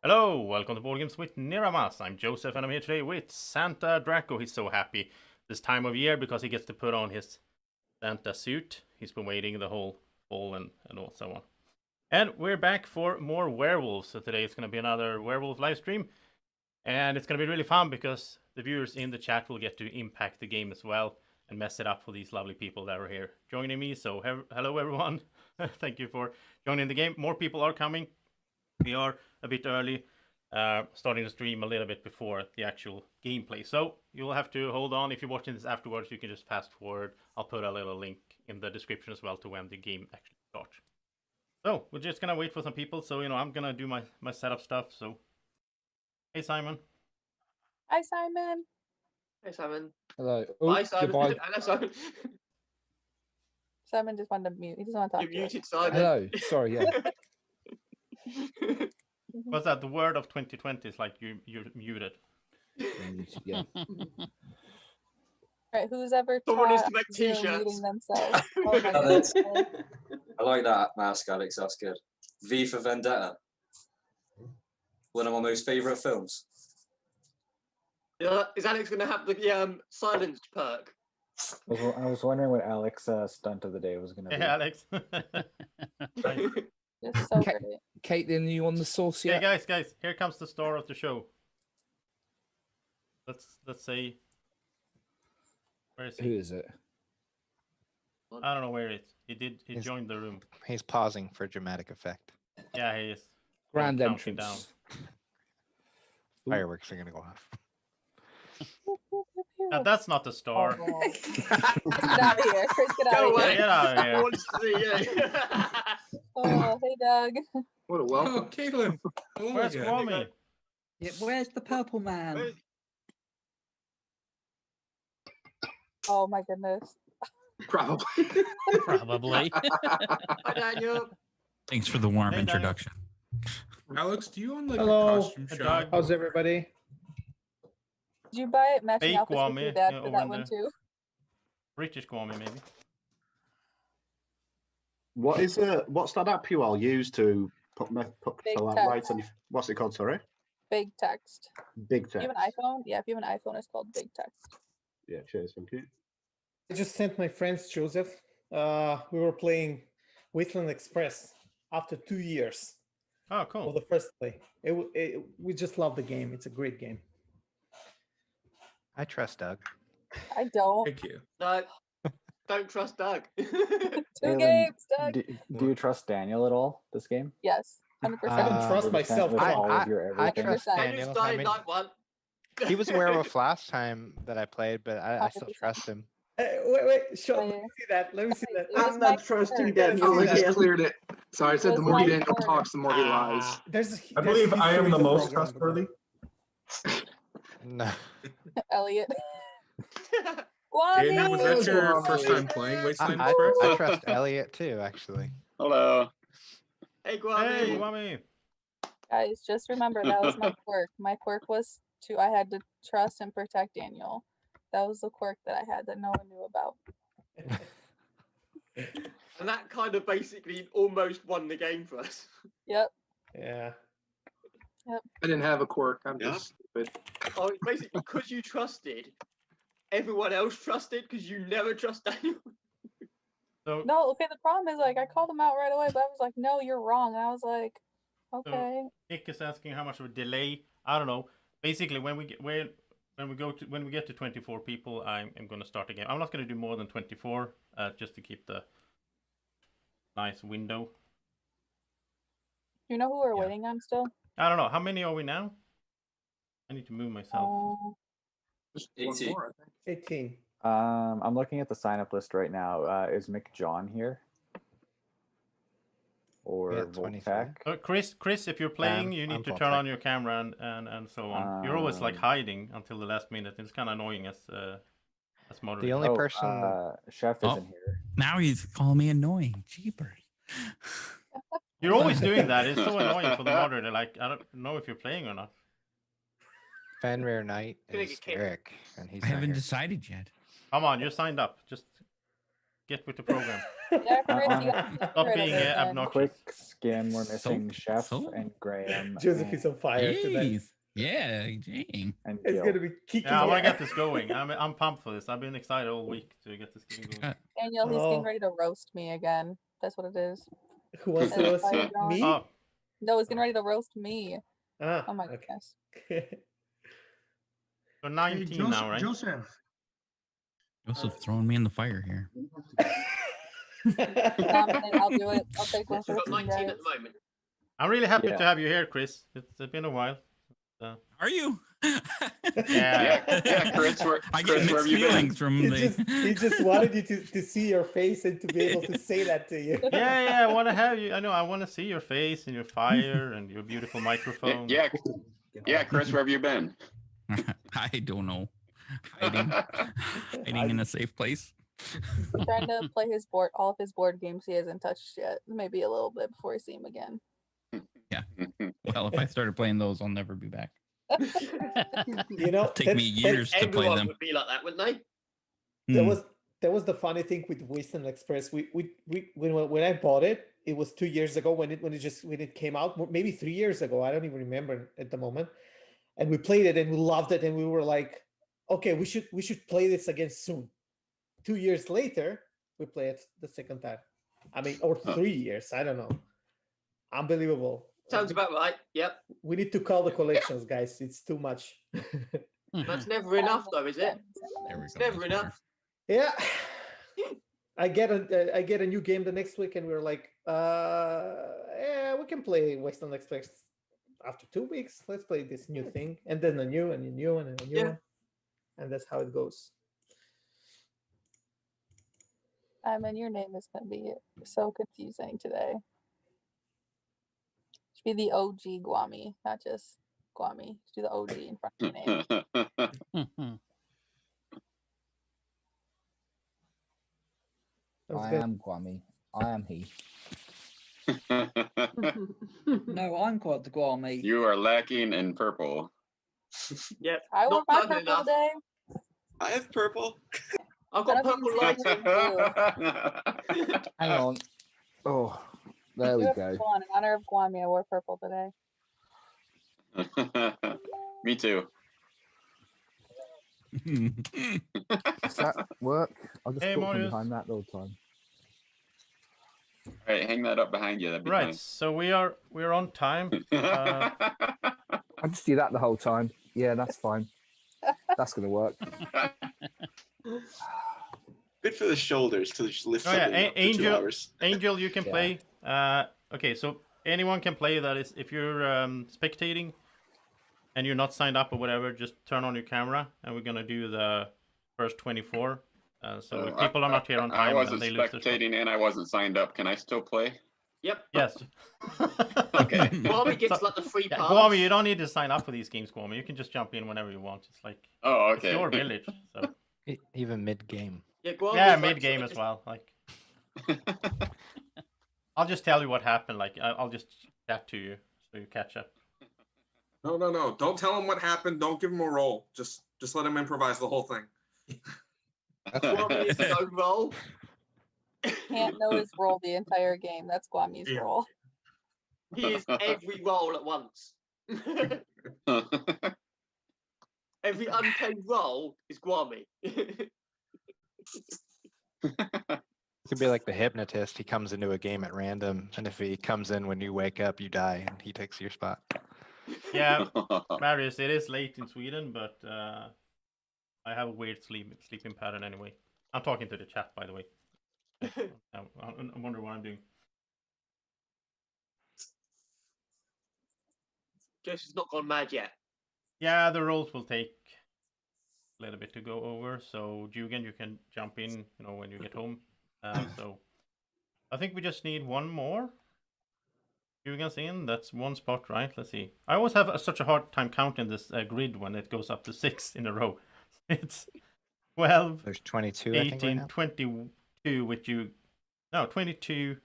Hello, welcome to Board Games with Niramas. I'm Joseph and I'm here today with Santa Draco. He's so happy this time of year because he gets to put on his Santa suit. He's been waiting the whole fall and so on. And we're back for more werewolves. So today it's going to be another werewolf live stream. And it's going to be really fun because the viewers in the chat will get to impact the game as well and mess it up for these lovely people that are here joining me. So hello everyone. Thank you for joining the game. More people are coming. We are a bit early, starting to stream a little bit before the actual gameplay. So you will have to hold on. If you're watching this afterwards, you can just fast forward. I'll put a little link in the description as well to when the game actually starts. So we're just going to wait for some people. So, I'm going to do my setup stuff. So, hey, Simon. Hi, Simon. Hey, Simon. Hello. Bye, Simon. Goodbye. Hello, Simon. Simon just wanted to mute. He doesn't want to talk You to us. muted Simon. Hello. Sorry, yeah. What's that? The word of 2020 is like you're muted. Yeah. Right, who's ever Someone needs taught to make Zoom t-shirts. muting themselves? Oh my Oh, that's- goodness. I like that mask, Alex. That's good. V for Vendetta. One of my most favourite films. Yeah, is Alex going to have the silenced perk? I was wondering what Alex stunt of the day was going to be. Hey, Alex. Nice. Just so Okay. great. Caitlin, you on the sauce Hey yet? guys, here comes the star of the show. Let's say, where is Who he? is it? I don't know where it is. He He's- joined the room. He's pausing for dramatic effect. Yeah, he is. Grand Counting entrance. Ooh. Fireworks are gonna go off. That's not the star. Oh. Chris, get out of here. Chris, get out Go of away. here. Get out of I here. want to see you. Oh, hey, Doug. What a Oh, welcome. Caitlin. Hello Where's again. Gwommy? Yeah, where's the purple man? Oh my goodness. Probably. Probably. Hi, Daniel. Thanks for the warm Hey, Daniel. introduction. Alex, do you own like Hello. a costume Hey, shop? Doug. How's everybody? Did you buy matching Fake outfits with Gwommy, your dad yeah, for over that in one there. too? British Gwommy, maybe. What's that app you all use to put Big fill out text. lights on your, what's it called, sorry? Big text. Big Do you text. have an iPhone? Yeah, if you have an iPhone, it's called Big Text. Yeah, cheers, thank you. I just sent my friends Joseph. We were playing Wasteland Express after 2 years Oh, for cool. the first play. We just love the game. It's a great game. I trust Doug. I don't. Thank you. No, don't trust Doug. Two Caitlin, games, Doug. Do you trust Daniel at all this game? Yes, 100%. I don't trust 100% myself with at all all. of your I everything. trust 100%. I Daniel. just I died mean, night one. he was werewolf last time that I played, but I still 100%. trust him. Wait, show, let Wait. me see that. Let me see that. It was I'm my not trusting turn. Daniel. I I just again. cleared it. So I said It the was more my Daniel turn. talks, the more he lies. There's I believe I am the most program, trustworthy. No. Elliot. Daniel, was that your Gwommy. first time playing Wasteland I Express? trust Elliot too, actually. Hello. Hey, Gwommy. Hey, Gwommy. Guys, just remember that was my quirk. My quirk was I had to trust and protect Daniel. That was the quirk that I had that no one knew about. And that kind of basically almost won the game for us. Yep. Yeah. I didn't have a quirk. I'm just stupid. Oh, it's basically because you trusted, everyone else trusted because you never trust Daniel. So, No, okay, the problem is I called him out right away, but I was like, no, you're wrong. And I was like, okay. Nick is asking how much of a delay. I don't know. Basically, when we get to 24 people, I'm going to start again. I'm not going to do more than 24, just to keep the nice window. You know who we're Yeah. waiting on still? I don't know. How many are we now? I need to move myself. Just one 80. more, I think. 18. I'm looking at the sign up list right now. Is Mick John here? Or Yeah, 23. Voltec? Chris, if you're playing, you need I'm to full turn tech. on your camera and so on. You're always like Um, hiding until the last minute. It's kind of annoying as moderator. The only person. Chef Oh. isn't here. Now he's calling me annoying. Jeepers. You're always doing that. It's so annoying for the moderator. Like, I don't know if you're playing or not. Fenrir Knight Gonna is get kicked. Eric, and he's I not haven't here. decided yet. Come on, you're signed up. Just get with the program. Yeah, Chris, you gotta get Stop rid of being it then. obnoxious. Quick skim. We're missing Chef and Graham. Joseph is on fire tonight. Jeez. Yeah, dang. And It's Gil. gonna be kicking. Yeah, I want to ass. get this going. I'm pumped for this. I've been excited all week to get this game going. Daniel, he's Oh. getting ready to roast me again. That's what it is. Who wants to That's roast why you? you're going. Me? Oh, No, he's getting ready to roast me. Ah, Oh my okay. goodness. so 19 now, right? Joseph. Joseph throwing me in the fire here. I'll do it. I'll take one for We've the got team, 19 guys. at the moment. I'm really happy Yeah. to have you here, Chris. It's been a while. Are you? Yeah, Chris, I Chris, get where mixed have you been? feelings from he, the. he just wanted you to see your face and to be able to say that to you. Yeah, I want to have you. I know. I want to see your face and your fire and your beautiful microphone. Yeah, Chris, where have you been? I don't know. Hiding in a safe place. I'm trying to play his board, all of his board games he hasn't touched yet. Maybe a little bit before I see him again. Well, if I started playing those, I'll never be back. You know, It'll take me years to play Everyone them. would be like that, wouldn't they? That Hmm. was the funny thing with Wasteland Express. When I bought it, it was 2 years ago when it came out, maybe 3 years ago. I don't even remember at the moment. And we played it and we loved it and we were like, okay, we should play this again soon. 2 years later, we play it the second time. I mean, or 3 years. I don't know. Unbelievable. Sounds about right. Yep. We need to call the collections, guys. It's too much. That's never enough, though, is it? There we It's go. never that's better. enough. Yeah. I get a new game the next week, and we're like, yeah, we can play Wasteland Express after 2 weeks. Let's play this new thing, and then a new and a new and a new Yeah. one, and that's how it goes. I mean, your name is going to be so confusing today. Should be the OG Gwommy, not just Gwommy. Should do the OG in front of your name. I am Gwommy. I am he. No, I'm quite the Gwommy. You are lacking in purple. Yep. I wore Not my purple purple enough. today. I have purple. I've I got don't purple think lights. it's Hang on. Oh, there we You have go. purple on. In honor of Gwommy, I wore purple today. Me too. Does that work? I'll just Hey, put from Marius. behind that the whole time. All right, hang that up behind you. That'd be Right, so we're on time. fine. I'll just do that the whole time. Yeah, that's fine. That's gonna work. Good for the shoulders to just lift Oh yeah, something up for 2 Angel, hours. Angel, you can Yeah. play. Okay, so anyone can play. That is, if you're spectating and you're not signed up or whatever, just turn on your camera, and we're gonna do the first 24. So if people are not here on I time, then wasn't they lose their spot. spectating and I wasn't signed up. Can I still play? Yep. Yes. Okay. Gwommy gets So- like the free Yeah, pass. Gwommy, you don't need to sign up for these games, Gwommy. You can just jump in whenever you want. It's like Oh, it's okay. your village. So Even mid game. Yeah, Gwommy's yeah, like mid game sort as of- well. Like I'll just tell you what happened. Like I'll just chat to you so you catch up. No. Don't tell him what happened. Don't give him a roll. Just let him improvise the whole thing. Gwommy is no roll. Can't know his role the entire game. That's Gwammy's Yeah. role. He is every roll at once. Every unpaid roll is Gwommy. Could be like the hypnotist. He comes into a game at random, and if he comes in when you wake up, you die, and he takes your spot. Yeah, Marius, it is late in Sweden, but I have a weird sleeping pattern anyway. I'm talking to the chat, by the way. I wonder what I'm doing. Guess he's not gone mad yet. Yeah, the rolls will take a little bit to go over. So, Jugan, you can jump in, when you get home. So, I think we just need one more. Jugan's in. That's one spot, right? Let's see. I always have such a hard time counting this grid when it goes up to 6 in a row. It's 12, There's 22, I think, right 18, now. 22 with you. No, 22.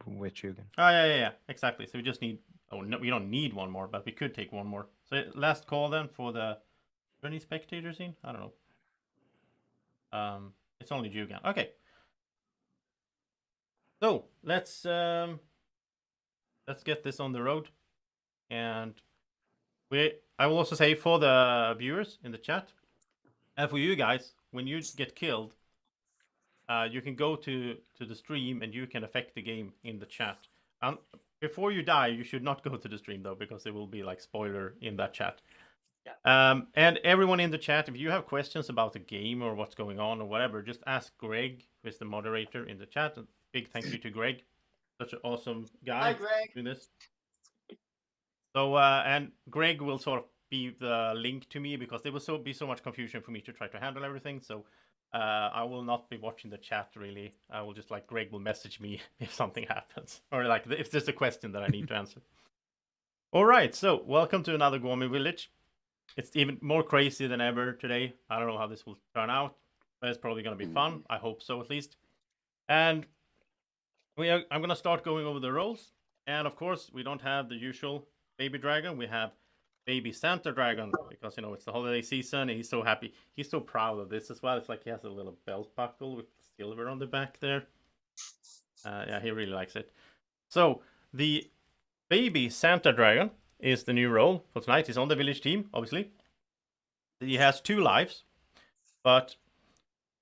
With Jugan. Oh, yeah. Exactly. So we just need... Oh, no, we don't need one more, but we could take one more. So last call then for the... Are there any spectators in? I don't know. It's only Jugan. Okay. So let's get this on the road, and I will also say for the viewers in the chat, and for you guys, when you get killed, you can go to the stream and you can affect the game in the chat. Before you die, you should not go to the stream though, because there will be like spoiler in that chat. And everyone in the chat, if you have questions about the game or what's going on or whatever, just ask Greg, who is the moderator in the chat. And big thank you to Greg, such an awesome guy. Hi, Greg. Doing this. So and Greg will sort of be the link to me, because there will be so much confusion for me to try to handle everything. So I will not be watching the chat really. I will just like Greg will message me if something happens, or like if there's a question that I need to answer. All right, so welcome to another Gwommy village. It's even more crazy than ever today. I don't know how this will turn out, but it's probably going to be fun. I hope so, at least. And I'm going to start going over the roles. And of course, we don't have the usual baby dragon. We have baby Santa dragon, because, you know, it's the holiday season. And he's so happy. He's so proud of this as well. It's like he has a little belt buckle with silver on the back there. Yeah, he really likes it. So the baby Santa dragon is the new role for tonight. He's on the village team, obviously. He has 2 lives, but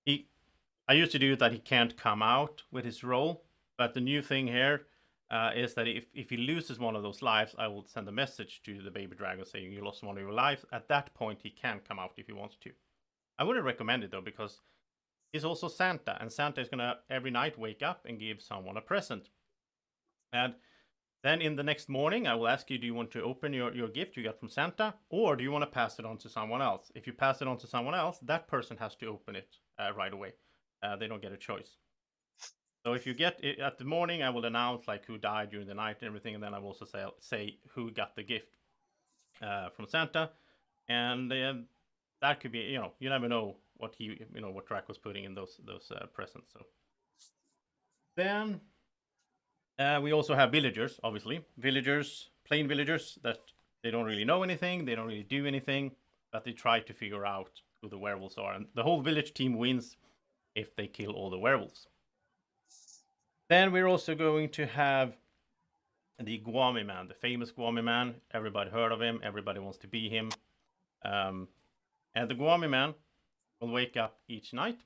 I used to do that he can't come out with his role. But the new thing here is that if he loses one of those lives, I will send a message to the baby dragon saying you lost one of your lives. At that point, he can come out if he wants to. I wouldn't recommend it though, because he's also Santa, and Santa is gonna every night wake up and give someone a present. And then in the next morning, I will ask you, do you want to open your gift you got from Santa, or do you want to pass it on to someone else? If you pass it on to someone else, that person has to open it right away. They don't get a choice. So if you get it at the morning, I will announce like who died during the night and everything, and then I will also say who got the gift from Santa. And that could be, you know, you never know what what Drac was putting in those presents. So then we also have villagers, obviously. Villagers, plain villagers, that they don't really know anything, they don't really do anything, but they try to figure out who the werewolves are. And the whole village team wins if they kill all the werewolves. Then we're also going to have the Gwommy man, the famous Gwommy man. Everybody heard of him, everybody wants to be him. And the Gwommy man will wake up each night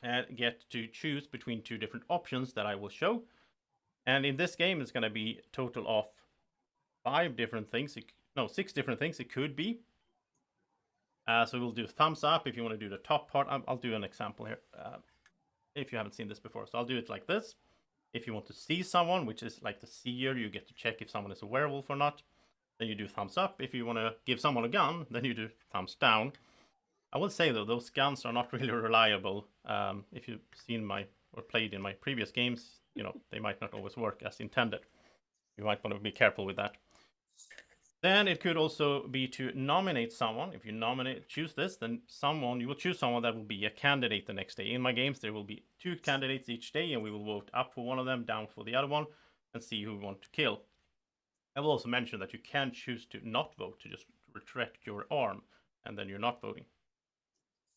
and get to choose between 2 different options that I will show. And in this game, it's going to be a total of 5 different things. No, 6 different things it could be. So we'll do thumbs up if you want to do the top part. I'll do an example here if you haven't seen this before. So I'll do it like this. If you want to see someone, which is like the seer, you get to check if someone is a werewolf or not. Then you do thumbs up. If you want to give someone a gun, then you do thumbs down. I will say though, those guns are not really reliable. If you've seen or played in my previous games, you know, they might not always work as intended. You might want to be careful with that. Then it could also be to nominate someone. If you choose this, then you will choose someone that will be a candidate the next day. In my games, there will be 2 candidates each day, and we will vote up for one of them, down for the other one, and see who we want to kill. I will also mention that you can choose to not vote, to just retract your arm, and then you're not voting.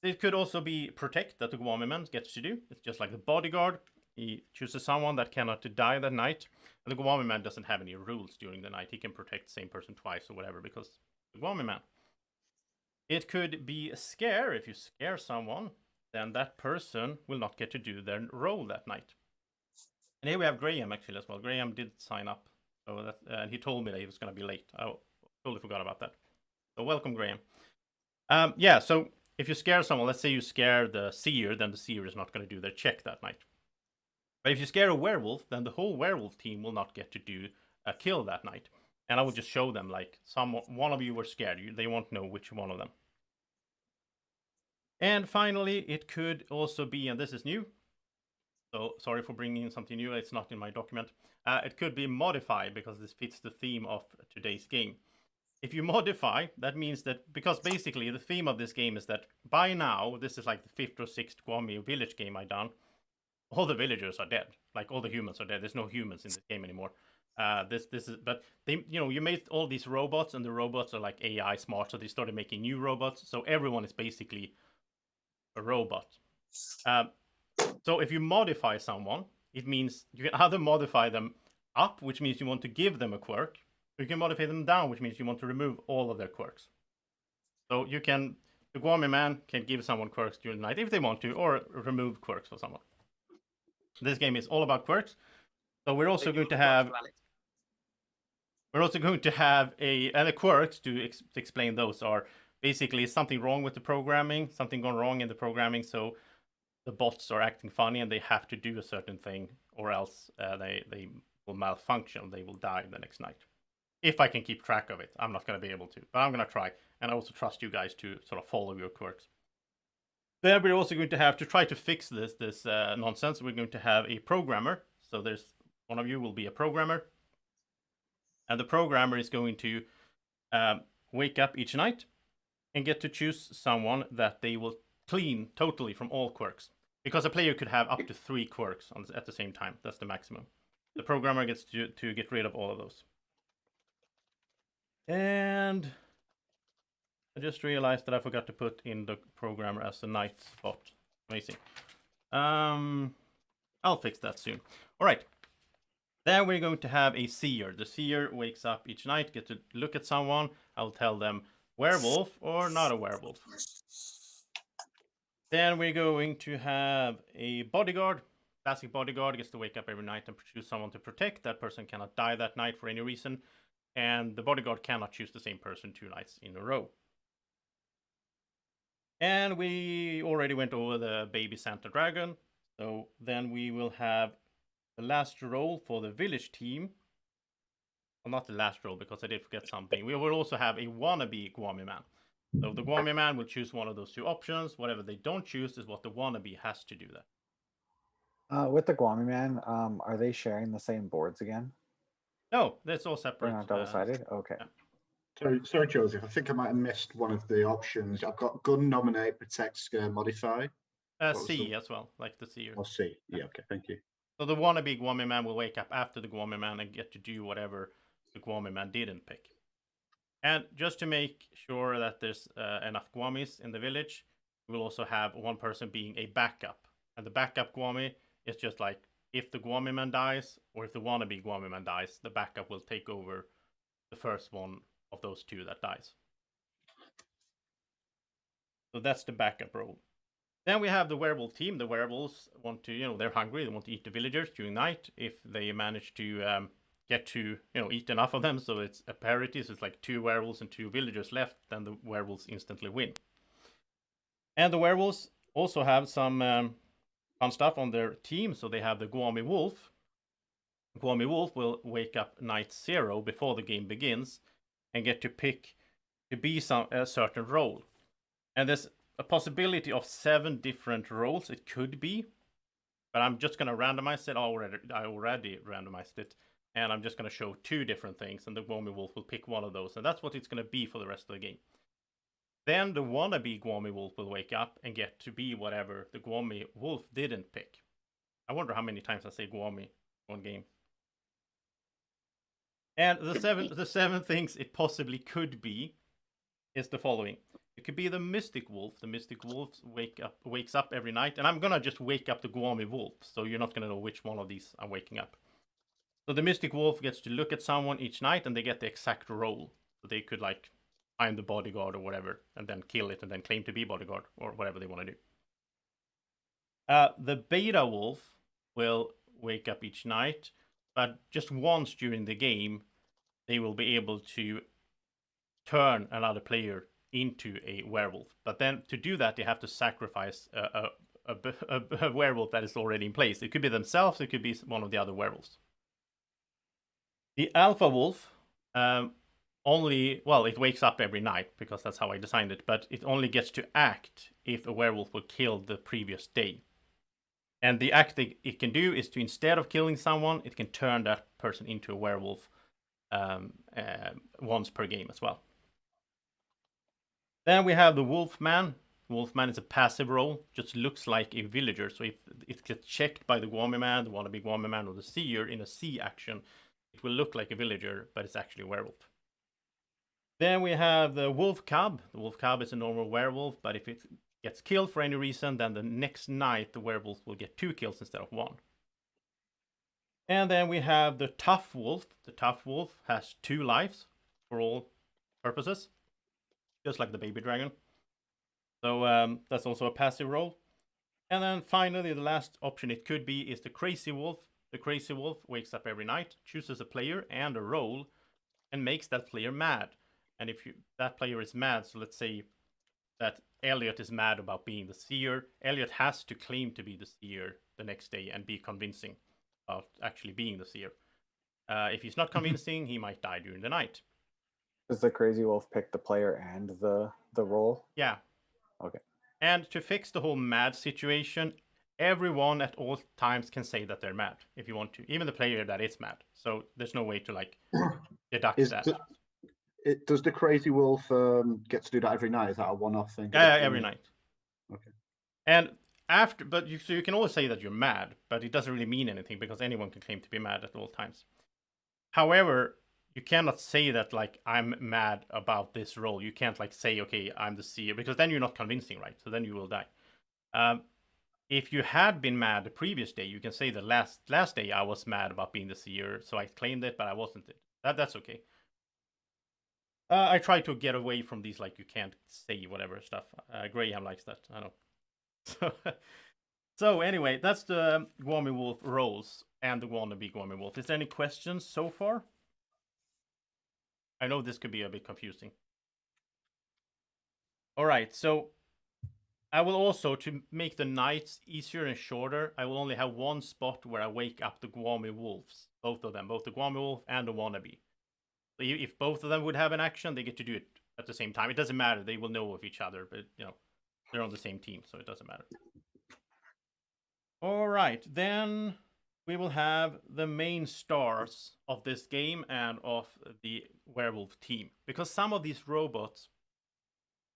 It could also be protect, that the Gwommy man gets to do. It's just like the bodyguard. He chooses someone that cannot die that night. And the Gwommy man doesn't have any rules during the night. He can protect the same person twice or whatever, because the Gwommy man. It could be scare. If you scare someone, then that person will not get to do their role that night. And here we have Graham actually as well. Graham did sign up. So and he told me that he was going to be late. I totally forgot about that. So welcome, Graham. Yeah, so if you scare someone, let's say you scare the seer, then the seer is not going to do their check that night. But if you scare a werewolf, then the whole werewolf team will not get to do a kill that night. And I will just show them, like, one of you were scared. They won't know which one of them. And finally, it could also be, and this is new. So sorry for bringing in something new. It's not in my document. It could be modify, because this fits the theme of today's game. If you modify, that means that, because basically the theme of this game is that by now, this is like the 5th or 6th Gwommy village game I've done. All the villagers are dead. Like all the humans are dead. There's no humans in this game anymore. This is, but they, you made all these robots, and the robots are like AI smart, so they started making new robots. So everyone is basically a robot. So if you modify someone, it means you can either modify them up, which means you want to give them a quirk, or you can modify them down, which means you want to remove all of their quirks. So you can, the Gwommy man can give someone quirks during the night if they want to, or remove quirks for someone. This game is all about quirks. So we're also going to have and the quirks to explain those are basically something wrong with the programming, something gone wrong in the programming, so the bots are acting funny and they have to do a certain thing, or else they will malfunction, they will die the next night. If I can keep track of it, I'm not going to be able to, but I'm going to try, and I also trust you guys to sort of follow your quirks. Then we're also going to have to try to fix this nonsense. We're going to have a programmer, so there's one of you will be a programmer, and the programmer is going to wake up each night and get to choose someone that they will clean totally from all quirks. Because a player could have up to 3 quirks at the same time. That's the maximum. The programmer gets to get rid of all of those. And I just realized that I forgot to put in the programmer as a night spot. Amazing. I'll fix that soon. All right. Then we're going to have a seer. The seer wakes up each night, get to look at someone. I'll tell them werewolf or not a werewolf. Then we're going to have a bodyguard. Classic bodyguard gets to wake up every night and choose someone to protect. That person cannot die that night for any reason. And the bodyguard cannot choose the same person 2 nights in a row. And we already went over the baby Santa dragon. So then we will have the last role for the village team. Well, not the last role, because I did forget something. We will also have a wannabe Gwommy man. So the Gwommy man will choose one of those 2 options. Whatever they don't choose is what the wannabe has to do that. With the Gwommy man, are they sharing the same boards again? No, that's all separate. They're not double-sided? Okay. Yeah. Sorry, Joseph. I think I might have missed one of the options. I've got gun, nominate, protect, scare, modify. C as well, like the seer. Oh, C. Yeah, okay, thank you. So the wannabe Gwommy man will wake up after the Gwommy man and get to do whatever the Gwommy man didn't pick. And just to make sure that there's enough Gwommies in the village, we'll also have one person being a backup. And the backup Gwommy is just like, if the Gwommy man dies, or if the wannabe Gwommy man dies, the backup will take over the first one of those 2 that dies. So that's the backup role. Then we have the werewolf team. The werewolves want to, they're hungry. They want to eat the villagers during night. If they manage to get to, eat enough of them, so it's a parity, so it's like 2 werewolves and 2 villagers left, then the werewolves instantly win. And the werewolves also have some fun stuff on their team. So they have the Gwommy wolf. Gwommy wolf will wake up night 0 before the game begins and get to pick to be a certain role. And there's a possibility of 7 different roles it could be, but I'm just going to randomize it. I already randomized it, and I'm just going to show 2 different things, and the Gwommy wolf will pick one of those, and that's what it's going to be for the rest of the game. Then the wannabe Gwommy wolf will wake up and get to be whatever the Gwommy wolf didn't pick. I wonder how many times I say Gwommy one game. And the 7 things it possibly could be is the following. It could be the mystic wolf. The mystic wolf wakes up every night, and I'm gonna just wake up the Gwommy wolf, so you're not gonna know which one of these I'm waking up. So the mystic wolf gets to look at someone each night, and they get the exact role. So they could like find the bodyguard or whatever, and then kill it, and then claim to be bodyguard or whatever they want to do. The beta wolf will wake up each night, but just once during the game, they will be able to turn another player into a werewolf. But then to do that, they have to sacrifice a werewolf that is already in place. It could be themselves, it could be one of the other werewolves. The alpha wolf it wakes up every night because that's how I designed it, but it only gets to act if a werewolf was killed the previous day. And the act it can do is to, instead of killing someone, it can turn that person into a werewolf once per game as well. Then we have the Wolfman. Wolfman is a passive role, just looks like a villager. So if it gets checked by the Gwommy man, the wannabe Gwommy man, or the seer in a C action, it will look like a villager, but it's actually a werewolf. Then we have the Wolf Cub. The Wolf Cub is a normal werewolf, but if it gets killed for any reason, then the next night the werewolf will get 2 kills instead of 1. And then we have the Tough Wolf. The Tough Wolf has 2 lives for all purposes, just like the Baby Dragon. So that's also a passive role. And then finally, the last option it could be is the Crazy Wolf. The Crazy Wolf wakes up every night, chooses a player and a role, and makes that player mad. And if that player is mad, so let's say that Elliot is mad about being the seer, Elliot has to claim to be the seer the next day and be convincing about actually being the seer. If he's not convincing, he might die during the night. Does the Crazy Wolf pick the player and the role? Yeah. Okay. And to fix the whole mad situation, everyone at all times can say that they're mad if you want to, even the player that is mad. So there's no way to like deduct that. Does the Crazy Wolf get to do that every night? Is that a one-off thing? Yeah, every night. Okay. And after, but so you can always say that you're mad, but it doesn't really mean anything because anyone can claim to be mad at all times. However, you cannot say that like I'm mad about this role. You can't like say, okay, I'm the seer, because then you're not convincing, right? So then you will die. If you had been mad the previous day, you can say the last day I was mad about being the seer, so I claimed it, but I wasn't it. That's okay. I try to get away from these like you can't say whatever stuff. Graham likes that, I know. So anyway, that's the Gwommy Wolf roles and the wannabe Gwommy Wolf. Is there any questions so far? I know this could be a bit confusing. All right, so I will also, to make the nights easier and shorter, I will only have one spot where I wake up the Gwommy Wolves. Both of them, both the Gwommy Wolf and the wannabe. So if both of them would have an action, they get to do it at the same time. It doesn't matter, they will know of each other, but you know, they're on the same team, so it doesn't matter. All right, then we will have the main stars of this game and of the werewolf team. Because some of these robots,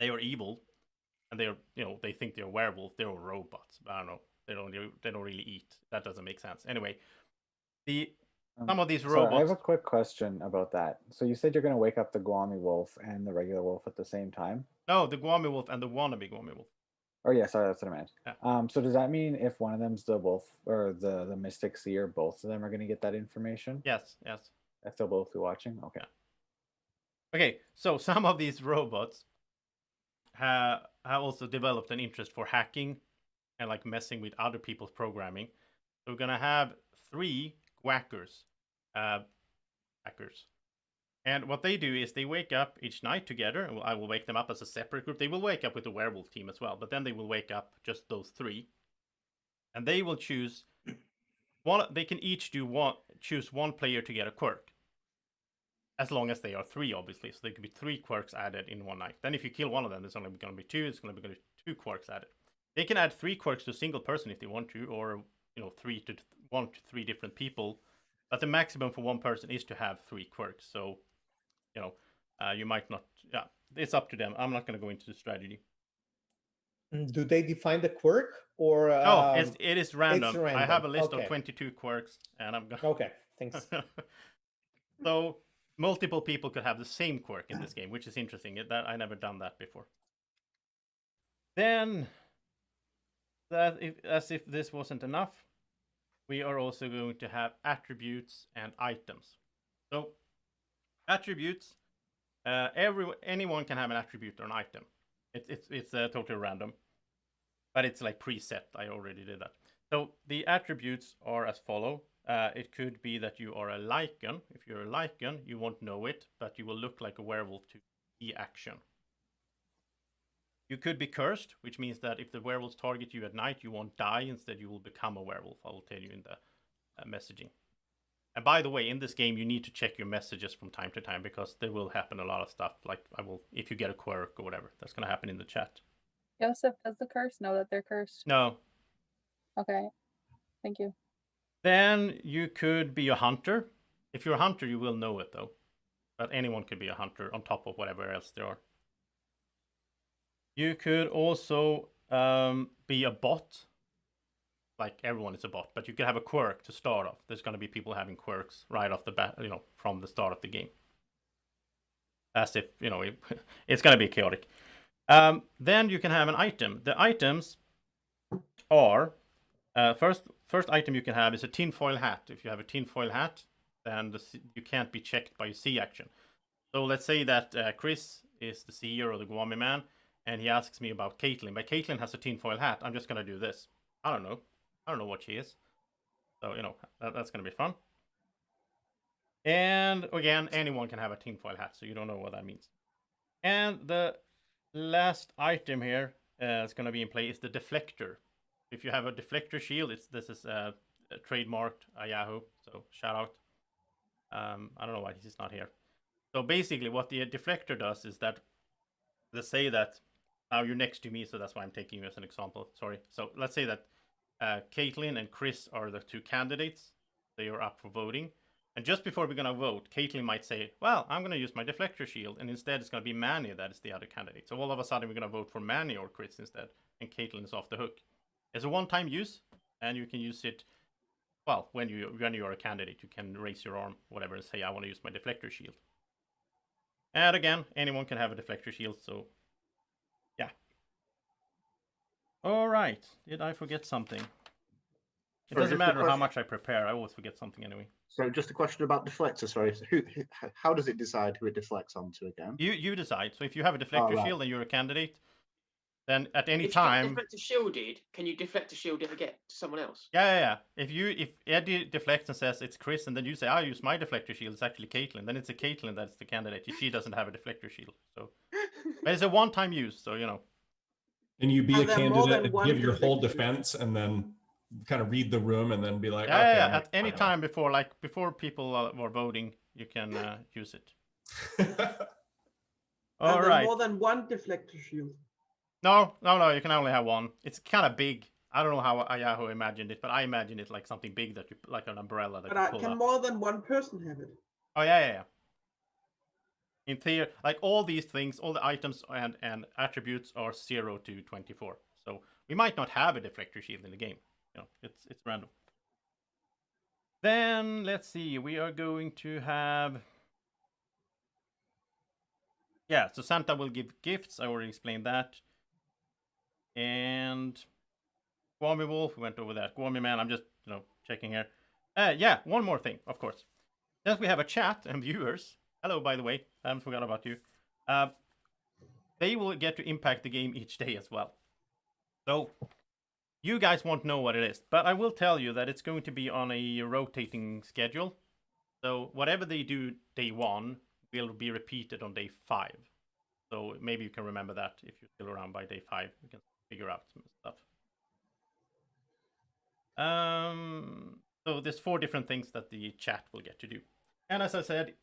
they are evil, and they are, you know, they think they're werewolf. They're robots. I don't know. They don't really eat. That doesn't make sense. Anyway, some of these robots. I have a quick question about that. So you said you're going to wake up the Gwommy Wolf and the regular wolf at the same time? No, the Gwommy Wolf and the wannabe Gwommy Wolf. Oh yeah, sorry, that's what I meant. Yeah. So does that mean if one of them's the wolf or the mystic seer, both of them are going to get that information? Yes, yes. If they'll both be watching? Okay. Yeah. Okay, so some of these robots have also developed an interest for hacking and like messing with other people's programming. So we're gonna have 3 Gwackers. Hackers. And what they do is they wake up each night together, and I will wake them up as a separate group. They will wake up with the werewolf team as well, but then they will wake up just those 3. And they will choose one. They can each choose one player to get a quirk. As long as they are 3, obviously. So there could be 3 quirks added in one night. Then if you kill one of them, there's only going to be 2. It's going to be 2 quirks added. They can add 3 quirks to a single person if they want to, or 1 to 3 different people. But the maximum for one person is to have 3 quirks. So, you might not. Yeah, it's up to them. I'm not going to go into the strategy. Do they define the quirk or? No, it is random. It's random. I have a list Okay. of 22 quirks, and I'm going. Okay, thanks. So multiple people could have the same quirk in this game, which is interesting. That I never done that before. Then, as if this wasn't enough, we are also going to have attributes and items. So, attributes. Anyone can have an attribute or an item. It's totally random, but it's like preset. I already did that. So the attributes are as follow. It could be that you are a lichen. If you're a lichen, you won't know it, but you will look like a werewolf to the action. You could be cursed, which means that if the werewolves target you at night, you won't die. Instead, you will become a werewolf. I will tell you in the messaging. And by the way, in this game, you need to check your messages from time to time because there will happen a lot of stuff. Like if you get a quirk or whatever, that's going to happen in the chat. Joseph, does the curse know that they're cursed? No. Okay. Thank you. Then you could be a hunter. If you're a hunter, you will know it though. But anyone could be a hunter on top of whatever else there are. You could also be a bot. Like everyone is a bot, but you could have a quirk to start off. There's going to be people having quirks right off the bat, from the start of the game. As if, it's going to be chaotic. Then you can have an item. The items are First item you can have is a tinfoil hat. If you have a tinfoil hat, then you can't be checked by a C action. So let's say that Chris is the seer or the Gwommy man, and he asks me about Caitlyn. But Caitlyn has a tinfoil hat. I'm just gonna do this. I don't know what she is. So that's gonna be fun. And again, anyone can have a tinfoil hat, so you don't know what that means. And the last item here is gonna be in play is the deflector. If you have a deflector shield, this is trademarked Yahoo. So shout out. I don't know why he's not here. So basically, what the deflector does is that, let's say that now you're next to me, so that's why I'm taking you as an example. Sorry. So let's say that Caitlyn and Chris are the two candidates. They are up for voting. And just before we're going to vote, Caitlyn might say, well, I'm going to use my deflector shield. And instead, it's going to be Manny that is the other candidate. So all of a sudden, we're going to vote for Manny or Chris instead. And Caitlyn is off the hook. It's a one-time use. And you can use it, well, when you are a candidate. You can raise your arm, whatever, and say, I want to use my deflector shield. And again, anyone can have a deflector shield. So, yeah. All right. Did I forget something? It doesn't matter how much I prepare. I always forget something anyway. So just a question about deflector. Sorry, so how does it decide who it deflects onto again? You decide. So if you have a deflector shield and you're a candidate, then at any If time. you get deflector shielded, can you deflector shield it again to someone else? Yeah. If Eddie deflects and says it's Chris, and then you say I use my deflector shield, it's actually Caitlyn. Then it's a Caitlyn that's the candidate. If she doesn't have a deflector shield, so but it's a one-time use. So And you be a candidate and give your whole defense, and then kind of read the room, and then be like, yeah, okay, yeah. At any time before people are voting, you can use it. All right. More than one deflector shield. No. You can only have one. It's kind of big. I don't know how Yahoo imagined it, but I imagine it like something big that you like an umbrella that you pull Can up. more than one person have it? Oh yeah. In theory, like all these things, all the items and attributes are 0 to 24. So we might not have a deflector shield in the game. It's random. Then let's see. We are going to have. Yeah, so Santa will give gifts. I already explained that. And Gwommy Wolf, we went over that. Gwommy Man, I'm just checking here. Yeah, one more thing, of course. Since we have a chat and viewers. Hello, by the way. I haven't forgot about you. They will get to impact the game each day as well. So you guys won't know what it is, but I will tell you that it's going to be on a rotating schedule. So whatever they do day 1 will be repeated on day 5. So maybe you can remember that if you're still around by day 5. You can figure out some stuff. So there's 4 different things that the chat will get to do. And as I said,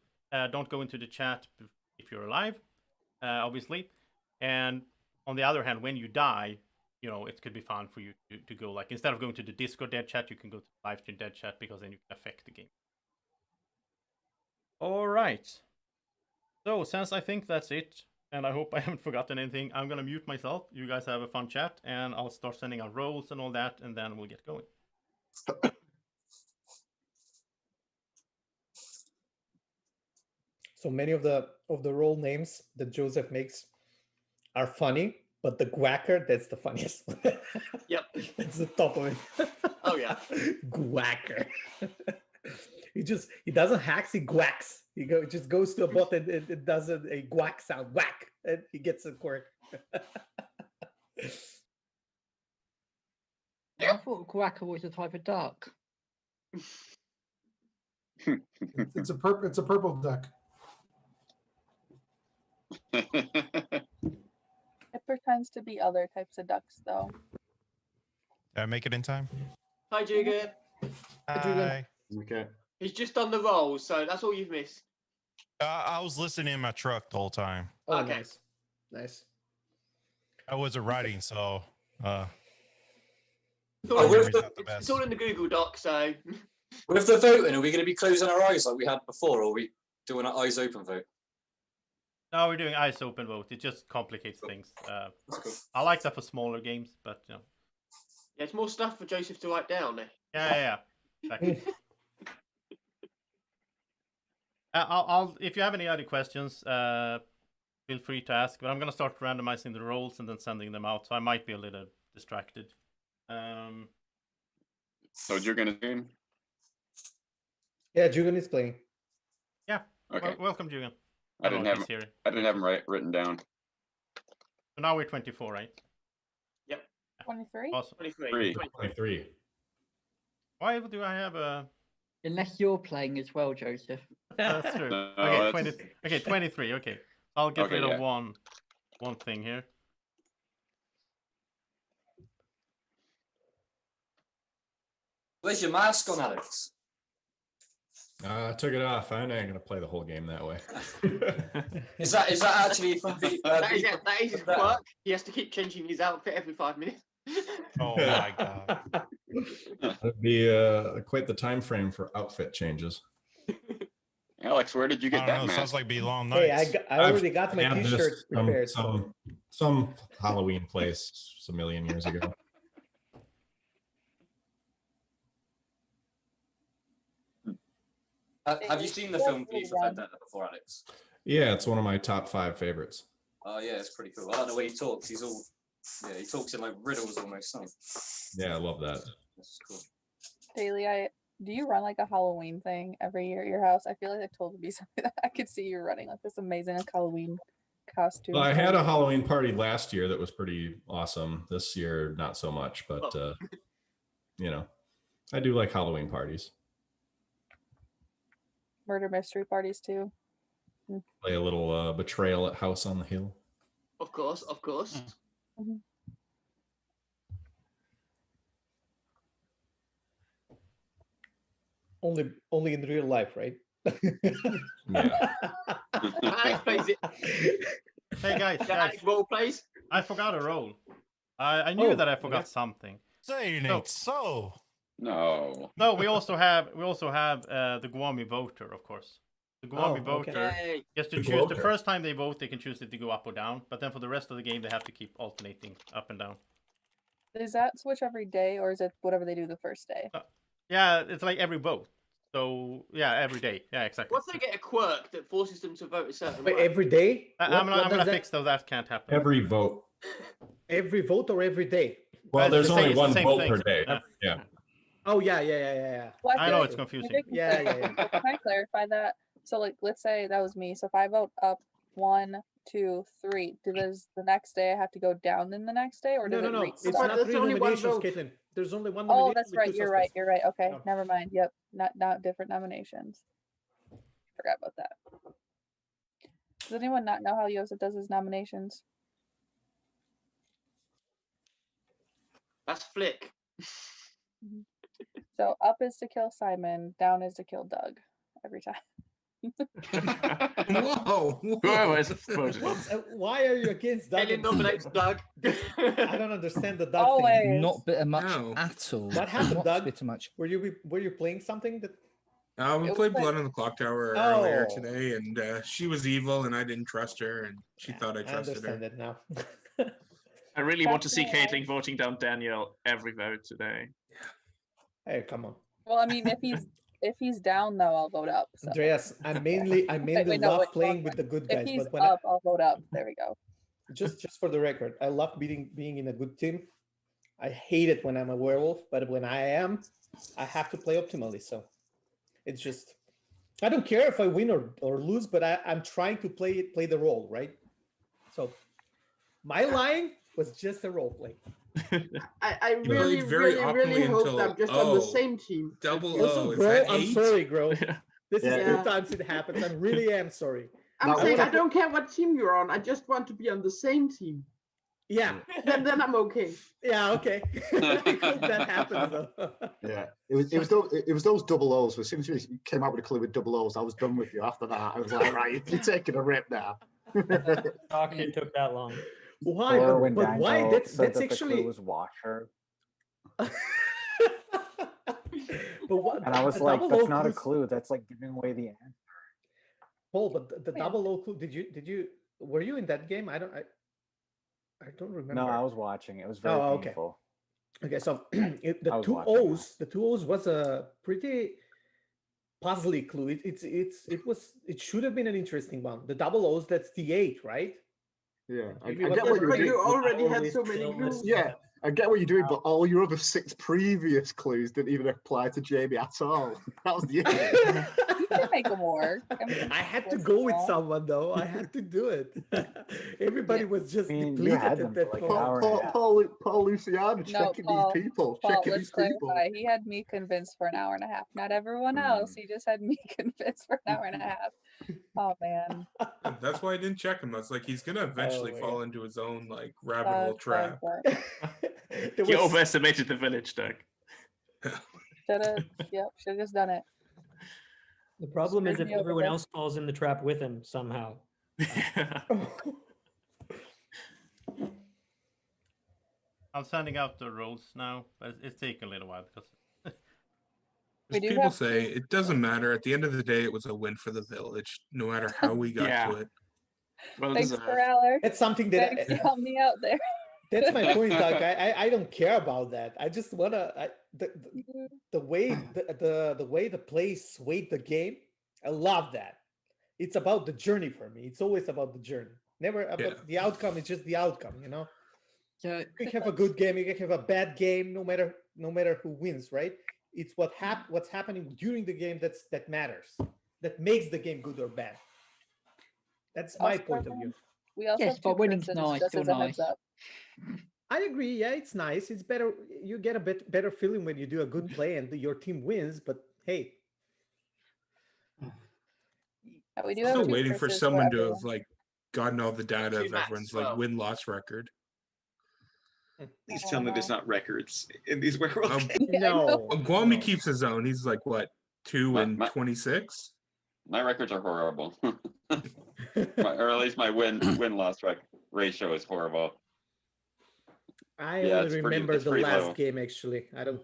don't go into the chat if you're alive, obviously. And on the other hand, when you die, it could be fun for you to go, like, instead of going to the Discord dead chat, you can go to the live stream dead chat, because then you can affect the game. All right. So since I think that's it, and I hope I haven't forgotten anything, I'm going to mute myself. You guys have a fun chat, and I'll start sending out roles and all that, and then we'll get going. So many of the role names that Joseph makes are funny, but the Gwacker, that's the funniest one. Yep. That's the top of it. Oh yeah. Gwacker. He doesn't hacks, he gwacks. Just goes to a button and it does a gwack sound, whack, and he gets a quirk. I thought Gwacker was a type of duck. It's a purple duck. It pretends to be other types of ducks, though. Did I make it in time? Hi, Jugan. Hi. Okay. He's just on the roll, so that's all you've missed. I was listening in my truck the whole time. Oh, Okay. Nice. I wasn't writing, so It's all, with in, the- it's all in the Google Doc, so. With the voting, are we going to be closing our eyes like we had before, or are we doing an eyes open vote? No, we're doing eyes open vote. It just complicates things. I like that for smaller games, but Yeah, it's more stuff for Joseph to write down there. yeah. Exactly. I'll if you have any other questions, feel free to ask. But I'm gonna start randomizing the roles and then sending them out, so I might be a little distracted. So you're gonna stream? Yeah, Jugan is playing. Yeah. Okay. Welcome, Jugan. I didn't have he's here. I didn't have them written down. So now we're 24, right? Yep. 23? Awesome. 23. 23. Why do I have a... Unless you're playing as well, Joseph. That's true. No, Okay, that's- 23. Okay. I'll get Okay, rid of yeah. one thing here. Where's your mask on, Alex? I took it off. I ain't gonna play the whole game that way. Is that actually from that is his quirk. He has to keep changing his outfit every 5 minutes. Oh my god. That'd be quite the time frame for outfit changes. Alex, where did you I get don't that know. mask? Sounds like be long Hey, nights. I already got my had this T-shirt prepared. some Halloween place a million years ago. Have you seen the film V for Vendetta before, Alex? Yeah, it's one of my top 5 favorites. Oh yeah, it's pretty cool. I like the way he talks. He's all, yeah, he talks in like riddles almost. Huh? Yeah, I love that. That's cool. Daily, do you run like a Halloween thing every year at your house? I feel like that told me something that I could see you running like this amazing Halloween costume. Well, I had a Halloween party last year that was pretty awesome. This year, not so much, but you know, I do like Halloween parties. Murder mystery parties too. Play a little Betrayal at House on the Hill. Of course, of course. Mm-hmm. Only in real life, right? Alex plays it. Hey guys, Alex role plays. I forgot a role. I knew that I forgot okay. something. Say Nate, so. No. No, we also have the Gwommy voter, of course. The Gwommy voter Yay. gets to The choose the voter. first time they vote. They can choose if they go up or down. But then for the rest of the game, they have to keep alternating up and down. Does that switch every day, or is it whatever they do the first day? Yeah, it's like every vote. So yeah, every day. Yeah, exactly. What if they get a quirk that forces them to vote a certain Wait, way? every day? I'm What gonna does that- fix though. That can't happen. Every vote. Every vote or every day? Well, it's there's the only same- it's the one same vote thing. per day. Yeah. Yeah. Oh yeah. Well, I feel know like it's confusing. they can Yeah, clarify- yeah. Can I clarify that? So like, let's say that was me. So if I vote up 1, 2, 3, does the next day I have to go down then the next day, or does No. it It's restart? not There's 3 only one nominations, vote. Caitlin. There's only one Oh, nomination. that's with right. 2 You're right. suspects. You're right. Okay, No. never mind. Yep, not different nominations. Forgot about that. Does anyone not know how Yosef does his nominations? That's flick. So up is to kill Simon, down is to kill Doug every time. Whoa. Why are you against Doug? Alien nominates Doug. I don't understand the Doug thing. Always. Not bitter much No. at all. What happened, Not Doug? bitter much. Were you playing something that? We It played was Blood like- on the Clock Tower earlier Oh. today, and she was evil, and I didn't trust her, and she thought I trusted her. understand it now. I really want to see That's Caitlin voting down Daniel every vote today. Hey, come on, Well, I mean, if he's down though, I'll vote up. So. Andreas. I mainly wait, no, love wait, playing hold with the good If guys, he's but when up, I'll vote up. There we go. just for the record, I love being in a good team. I hate it when I'm a werewolf, but when I am, I have to play optimally. So it's just I don't care if I win or lose, but I'm trying to play the role, right? So my lying was just a role play. I You really, played very really, really awkwardly hope until I'm just on the O. same team. Double Listen, O. Is bro, that I'm 8? sorry, bro. This is Yeah. 2 times it happens. I really am sorry. I'm No, saying wanna I don't care what team you're on. I just want to be on the same team. Yeah, Then I'm okay. yeah, okay. I hope that happens though. Yeah, it was those double O's. As soon as you came out with a clue with double O's, I was done with you. After that, I was like, right, you're taking a rip now. It took that long. Why? Or when But why? Daniel That's said that the actually. clue was washer. But what? And I was the like, double that's O not a clues- clue. That's like giving away the answer. Paul, but the double O clue. Did you? Were you in that game? I don't remember. No, I was watching. It was very Oh, okay. painful. Okay, so I the was two watching O's, was a pretty puzzly clue. It should have been an interesting one. The double O's, that's the 8, right? Yeah, I Maybe get what what they you were were But you doing. already had always so many feel clues. Yeah, I get what you're doing, but all your other 6 previous clues didn't even apply to Jamie at all. That was the issue. You can make them work. I mean, I had to what's go with wrong? someone though. I had to do it. Everybody was just I mean, you depleted had at them that for like point. an hour and a half. Paul Luciano No, checking Paul. these people. Paul, Checking let's these people. clarify. He had me convinced for an hour and a half. Not everyone else. He just had me convinced for an hour and a half. Oh man. And that's why I didn't check him. I was like, he's gonna eventually Oh, fall yeah. into his own like rabbit hole trap. There You was- overestimated the village, Doug. Should've, yep, should've just done it. The problem is Screwed if me over everyone there. else falls in the trap with him somehow. I'm sending out the rules now, but it's taking a little while because We As do people have say, two- it doesn't matter. At the end of the day, it was a win for the village, no matter how we got Yeah. to it. Well Thanks, deserved. Corraller. That's something that Thanks, help me out there. that's my point, Doug. I don't care about that. I just wanna the way the way the play swayed the game. I love that. It's about the journey for me. It's always about the journey. Never about the outcome. Is just the outcome. You know. So You can have a good game. You can have a bad game. No matter who wins, right? It's what's happening during the game that matters. That makes the game good or bad. That's my Also, point of view. We also Yes, have but two winning's persons, nice, just still as a heads nice. up. I agree. Yeah, it's nice. It's better. You get a bit better feeling when you do a good play and your team wins. But hey, We do I'm have still two waiting for curses someone to everyone. have like gotten all the data Two of max everyone's as well. like win-loss record. Please Oh, tell me there's no. not records in these werewolf games. Yeah, I know. no. Gwommy no. keeps his own. He's like what, 2 and 26? My records are horrible. Or at least my win-loss ratio is horrible. I Yeah, only it's pretty- remember it's the pretty last low. game. Actually, I don't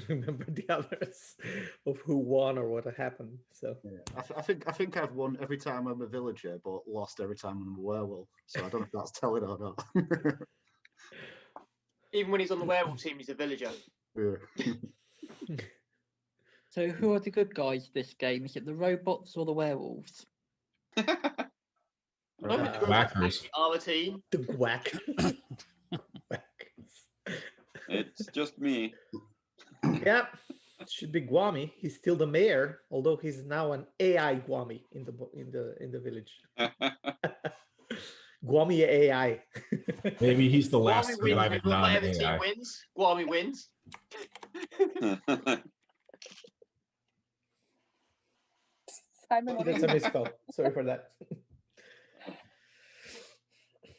remember the others of who won or what happened. So I think I've won every time I'm a villager, but lost every time I'm a werewolf. So I don't know if that's telling or not. Even when he's on the werewolf team, he's a villager. Yeah. So who are the good guys this game? Is it the robots or the werewolves? Gwackers. Our team. the Gwack. It's just me. Yep, it should be Gwommy. He's still the mayor, although he's now an AI Gwommy in the village. Gwommy AI. Maybe he's the last Gwommy wins. surviving Whatever team non-AI. wins, Gwommy wins. Simon, what That's a misspell. Sorry for that.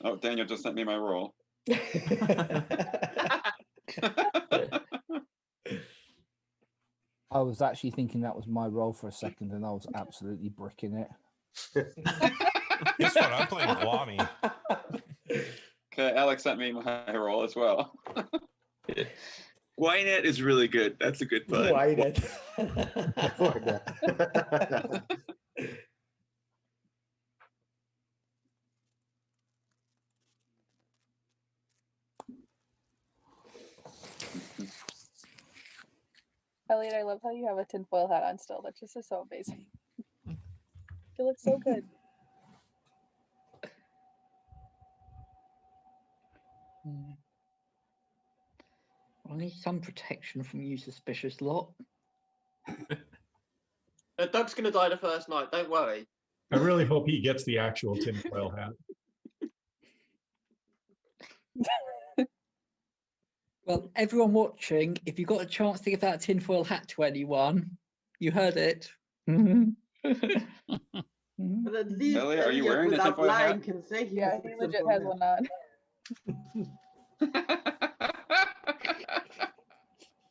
Oh, Daniel just sent me my roll. I was actually thinking that was my role for a second, and I was absolutely bricking it. Guess what? I'm playing Gwommy. Okay, Alex sent me my roll as well. Gwyneth is really good. That's a good pun. Why that? Elliot, I love how you have a tinfoil hat on still. That just is so amazing. You look so good. I need some protection from you suspicious lot. Doug's gonna die the first night. Don't worry. I really hope he gets the actual tinfoil hat. Well, everyone watching, if you got a chance to give that tinfoil hat to anyone, you heard it. Elliot, are you wearing a tinfoil hat? Can say Yeah, he legit has one on.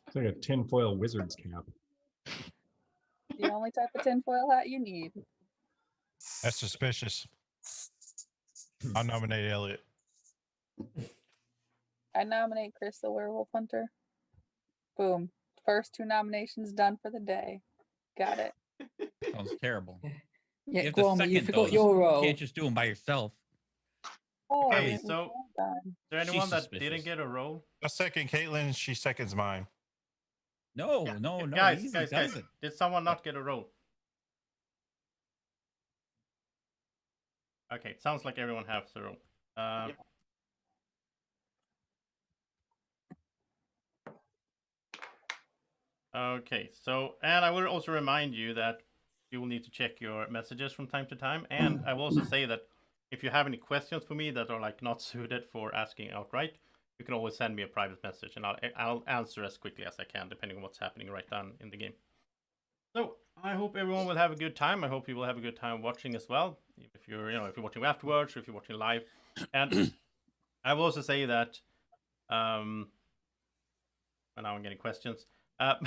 It's like a tinfoil wizard's cap. The only type of tinfoil hat you need. That's suspicious. I'll nominate Elliot. I nominate Chris the Werewolf Hunter. Boom. First 2 nominations done for the day. Got it. That was terrible. Yeah, You have to Gwommy, you second forgot those. your role. You can't just do them by yourself. Oh, Okay, I'm so done. is there anyone She's that suspicious. didn't get a roll? I second Caitlin. She seconds mine. No, no, no. guys, easy guys, does guys, it. did someone not get a roll? Okay, it sounds like everyone has a roll. Okay, so, and I will also remind you that you will need to check your messages from time to time. And I will also say that if you have any questions for me that are like not suited for asking outright, you can always send me a private message and I'll answer as quickly as I can, depending on what's happening right down in the game. So I hope everyone will have a good time. I hope you will have a good time watching as well. If you're, if you're watching afterwards or if you're watching live. And I will also say that, and now I'm getting questions. I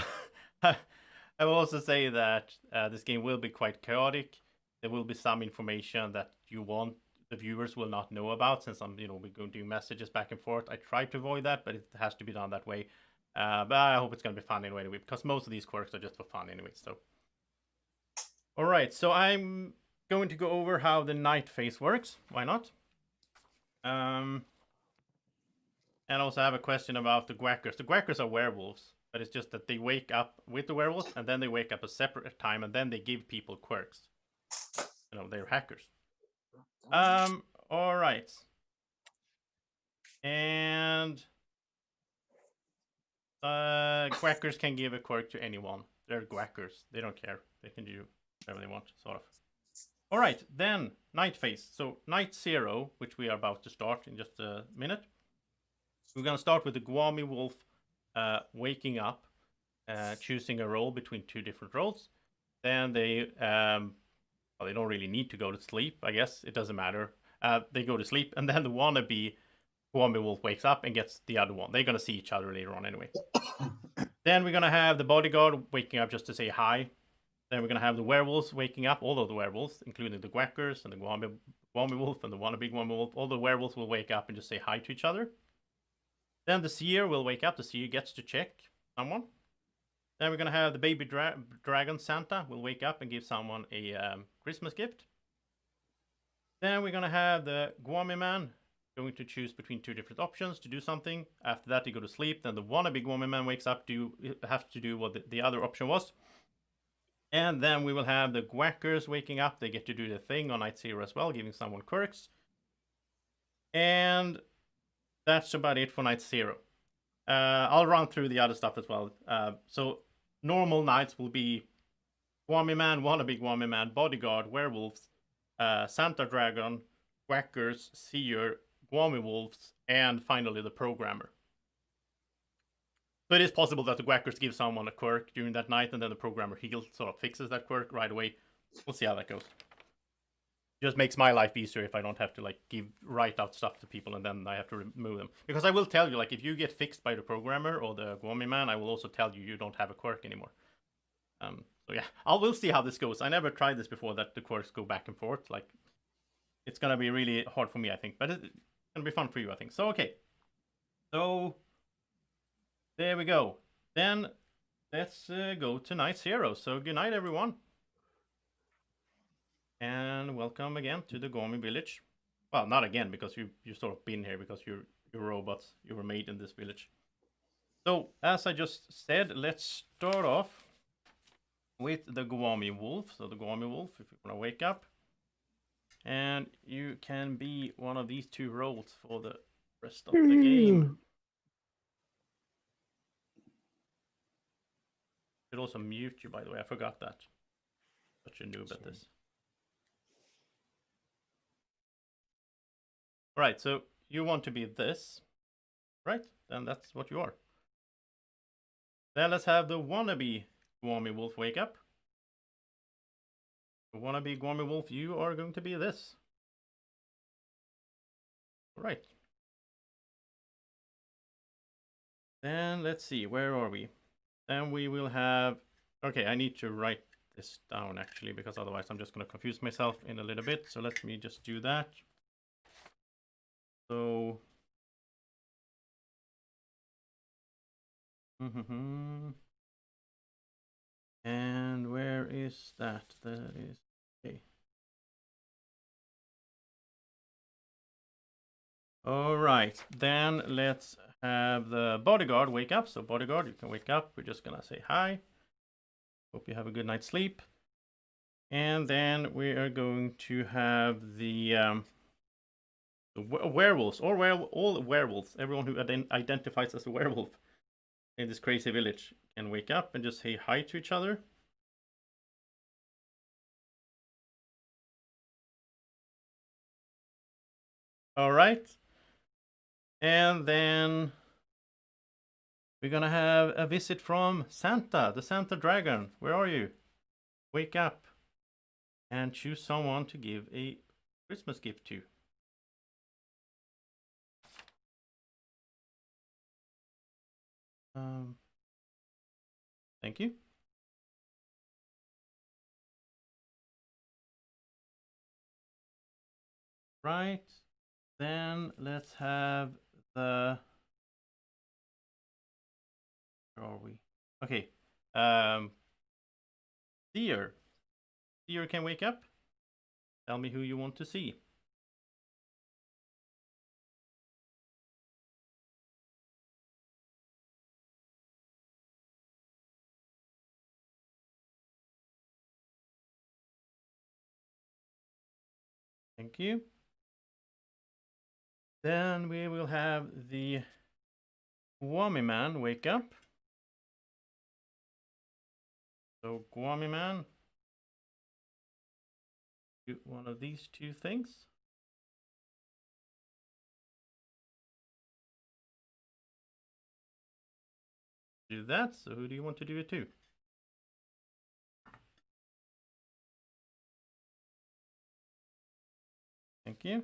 will also say that this game will be quite chaotic. There will be some information that the viewers will not know about, since we're going to do messages back and forth. I try to avoid that, but it has to be done that way. But I hope it's going to be fun anyway, because most of these quirks are just for fun anyway. So, all right. So I'm going to go over how the night phase works. Why not? And also have a question about the Gwackers. The Gwackers are werewolves, but it's just that they wake up with the werewolves, and then they wake up a separate time, and then they give people quirks. They're hackers. All right. And Gwackers can give a quirk to anyone. They're Gwackers. They don't care. They can do whatever they want, sort of. All right, then night phase. So night 0, which we are about to start in just a minute. We're gonna start with the Gwommy wolf waking up, choosing a role between 2 different roles. Then they they don't really need to go to sleep, I guess. It doesn't matter. They go to sleep, and then the wannabe Gwommy wolf wakes up and gets the other one. They're going to see each other later on anyway. Then we're going to have the bodyguard waking up just to say hi. Then we're going to have the werewolves waking up, all of the werewolves, including the Gwackers and the Gwommy wolf and the wannabe Gwommy wolf. All the werewolves will wake up and just say hi to each other. Then the seer will wake up. The seer gets to check someone. Then we're going to have the baby dragon Santa will wake up and give someone a Christmas gift. Then we're going to have the Gwommy man going to choose between 2 different options to do something. After that, they go to sleep. Then the wannabe Gwommy man wakes up to have to do what the other option was. And then we will have the Gwackers waking up. They get to do the thing on night 0 as well, giving someone quirks. And that's about it for night 0. I'll run through the other stuff as well. So normal nights will be Gwommy man, wannabe Gwommy man, bodyguard, werewolves, Santa dragon, Gwackers, seer, Gwommy wolves, and finally the programmer. So it is possible that the Gwackers give someone a quirk during that night, and then the programmer heals, sort of fixes that quirk right away. We'll see how that goes. Just makes my life easier if I don't have to write out stuff to people and then I have to remove them. Because I will tell you, if you get fixed by the programmer or the Gwommy man, I will also tell you don't have a quirk anymore. So yeah, we'll see how this goes. I never tried this before, that the quirks go back and forth. It's gonna be really hard for me, I think, but it's gonna be fun for you, I think. So okay, so there we go. Then let's go to night 0. So good night, everyone. And welcome again to the Gwommy village. Well, not again, because you've sort of been here because you're robots. You were made in this village. So, as I just said, let's start off with the Gwommy wolf. So the Gwommy wolf, if you want to wake up. And you can be one of these 2 roles for the rest of the game. I should also mute you, by the way. I forgot that. Such a noob at this. Right, so you want to be this, right? Then that's what you are. Then let's have the wannabe Gwommy wolf wake up. The wannabe Gwommy wolf, you are going to be this. All right. Then let's see, where are we? Then we will have, okay, I need to write this down actually, because otherwise I'm just going to confuse myself in a little bit. So let me just do that. So, and where is that? That is, okay. All right, then let's have the bodyguard wake up. So bodyguard, you can wake up. We're just gonna say hi. Hope you have a good night's sleep. And then we are going to have the werewolves, or all werewolves, everyone who identifies as a werewolf. in this crazy village can wake up and just say hi to each other. All right. And then we're gonna have a visit from Santa, the Santa Dragon. Where are you? Wake up and choose someone to give a Christmas gift to. Thank you. Right. Then let's have the. Where are we? Okay. Deer. Deer can wake up. Tell me who you want to see. Thank you. Then we will have the Gwommy man wake up. So Gwommy man, do one of these two things. Do that. So who do you want to do it to? Thank you.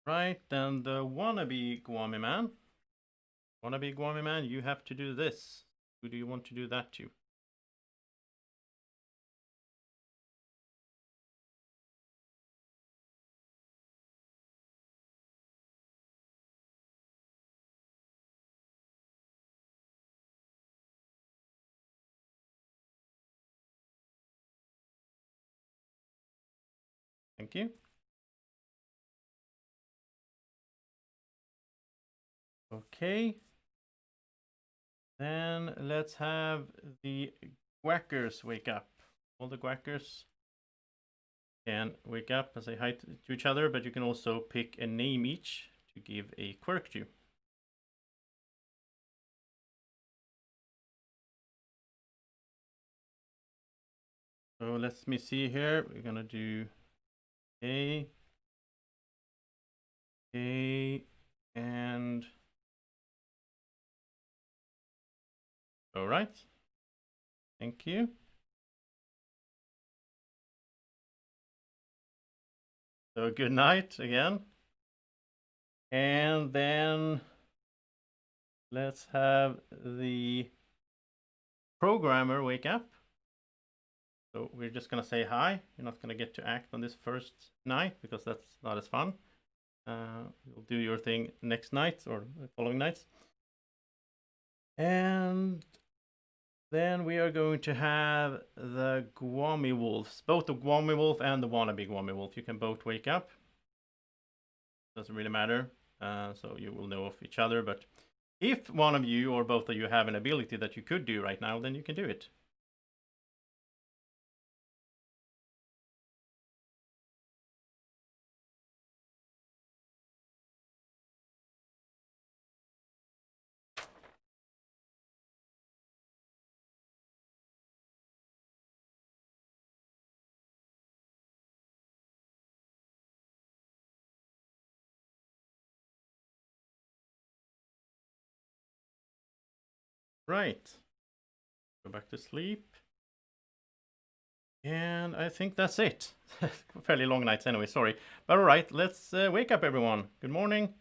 Right, then the wannabe Gwommy man. Wannabe Gwommy man, you have to do this. Who do you want to do that to? Thank you. Okay. Then let's have the Gwackers wake up. All the Gwackers can wake up and say hi to each other, but you can also pick a name each to give a quirk to. So let me see here. We're gonna do A, and all right. Thank you. So good night again. And then let's have the programmer wake up. So we're just gonna say hi. You're not gonna get to act on this first night because that's not as fun. You'll do your thing next night or the following nights. And then we are going to have the Gwommy wolves, both the Gwommy wolf and the wannabe Gwommy wolf. You can both wake up. Doesn't really matter. So you will know of each other. But if one of you or both of you have an ability that you could do right now, then you can do it. Right. Go back to sleep. And I think that's it. Fairly long nights anyway, sorry. But all right, let's wake up everyone. Good morning.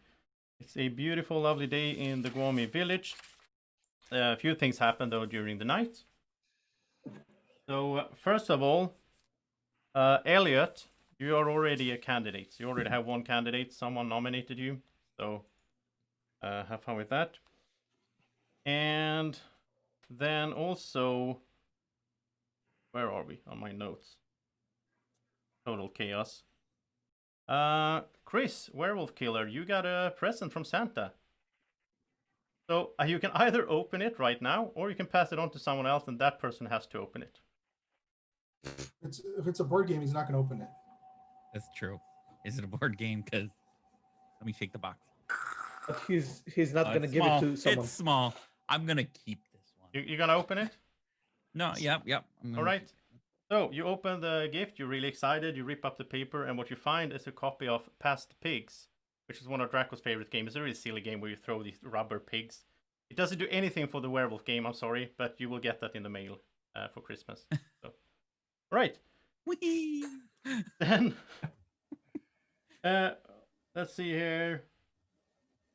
It's a beautiful, lovely day in the Gwommy village. A few things happened though during the night. So first of all, Elliot, you are already a candidate. You already have one candidate. Someone nominated you. So have fun with that. And then also, where are we on my notes? Total chaos. Chris, werewolf killer, you got a present from Santa. So you can either open it right now, or you can pass it on to someone else, and that person has to open it. If it's a board game, he's not going to open it. That's true. Is it a board game? Because let me shake the box. But he's not Oh, gonna it's give small. it to someone. It's small. I'm gonna keep this one. You gonna open it? No, yep. I'm All gonna right. So you open the gift. You're really excited. You rip up the paper, and what you find is a copy of Past Pigs, which is one of Draco's favorite games. It's a really silly game where you throw these rubber pigs. It doesn't do anything for the werewolf game. I'm sorry, but you will get that in the mail for Christmas. So, all right. Whee! Then, let's see here.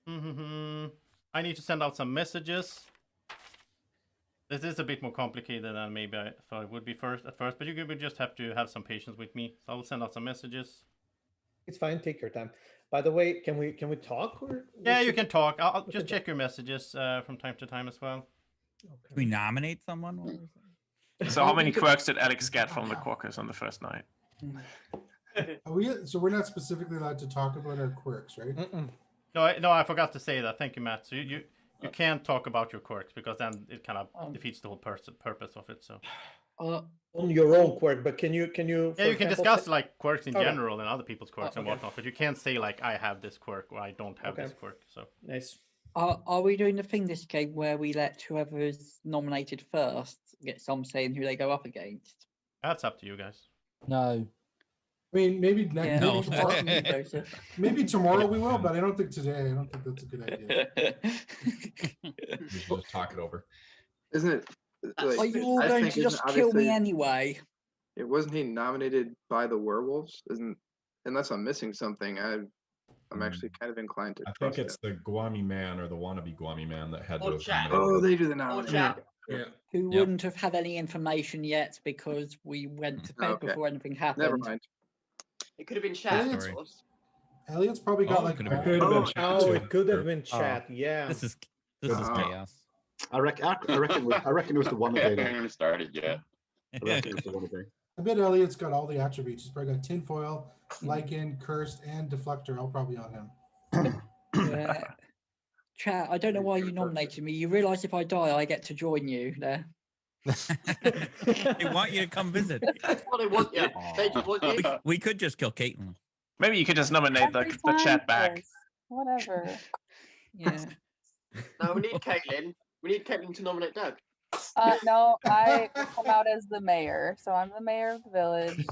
I need to send out some messages. This is a bit more complicated than maybe I thought it would be at first, but you would just have to have some patience with me. So I will send out some messages. It's fine. Take your time. By the way, can we talk? Or Yeah, you can talk. I'll just check your messages from time to time as well. Can we nominate someone? What was it? So how many quirks did Alex get from the Gwackers on the first night? So we're not specifically allowed to talk about our quirks, right? No, I forgot to say that. Thank you, Matt. So you can't talk about your quirks because then it kind of defeats the whole purpose of it. So on your own quirk, but can you? Yeah, you can discuss like quirks in Okay. general and other people's quirks and okay. whatnot, but you can't say like I have this quirk or I don't have this quirk. So Nice. Are we doing the thing this game where we let whoever is nominated first get some say in who they go up against? that's up to you guys. No. I mean, maybe Yeah, No. tomorrow. Joseph. Maybe tomorrow we will, but I don't think today. I don't think that's a good idea. We should just talk it over. Isn't it? Like, Are you all I going think to isn't just kill me obviously- anyway? It wasn't he nominated by the werewolves? Isn't unless I'm missing something, I'm actually kind of inclined to I trust think it's the Gwommy man or the wannabe Gwommy man that had to Or have chat. nominated Oh, it. they do the Or nomination. chat. Yeah. Who Yep. wouldn't have had any information yet because we went to bed Okay. before anything happened. Never mind. It could have been Yeah, chat. it's- Story. Elliot's probably got Oh, like. could have It could have been Oh, chat Oh, too. it could have been Oh. chat. Yeah. This is Uh-huh. chaos. I reckon it was the one I day. haven't even started yet. I reckon it was the one day. I bet Elliot's got all the attributes. He's probably got tinfoil, lichen, cursed, and deflector. All probably on him. Yeah. Chat, I don't know why you nominated me. You realise if I die, I get to join you there. They want you to come visit. That's what they want you. They just want you. We could just kill Caitlin. Maybe you could just nominate Every the chat time, back. Chris. Whatever. Yeah. No, we need Caitlin. We need Caitlin to nominate Doug. No, I come out as the mayor, so I'm the mayor of the village.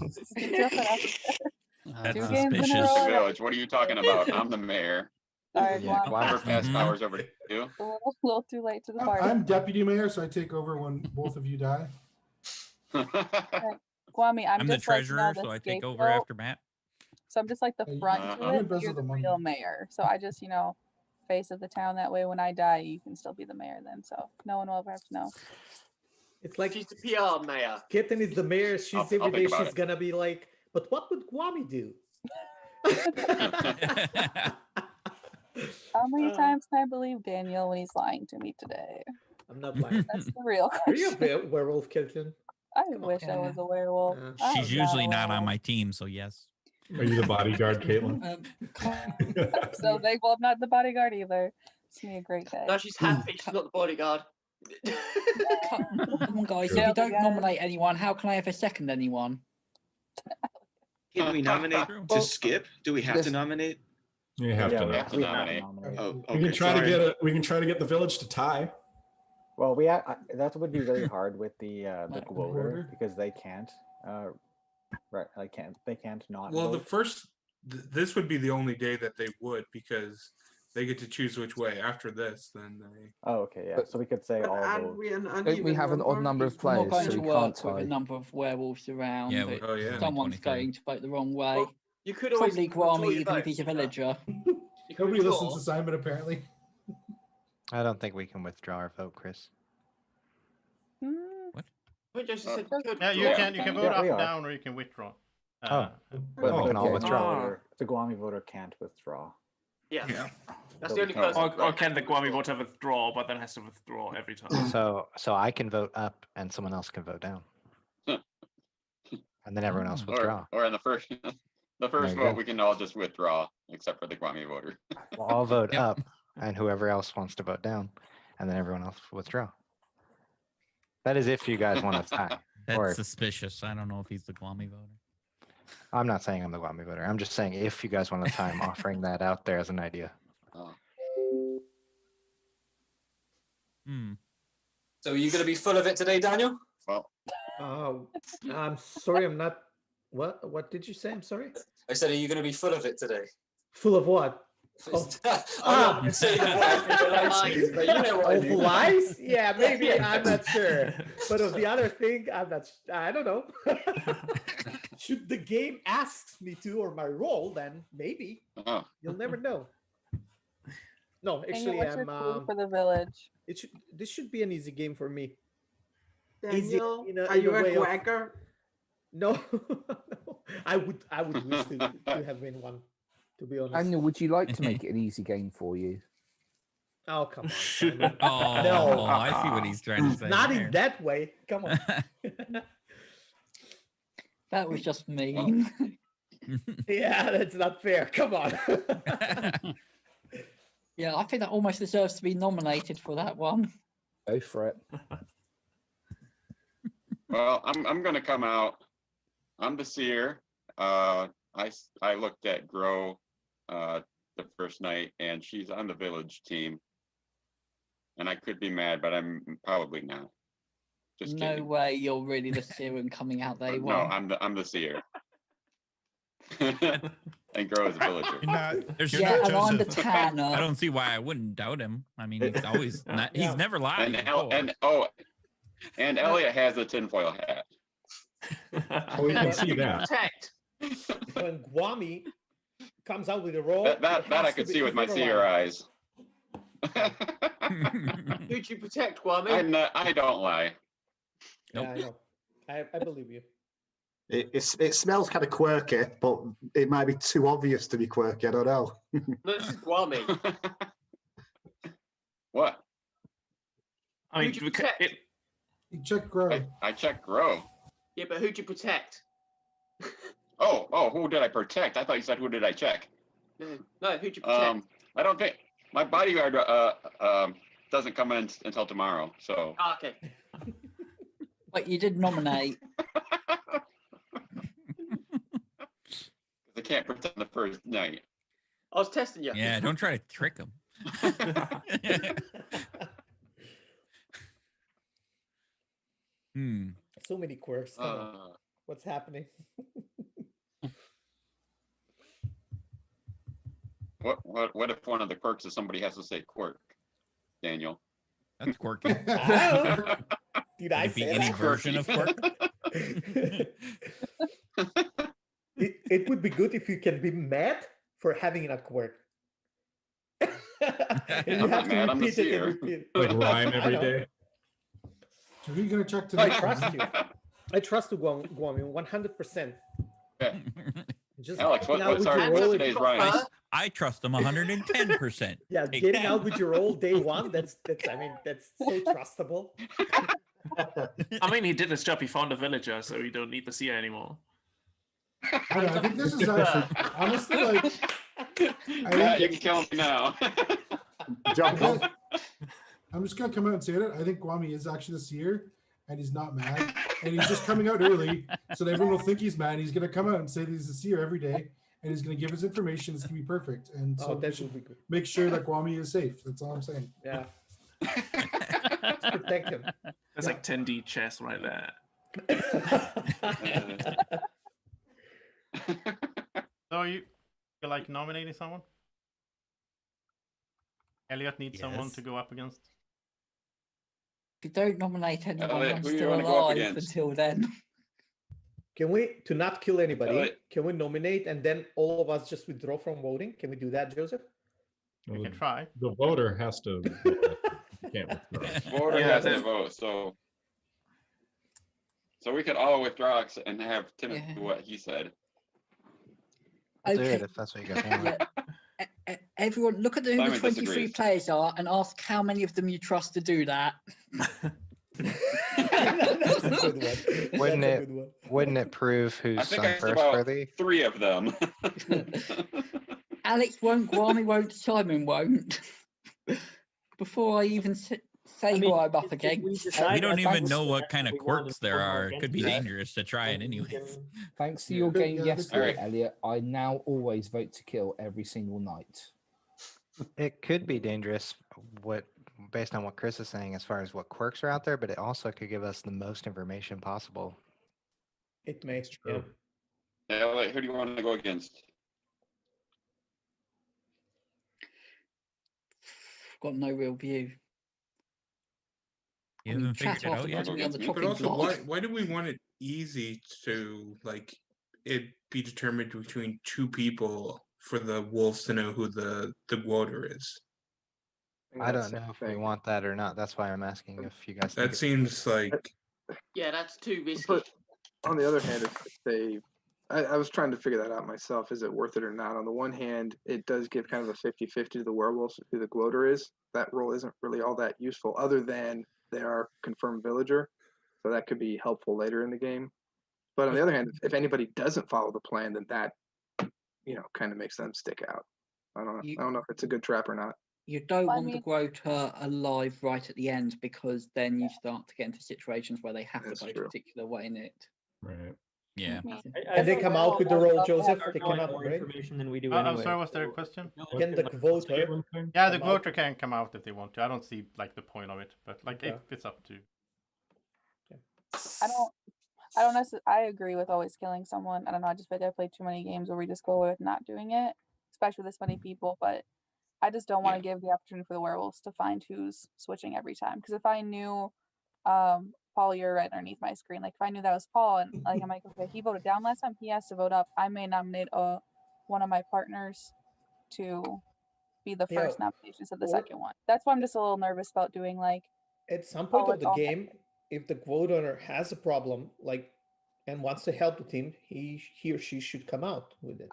That's Two games in a suspicious. row. Village, what are you talking about? I'm the mayor. Sorry, Yeah, Gwommy. Gwommy. Never pass Mhm. powers over to you. A little too late to the party. I'm deputy mayor, so I take over when both of you die. Gwommy, I'm I'm the just like, treasurer, so I take over scapegoat. after Matt. So I'm just like the Yeah, front Uh-huh. to I'm it. embezzle You're the the money. real mayor. So I just, face of the town. That way, when I die, you can still be the mayor then. So no one will ever have to know. It's like She's the PR mayor. Kitten is the mayor. She's I'll every think day about she's it. gonna be like, but what would Gwommy do? How many times can I believe Daniel when he's lying to me today? I'm not lying. That's the real Are you question. a werewolf, Kitten? I wish I was a werewolf. I'm She's usually a not on werewolf. my team, so yes. Are you the bodyguard, Caitlin? So they well, I'm not the bodyguard either. It's gonna be a great day. No, she's happy. She's not the bodyguard. Come on, guys. If Yeah, you don't guys. nominate anyone, how can I ever second anyone? Can we nominate True. to skip? Do we have This- to nominate? You have Yeah, to we know. have to we have to nominate. nominate. Oh, We can okay, try to sorry. get we can try to get the village to tie. Well, that would be really hard with the Gwoder because they can't. Right, they can't not. Well, the vote. first, this would be the only day that they would because they get to choose which way. After this, then they. Oh, okay, yeah. So we could say all vote. Don't we have an odd number of It's not players, going so to we can't work with a tie? number of werewolves around. Yeah, that Oh yeah. someone's 23. going to vote the wrong way. Well, you could always Probably withdraw Gwommy, your even if vote, he's a you know. villager. You can Nobody withdraw. listens to Simon apparently. I don't think we can withdraw our vote, Chris. What Joseph said you could Yeah, you withdraw. can vote Yeah, we up, are. down, or you can withdraw. But we Oh, can all okay. withdraw. The Gwommy voter can't withdraw. Yeah. Yeah. That's the only Oh. person. Or can the Gwommy voter withdraw, but then has to withdraw every time? So I can vote up and someone else can vote down. And then everyone else withdraw. Or in the first the first you vote, go. we can all just withdraw, except for the Gwommy voter. We'll all vote Yep. up and whoever else wants to vote down. And then everyone else withdraw. That is if you guys want to tie. That's Or suspicious. I don't know if he's the Gwommy voter. I'm not saying I'm the Gwommy voter. I'm just saying if you guys want to time offering that out there as an idea. So are you going to be full of it today, Daniel? Well, I'm sorry, I'm not. What did you say? I'm sorry. I said, are you going to be full of it today? Full of what? I'm not saying lies, but you know what I Of mean. lies? Yeah, maybe. I'm not sure. But of the other thing, I'm not. I don't know. Should the game asks me to or my role, then maybe. You'll never know. No, Daniel, actually, what's your I'm. clue for the village? This should be an easy game for me. Daniel, in a- are in a you a way of- Gwacker? No, no. I would wish to have been one. To be honest. Daniel, would you like to make it an easy game for you? Oh, come on. Simon. Oh, No. I see what he's trying to say. Not there. in that way. Come on. That was just mean. Yeah, that's not fair. Come on. Yeah, I think that almost deserves to be nominated for that one. Go for it. Well, I'm gonna come out. I'm the seer. I looked at Grow the first night, and she's on the village team. And I could be mad, but I'm probably not. Just No kidding. way you're really the serum coming out day No, one. I'm the seer. And Grow is a villager. There's Yeah, no and I'm the Joseph. tanner. I don't see why I wouldn't doubt him. I mean, he's always not, he's never lied. And Elliot has a tinfoil hat. Oh, we can see that. Protect. When Gwommy comes out with a roll, That I could see with my seer eyes. Who'd you protect, Gwommy? I don't lie. Yeah, I know. I believe you. It smells kind of quirky, but it might be too obvious to be quirky. I don't know. No, this is Gwommy. What? I mean, Who'd you protect? You check Grow. I checked Grow. Yeah, but who'd you protect? Oh, who did I protect? I thought you said who did I check? No, who'd you protect? I don't think my bodyguard doesn't come in until tomorrow. So. Oh, okay. But you did nominate. I can't pretend the first night. I was testing you. Yeah, don't try to trick him. So many quirks. Come on. What's happening? What if one of the quirks is somebody has to say quirk, Daniel? That's quirky. Did I Could it be say any that? version of quirk? It would be good if you can be mad for having a quirk. And you I'm have not mad, to I'm the repeat it seer. and repeat it. Like rhyme I every know. day. So who are you gonna check I tonight? trust you. I trust you, Gwommy, 100%. Okay. Just Alex, getting out what's with your what's roll- today's rhyme? I trust him 110%. Yeah, Take getting that. out with your roll day one, that's so trustable. I mean, he did his job. He found a villager, so we don't need the seer anymore. I think this is actually honestly like. Yeah, you can kill him now. I'm just gonna come out and say it. I think Gwommy is actually the seer, and he's not mad, and he's just coming out early, so that everyone will think he's mad. He's gonna come out and say that he's the seer every day, and he's gonna give his information. It's gonna be perfect, and so That should be good. make sure that Gwommy is safe. That's all I'm saying. Yeah. Let's protect him. That's like 10D chess right there. So you like nominating someone? Elliot needs someone Yes. to go up against. If you don't nominate anyone, Elliot, I'm who you still wanna go up alive against? until then. Can we, to not kill anybody, Elliot. can we nominate and then all of us just withdraw from voting? Can we do that, Joseph? We can try. The voter has to vote. You can't withdraw. Voter Yeah, has to that- vote, so we could all withdraw and have Timothy Yeah. do what he said. I'll do Okay. it if that's what you guys want. Everyone, look at who Simon the 23 disagrees. players are and ask how many of them you trust to do that. That's a good one. Wouldn't That's a it? good one. Wouldn't it prove I who's think son I asked first about worthy? 3 of them. Alex won't, Gwommy won't, Simon won't. Before I even Say who I'm up if we against. decide We don't as even a know group what that kind of we want quirks to there go are. It could be against it, dangerous to try it then we anyways. can- Thanks to Yeah. your Good, game yeah, that's yesterday, good. Elliot, I now always vote to kill every single night. It could be dangerous based on what Chris is saying as far as what quirks are out there, but it also could give us the most information possible. It may. true. Elliot, who do you want to go against? Got no real view. You I mean, haven't figured chat it off out and yet? put me on the But chopping But also, block. why do we want it easy to like it be determined between two people for the wolves to know who the Gwacker is? I don't know if we want that or not. That's why I'm asking if you guys think That seems like Yeah, that's too risky. But on the other hand, if they, I was trying to figure that out myself. Is it worth it or not? On the one hand, it does give kind of a 50-50 to the werewolves who the Gwacker is. That role isn't really all that useful, other than they are confirmed villager, so that could be helpful later in the game. But on the other hand, if anybody doesn't follow the plan, then that, kind of makes them stick out. I don't know if it's a good trap or not. You don't Well, I want the mean- Grota alive right at the end, because then you start to get into situations where they have That's to vote true. a particular way in it. Right. Yeah. And they come out with the role, Joseph. They come out, more right? information than we do I'm anyway. sorry, what's their so question? Can the voter? Yeah, the come out? voter can come out if they want to. I don't see like the point of it, but like Okay. it's up to. I don't necessarily. I agree with always killing someone. I don't know. I just feel like I played too many games where we just go with not doing it, especially with this many people. But I just don't want to give the opportunity for the werewolves to find who's switching every time. Because if I knew, Paul, you're right underneath my screen. Like if I knew that was Paul, and like I'm like, okay, he voted down last time. He has to vote up. I may nominate one of my partners to be the Yeah. first nominations of the Or- second one. That's why I'm just a little nervous about doing like. At some point Oh, of the it's all- game, if the quote owner has a problem, like, and wants to help the team, he or she should come out with it.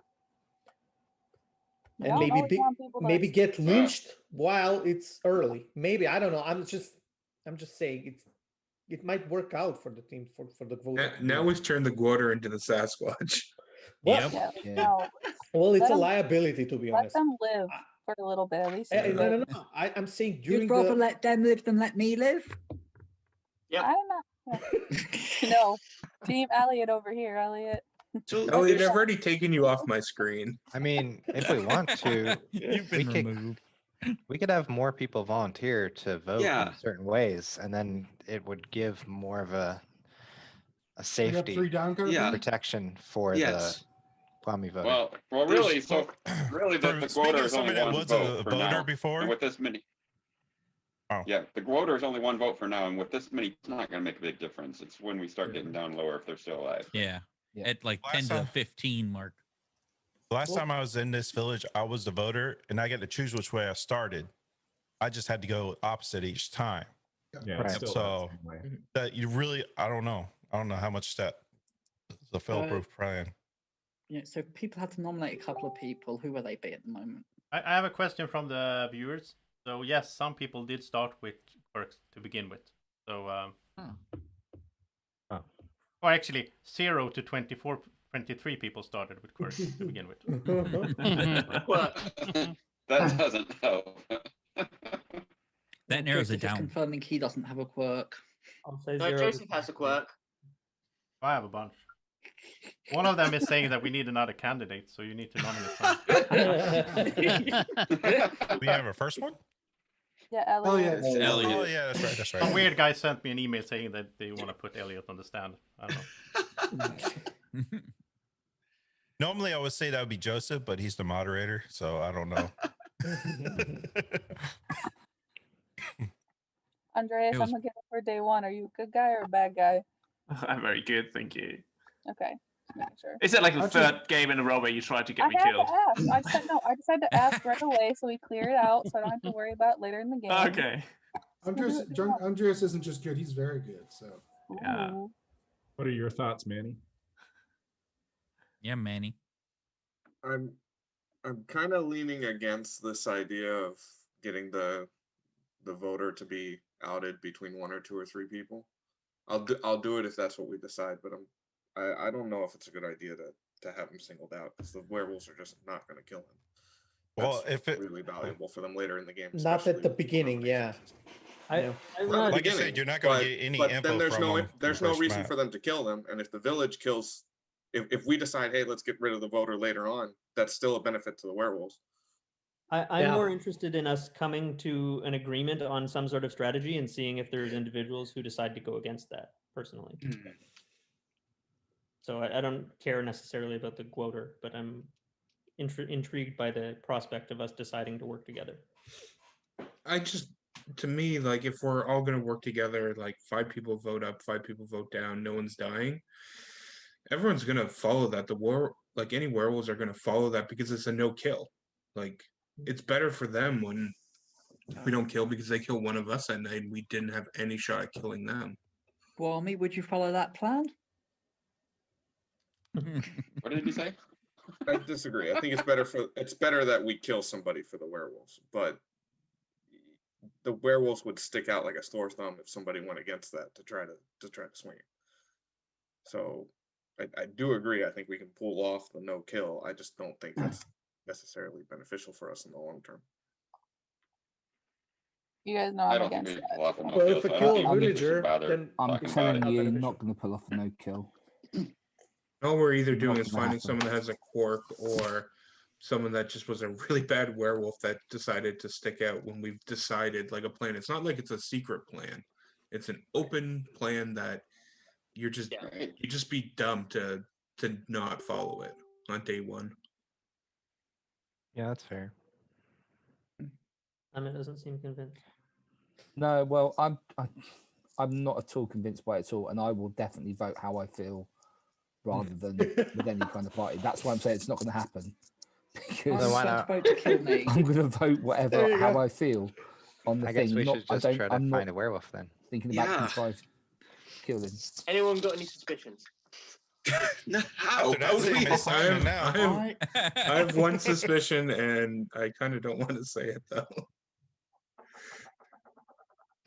I And don't maybe always want people to maybe s- get lynched while it's early. Maybe, I don't know. I'm just saying it might work out for the team for the voter. now we've turned the Gwacker into the Sasquatch. Well, Yeah, Yeah. no. well, it's Let a 'em- liability, to be Let honest. them live for a little bit at least. Eh, it's no, like- no. I'm saying during You'd rather the let them live than let me live? Yep. I don't know. No, Team Elliot over here, Elliot. So Elliot, I've already taken you off my screen. I mean, if we want to, You've we been could removed. we could have more people volunteer to vote Yeah. in certain ways, and then it would give more of a Bring up safety 3 down kind of Yeah. thing? protection for Yes. the Gwommy voter. Well, really, so really, the For speaking Gwacker of is only somebody that one was vote a for voter now. before. And with this many, Oh. yeah, the Gwacker is only one vote for now, and with this many, it's not going to make a big difference. It's when we start Yeah. getting down lower if they're still alive. Yeah. Yeah. At like Last 10 to time- 15 mark. Last time I was in this village, I was the voter, and I get to choose which way I started. I just had to go opposite each time. Yeah. Right. It's still So- that same way. That you really, I don't know how much that is a fail-proof plan. Yeah, so if people had to nominate a couple of people, who would they be at the moment? I have a question from the viewers. So yes, some people did start with quirks to begin with. So Oh. or actually 0 to 23 people started with quirks to begin with. Well, That doesn't help. That narrows it Joseph is down. confirming he doesn't have a quirk. I'll say no, 0 to Joseph has a quirk. I have a bunch. One of them is saying that we need another candidate, so you need to nominate someone. We have a first one? Yeah, Oh, Elliot. yeah. It's Oh Elliot. yeah, that's right. That's Some right. weird guy sent me an email saying that they want to put Elliot on the stand. I don't know. Normally, I would say that would be Joseph, but he's the moderator, so I don't know. Andreas, It I'm was- looking for day one. Are you a good guy or a bad guy? I'm very good, thank you. Okay, just making sure. Is it like the I third game in a row where you tried to get I me had killed? to ask. I just said no. I just had to ask right away so we clear it out, so I don't have to worry about it later in the game. Okay. Andreas isn't just good; he's very good. So Yeah. Ooh. What are your thoughts, Manny? Yeah, Manny. I'm kind of leaning against this idea of getting the voter to be outed between 1 or 2 or 3 people. I'll do it if that's what we decide, but I don't know if it's a good idea to have him singled out, because the werewolves are just not going to kill him. Well, That's if it really valuable for them later in the game. Not at especially the with beginning, yeah. Like you said, you're not going to get any but info then there's from no them from there's the no first reason map. for them to kill them, and if the village kills, if we decide, hey, let's get rid of the voter later on, that's still a benefit to the werewolves. I'm Yeah. more interested in us coming to an agreement on some sort of strategy and seeing if there's individuals who decide to go against that personally. So I don't care necessarily about the quota, but I'm intrigued by the prospect of us deciding to work together. To me, like if we're all gonna work together, like 5 people vote up, 5 people vote down, no one's dying. Everyone's gonna follow that. Like any werewolves are gonna follow that because it's a no kill. Like it's better for them when we don't kill because they kill one of us at night and we didn't have any shot at killing them. Gwommy, would you follow that plan? What did he say? I disagree. I think it's better that we kill somebody for the werewolves, but the werewolves would stick out like a sore thumb if somebody went against that to try to swing it. So I do agree. I think we can pull off the no kill. I just don't think that's necessarily beneficial for us in the long term. You guys know I I'm don't think against we that. can pull off a no Well, kill. if a So I kill think we should villager, rather then I'm talk about telling it. you, you're beneficial. not going to pull off a no kill. All we're either doing Not is gonna finding happen. someone that has a quirk or someone that just was a really bad werewolf that decided to stick out when we've decided like a plan. It's not like it's a secret plan. It's an open plan that you'd just be dumb to not follow it on day one. Yeah, that's fair. It doesn't seem convinced. No, well, I'm not at all convinced by it at all, and I will definitely vote how I feel rather than with any kind of party. That's why I'm saying it's not going to happen. Because Then why not? Vote to kill me. I'm going to vote whatever how I feel on the I thing. guess we not, should just I don't, try to I'm find not a werewolf then. thinking about Yeah. contrived killing. Anyone got any suspicions? Oh, So How? that's How him we- as Simon now. I have one suspicion, and I kind of don't want to say it though.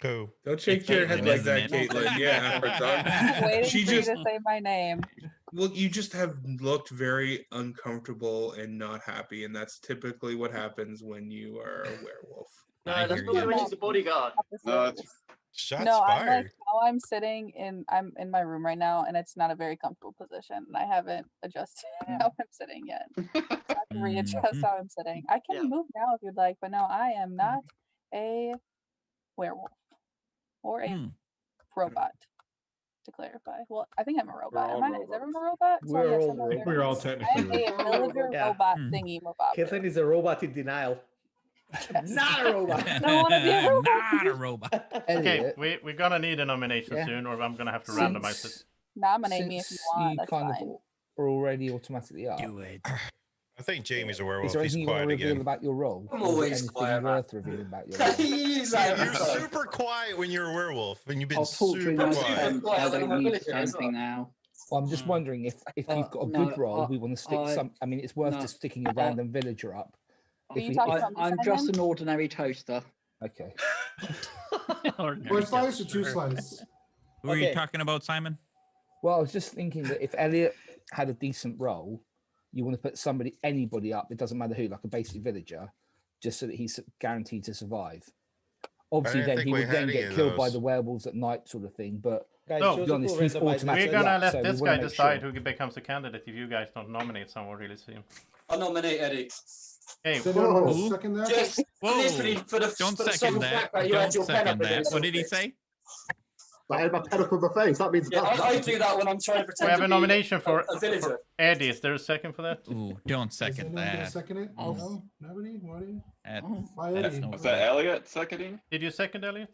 Who? Don't shake your head Caitlin, like isn't that, it? Caitlin. Yeah, I'm waiting she for just you to say my name. well, you just have looked very uncomfortable and not happy, and that's typically what happens when you are a werewolf. No, I that's hear probably you. when he's the bodyguard. No, it's Shots No, I'm like fired. how I'm sitting in. I'm in my room right now, and it's not a very comfortable position, and I haven't adjusted how I'm sitting yet. So I have to readjust how I'm sitting. I can move now if you'd like, but no, I am not a werewolf or a robot. To clarify, well, I think I'm a robot. all Is everyone a robot? We're yes, all I'm a robots. We're all I technically am a villager Yeah. robot thingy robot. Caitlin is a robot in denial. Not a robot. I don't want to be a robot. Not a robot. Okay, we're gonna need a nomination Yeah. soon, or I'm gonna have to randomize it. Nominate me if you want. You That's kind fine. of are already automatically up. Do it. I think Jamie's a Is werewolf. there He's anything you want to quiet reveal again. about your role? I'm Is there always anything quiet, man. worth revealing about your role? You're super quiet when you're a werewolf, and you've been I'll talk super during my quiet. turn. I don't need to say anything now. Well, I'm just wondering if you've got a no, good role, we want to stick some. I mean, it's worth no, just sticking a random villager up. Are you we- talking about me, I'm just Simon? an ordinary toaster. Okay. One slice or two slice? Who are you Okay. talking about, Simon? Well, I was just thinking that if Elliot had a decent role, you want to put anybody up. It doesn't matter who, like a basic villager, just so that he's guaranteed to survive. Obviously, didn't then think he we would had then any get of killed by those. the werewolves at night, sort of thing. But Guys, No. to be Joseph honest, will he's randomize the automatically We're vote. gonna up, let so we this wanna guy make decide sure. who becomes a candidate if you guys don't nominate someone really soon. I'll nominate Eddie. Hey, Does anyone want to Who? second that? Just Whoa. literally for the Don't for the second sole that. fact that you had Don't your pen up second that. against What did he something. say? I had my pen up on my face. That means Yeah, I do that when I'm trying to we pretend have to a be nomination for villager. Eddie. Is there a second for that? Ooh, don't Is second anyone gonna that. second it? I'll- No, nobody. Why? That- Why that's Eddie? no was good. that Elliot seconding? Did you second, Elliot?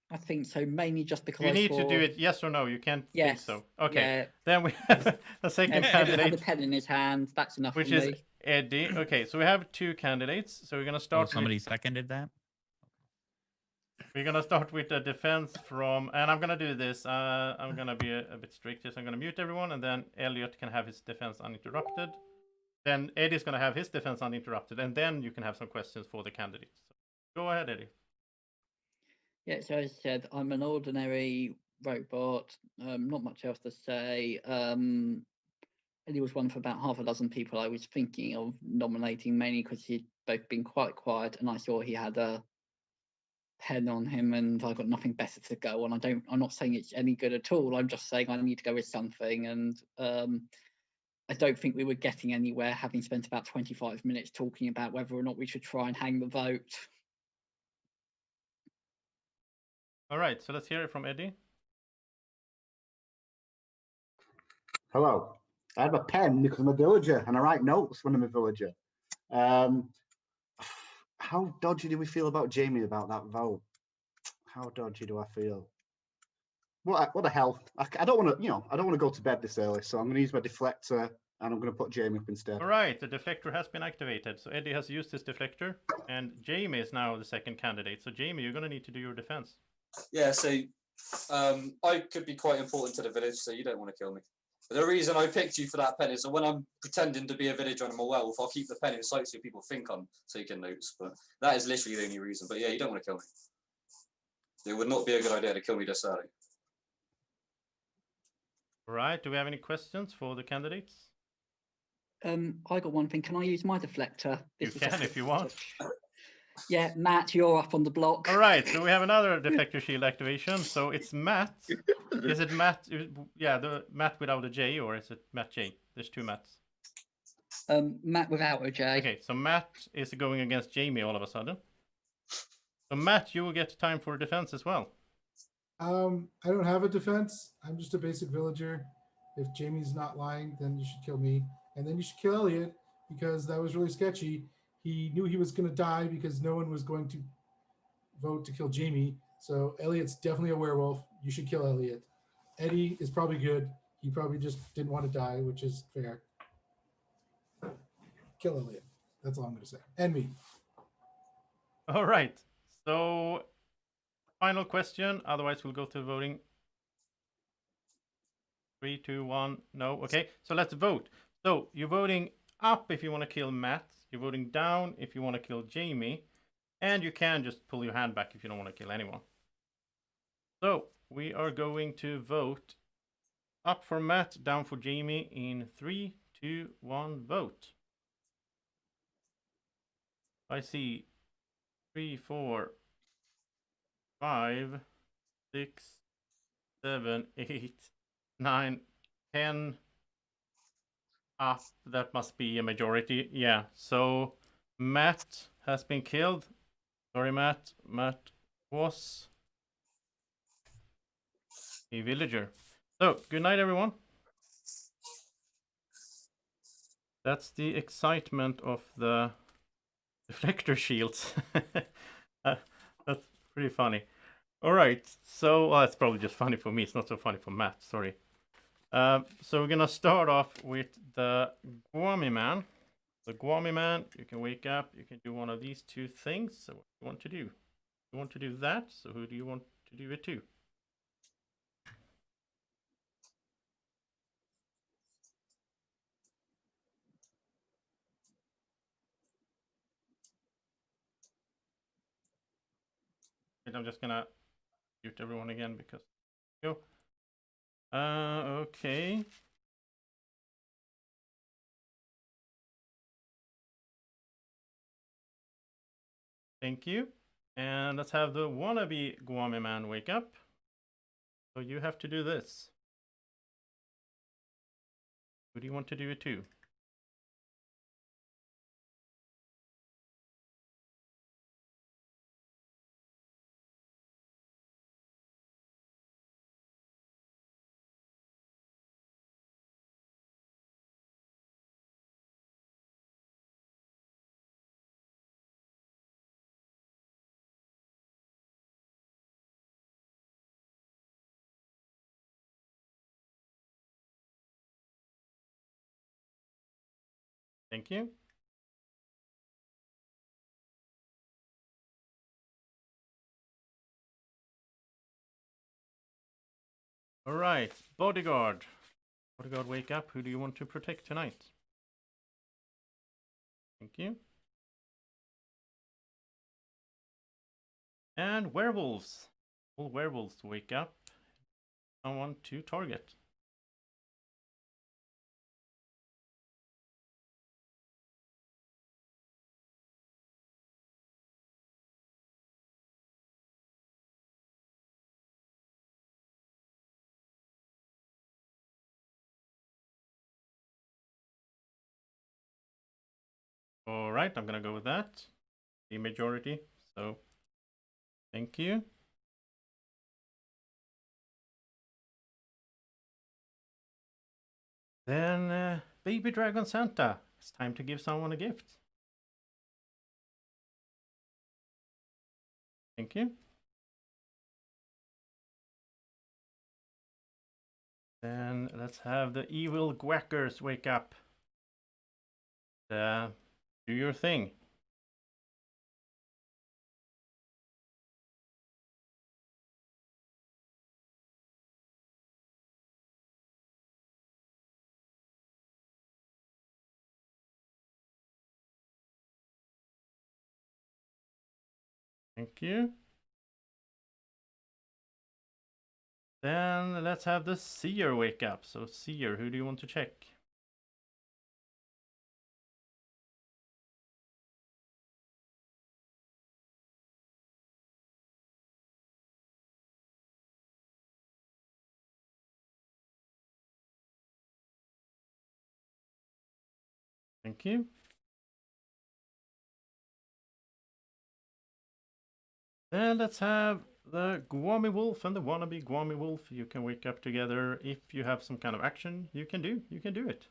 I think so, mainly just because You I need to saw do it yes or no. You can't think Yes. so. Okay. Yeah. Then we have a second Eddie had a candidate, pen in his hand. That's enough which for is me. Eddie. Okay, so we have two candidates. So we're gonna Oh, start. somebody seconded that? We're gonna start with a defense from, and I'm gonna do this. I'm gonna be a bit strict here, so I'm gonna mute everyone, and then Elliot can have his defense uninterrupted. Then Eddie's gonna have his defense uninterrupted, and then you can have some questions for the candidates. So go ahead, Eddie. Yeah, so as I said, I'm an ordinary robot. Not much else to say. Eddie was one for about half a dozen people I was thinking of nominating, mainly because he'd both been quite quiet, and I saw he had a pen on him, and I've got nothing better to go on. I'm not saying it's any good at all. I'm just saying I need to go with something, and I don't think we were getting anywhere, having spent about 25 minutes talking about whether or not we should try and hang the vote. All right, so let's hear it from Eddie. Hello. I have a pen because I'm a villager and I write notes when I'm a villager. How dodgy do we feel about Jamie about that vote? How dodgy do I feel? What the hell? I don't want to, I don't want to go to bed this early, so I'm going to use my deflector and I'm going to put Jamie up instead. All right, the deflector has been activated. So Eddie has used his deflector, and Jamie is now the second candidate. So Jamie, you're going to need to do your defense. Yeah, so I could be quite important to the village, so you don't want to kill me. But the reason I picked you for that pen is that when I'm pretending to be a villager and I'm a werewolf, I'll keep the pen in sight so people think I'm taking notes. But that is literally the only reason. But yeah, you don't want to kill me. It would not be a good idea to kill me this early. All right, do we have any questions for the candidates? I got one thing. Can I use my deflector? You can if you want. Yeah, Matt, you're up on the block. All right, so we have another deflector shield activation. So it's Matt. Is it Matt? Yeah, the Matt without a J, or is it Matt J? There's two Matts. Matt without a J. Okay, so Matt is going against Jamie all of a sudden. So Matt, you will get time for defense as well. I don't have a defense. I'm just a basic villager. If Jamie's not lying, then you should kill me. And then you should kill Elliot, because that was really sketchy. He knew he was going to die because no one was going to vote to kill Jamie. So Elliot's definitely a werewolf. You should kill Elliot. Eddie is probably good. He probably just didn't want to die, which is fair. Kill Elliot. That's all I'm going to say. And me. All right. So final question. Otherwise, we'll go to voting. 3, 2, 1. No. Okay. So let's vote. So you're voting up if you want to kill Matt. You're voting down if you want to kill Jamie. And you can just pull your hand back if you don't want to kill anyone. So we are going to vote up for Matt, down for Jamie in 3, 2, 1, vote. I see 3, 4, 5, 6, 7, 8, 9, 10 up. That must be a majority. Yeah, so Matt has been killed. Sorry, Matt. Matt was a villager. So, good night, everyone. That's the excitement of the deflector shields. That's pretty funny. All right, so it's probably just funny for me. It's not so funny for Matt. Sorry. So we're gonna start off with the Gwommy man. The Gwommy man, you can wake up. You can do one of these two things. So what do you want to do? You want to do that. So who do you want to do it to? And I'm just gonna mute everyone again because go. Okay. Thank you. And let's have the wannabe Gwommy man wake up. So you have to do this. Who do you want to do it to? Thank you. All right, bodyguard. Bodyguard, wake up. Who do you want to protect tonight? Thank you. And werewolves. All werewolves wake up. Someone to target. All right, I'm gonna go with that. The majority. So, thank you. Then, Baby Dragon Santa. It's time to give someone a gift. Thank you. Then let's have the evil Gwackers wake up. Do your thing. Thank you. Then let's have the seer wake up. So seer, who do you want to check? Thank you. Then let's have the Gwommy Wolf and the wannabe Gwommy Wolf. You can wake up together. If you have some kind of action you can do it.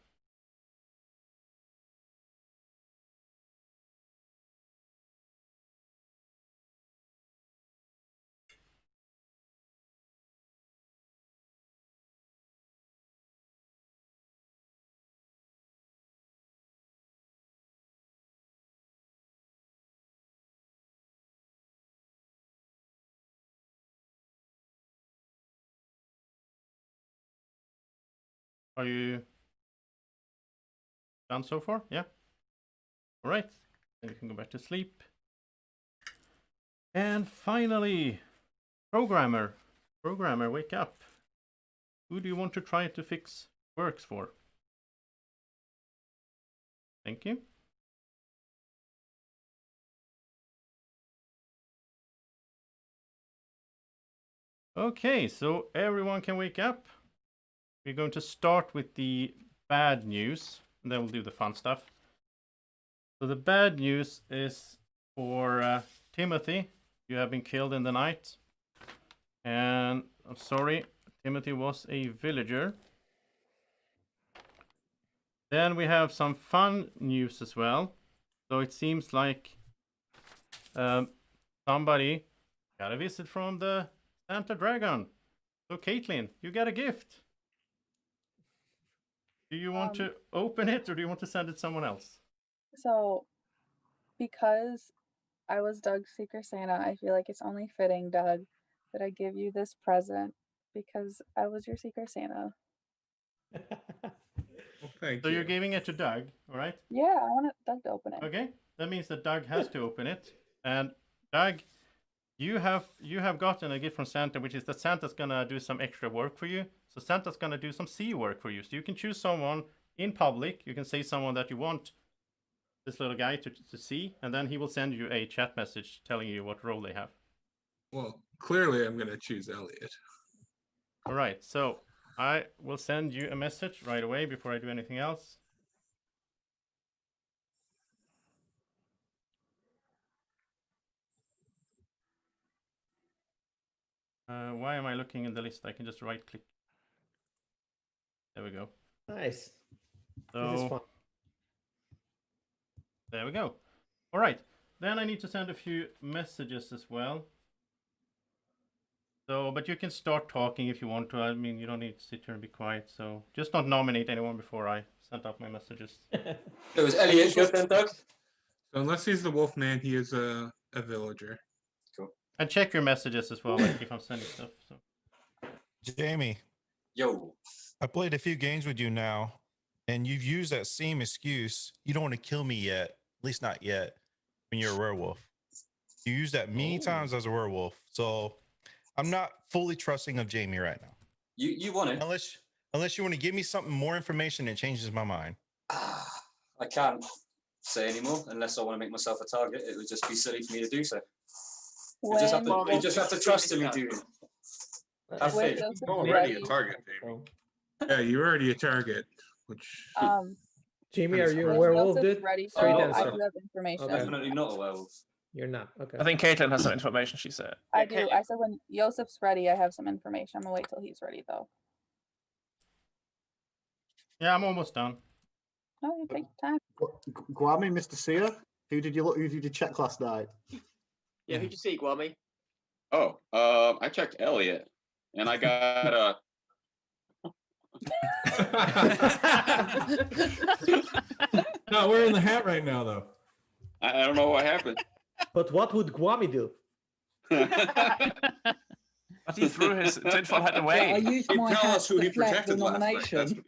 Are you done so far? Yeah. All right. Then you can go back to sleep. And finally, programmer, wake up. Who do you want to try to fix quirks for? Thank you. Okay, so everyone can wake up. We're going to start with the bad news, and then we'll do the fun stuff. So the bad news is for Timothy. You have been killed in the night. And I'm sorry, Timothy was a villager. Then we have some fun news as well. So it seems like somebody got a visit from the Santa Dragon. So Caitlin, you got a gift. Do you want to open it or do you want to send it to someone else? So, because I was Doug's Secret Santa, I feel like it's only fitting, Doug, that I give you this present because I was your Secret Santa. Well, thank So you. you're giving it to Doug, all right? Yeah, I want Doug to open it. Okay, that means that Doug has to open it. And Doug, you have gotten a gift from Santa, which is that Santa's gonna do some extra work for you. So Santa's gonna do some sea work for you. So you can choose someone in public. You can say someone that you want this little guy to see, and then he will send you a chat message telling you what role they have. Well, clearly I'm going to choose Elliot. All right, so I will send you a message right away before I do anything else. Why am I looking in the list? I can just right click. There we go. Nice. This is So fun. there we go. All right, then I need to send a few messages as well. So, but you can start talking if you want to. I mean, you don't need to sit here and be quiet. So just don't nominate anyone before I send out my messages. So is Elliot good then, Doug? So unless he's the wolf man, he is a villager. Cool. And check your messages as well, like if I'm sending stuff. So. Jamie. Yo. I played a few games with you now, and you've used that same excuse. You don't want to kill me yet, at least not yet, when you're a werewolf. You use that many times as a werewolf. So I'm not fully trusting of Jamie right now. You want it? Unless you want to give me something more information that changes my mind. I can't say anymore unless I want to make myself a target. It would just be silly for me to do so. You just have to trust in me, dude. Have faith. You're already a target, Jamie. Yeah, you're already a target. Which Jamie, are you a Surprising. werewolf, Joseph's dude? ready, so Straight I answer. do have information. Okay. Definitely not a werewolf. You're not. Okay. I think Caitlin has some information. She said. I Yeah, do. I said when Joseph's ready, I have some information. I'm gonna wait till he's ready though. Yeah, I'm almost done. Oh, you take your time. Gwommy, Mr. Seer, who did you check last night? Yeah, who'd you see, Gwommy? Oh, I checked Elliot, and I got Not wearing the hat right now, though. I don't know what happened. But what would Gwommy do? But he threw his tinfoil hat I away. used He'd my tell hat us who to he deflect the protected last night. That's nomination.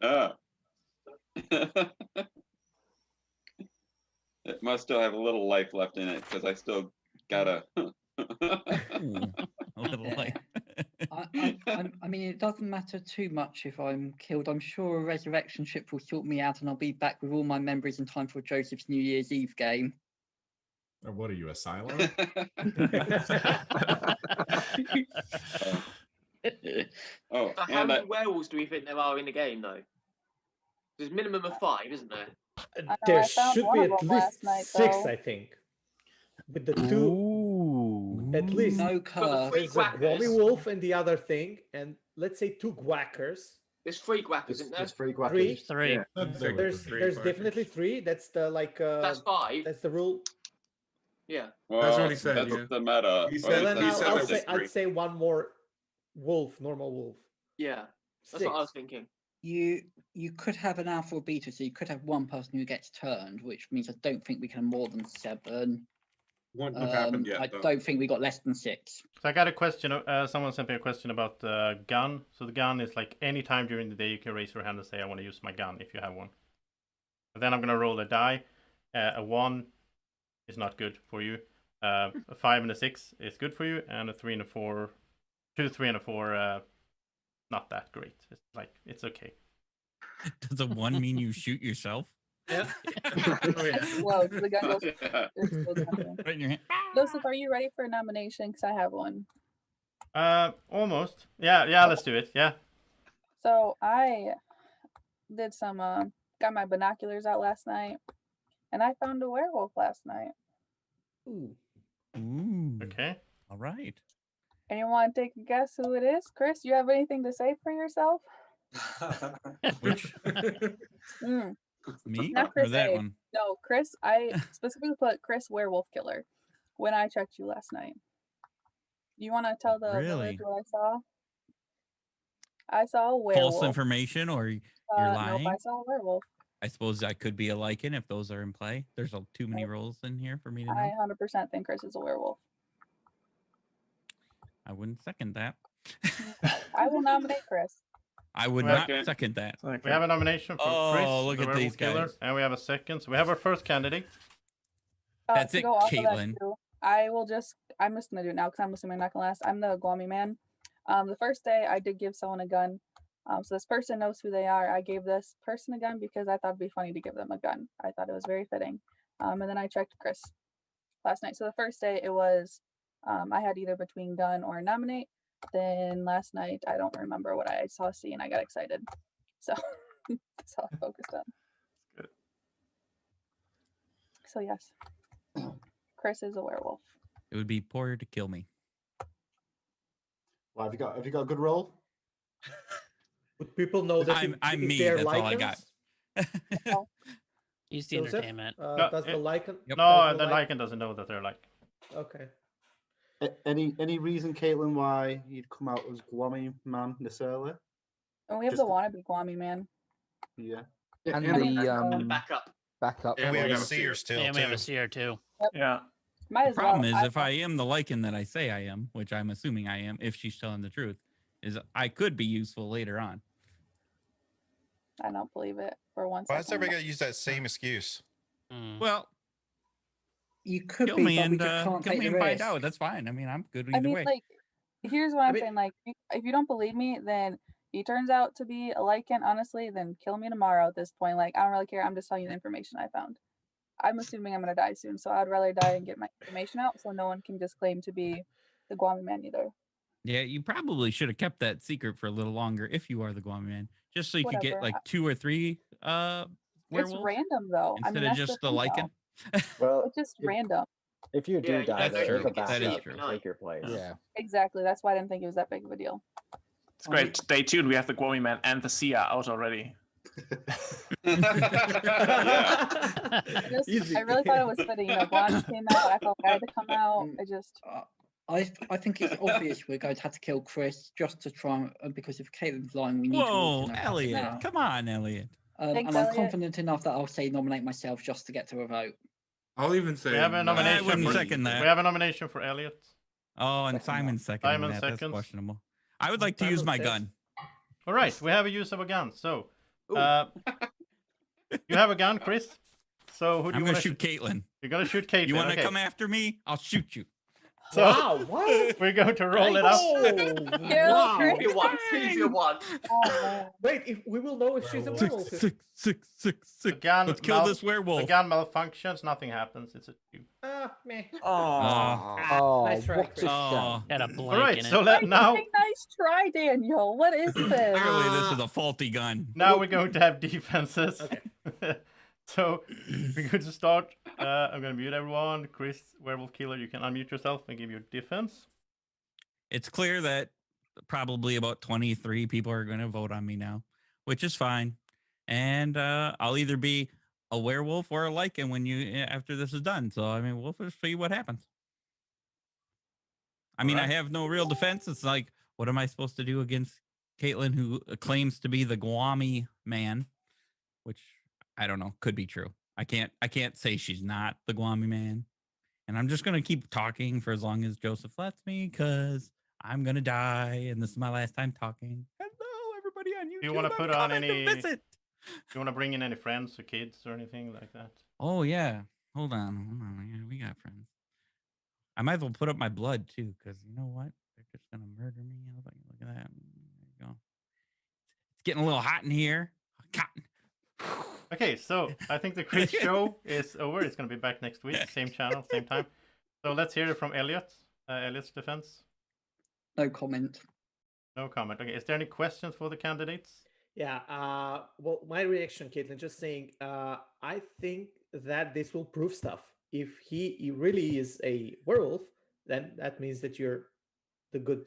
what he threw. It must still have a little life left in it because I still got a. A little like. I mean, it doesn't matter too much if I'm killed. I'm sure a resurrection ship will sort me out, and I'll be back with all my memories in time for Joseph's New Year's Eve game. Or what are you, a silo? Oh, So how and many werewolves do we think there are in the game, though? There's a minimum of 5, isn't there? There I found should one be of at them least last night, 6, though. I think. With the two, Ooh. at least. No Got the curve. 3 There's a Gwommy Gwackers. wolf and the other thing, and let's say 2 Gwackers. There's 3 Gwackers, isn't there? There's 3 Gwackers. 3. Three. Yeah. There's definitely 3. That's the like. That's 5. That's the rule. Yeah. well, That's what he said, That's yeah. the meta. He Well, said- Well, then he it's said I'll there say was I'd say one more wolf, normal wolf. Yeah. That's 6. what I was thinking. You could have an alpha or beta, so you could have one person who gets turned, which means I don't think we can have more than 7. Wouldn't have happened yet, I though. don't think we got less than 6. So I got a question. Someone sent me a question about the gun. So the gun is like any time during the day you can raise your hand and say I want to use my gun if you have one. And then I'm gonna roll a die. A 1 is not good for you. A 5 and a 6 is good for you, and a 3 and a 4, 2, 3 and a 4, not that great. It's like it's okay. Does a 1 mean you shoot yourself? Yeah. Whoa, the gun goes. Yeah. Right in your hand. Joseph, are you ready for a nomination? Because I have one. Almost. Yeah. Let's do it. Yeah. So I did some. Got my binoculars out last night, and I found a werewolf last night. Ooh. Ooh. Okay. All right. Anyone want to take a guess who it is? Chris, you have anything to say for yourself? Which Mm. Me Not or Chris that A. one? No, Chris. I specifically put Chris Werewolf Killer when I checked you last night. You want to tell the Really? village what I saw? I saw a werewolf. False information, or you're Nope, lying? I saw a werewolf. I suppose I could be a lichen if those are in play. There's too many Nope. roles in here for me to know. I 100% think Chris is a werewolf. I wouldn't second that. I will nominate Chris. I would Well, not okay. second that. We have a nomination from Chris, Oh, look the at werewolf these killer, guys. and we have a second. So we have our first candidate. That's To it, go off of that Caitlin. too, I'm just gonna do it now because I'm assuming I'm not gonna last. I'm the Gwommy man. The first day I did give someone a gun. So this person knows who they are. I gave this person a gun because I thought it'd be funny to give them a gun. I thought it was very fitting. And then I checked Chris last night. So the first day it was I had either between gun or nominate. Then last night I don't remember what I saw C and I got excited. So that's all I focused on. Good. So yes. Chris is a werewolf. It would be poor to kill me. Well, have you got a good roll? Would people know that I'm if me, they're that's all I got. lichens? He's the Joseph? entertainment. No, Does the lichen? No, does the lichen doesn't know that they're like. Okay. Any reason, Caitlin, why you'd come out as Gwommy man this early? And we have Just the wannabe Gwommy man. Yeah. And and the backup. backup. And we have a was- seer still And we have too. a seer too. Yeah. Might The as well. problem is, if I am the lichen that I say I am, which I'm assuming I am, if she's telling the truth, is I could be useful later on. I don't believe it for one Why does second. everybody gotta use that same excuse? Well, You could kill be, me but we and just can't kill take me the and find risk. out. That's fine. I mean, I'm good I either mean, way. like, here's what I'm saying. Like, if you don't believe me, then he turns out to be a lichen, honestly, then kill me tomorrow at this point. Like, I don't really care. I'm just telling you the information I found. I'm assuming I'm going to die soon, so I'd rather die and get my information out so no one can just claim to be the Gwommy man either. Yeah, you probably should have kept that secret for a little longer if you are the Gwommy man, just so you could get Whatever. like 2 or 3 werewolf random though. I instead mean, of that's just the the thing, lichen? Well, it's just if, random. if you do Yeah, die, That's there's true. a That is backup true. to take your place. Yeah. Exactly. That's why I didn't think it was that big of a deal. It's great. Stay tuned. We have the Gwommy Man and the Seer out already. I really thought it was fitting. You know, Gwommy came out. I felt like I had to come out. I think it's obvious we're going to have to kill Chris just to try and because if Caitlin's lying, we need to. Whoa, alternate Elliot! her. Come on, Elliot. Thanks, And I'm Elliot. confident enough that I'll say nominate myself just to get to a vote. I'll even say We have a no. nomination. wouldn't For, second that. We have a nomination for Elliot. Oh, and Simon second. Simon That's seconds. questionable. I would like to use my gun. All right, we have a use of a gun. So, you have a gun, Chris. So who do I'm you gonna want shoot Caitlin. You're gonna shoot Caitlin. You want to okay. come after me? I'll shoot you. So Wow, what? we're going to roll it up. Wow. Easy one. Easy one. Wait, if we will know if she's a werewolf. The gun Let's kill this werewolf. The gun malfunctions. Nothing happens. It's a 2. Meh. Oh, Nice try, what a Chris. Oh. shame. Had a blank All right, in so it. now Nice try, Daniel. What is this? Clearly, this is a faulty gun. now we're going to have defenses. Okay. So we're going to start. I'm going to mute everyone. Chris, werewolf killer, you can unmute yourself and give your defense. It's clear that probably about 23 people are going to vote on me now, which is fine. And I'll either be a werewolf or a lichen when after this is done. So I mean, we'll just see what happens. I mean, I have no real defense. It's like, what am I supposed to do against Caitlin, who claims to be the Gwommy man, which I don't know, could be true. I can't say she's not the Gwommy man. And I'm just gonna keep talking for as long as Joseph lets me, because I'm gonna die, and this is my last time talking. Hello, everybody on YouTube. Do you want to I'm put on coming any? to visit. Do you want to bring in any friends or kids or anything like that? Oh yeah. Hold on. Yeah, we got friends. I might as well put up my blood too, because you know what? They're just gonna murder me. Look at that. There you go. It's getting a little hot in here. Cotton. Okay, so I think the Chris show is over. It's going to be back next week, same channel, same time. So let's hear it from Elliot. Elliot's defense. No comment. No comment. Okay, is there any questions for the candidates? Yeah. Well, my reaction, Caitlin, just saying. I think that this will prove stuff. If he really is a werewolf, then that means that you're the good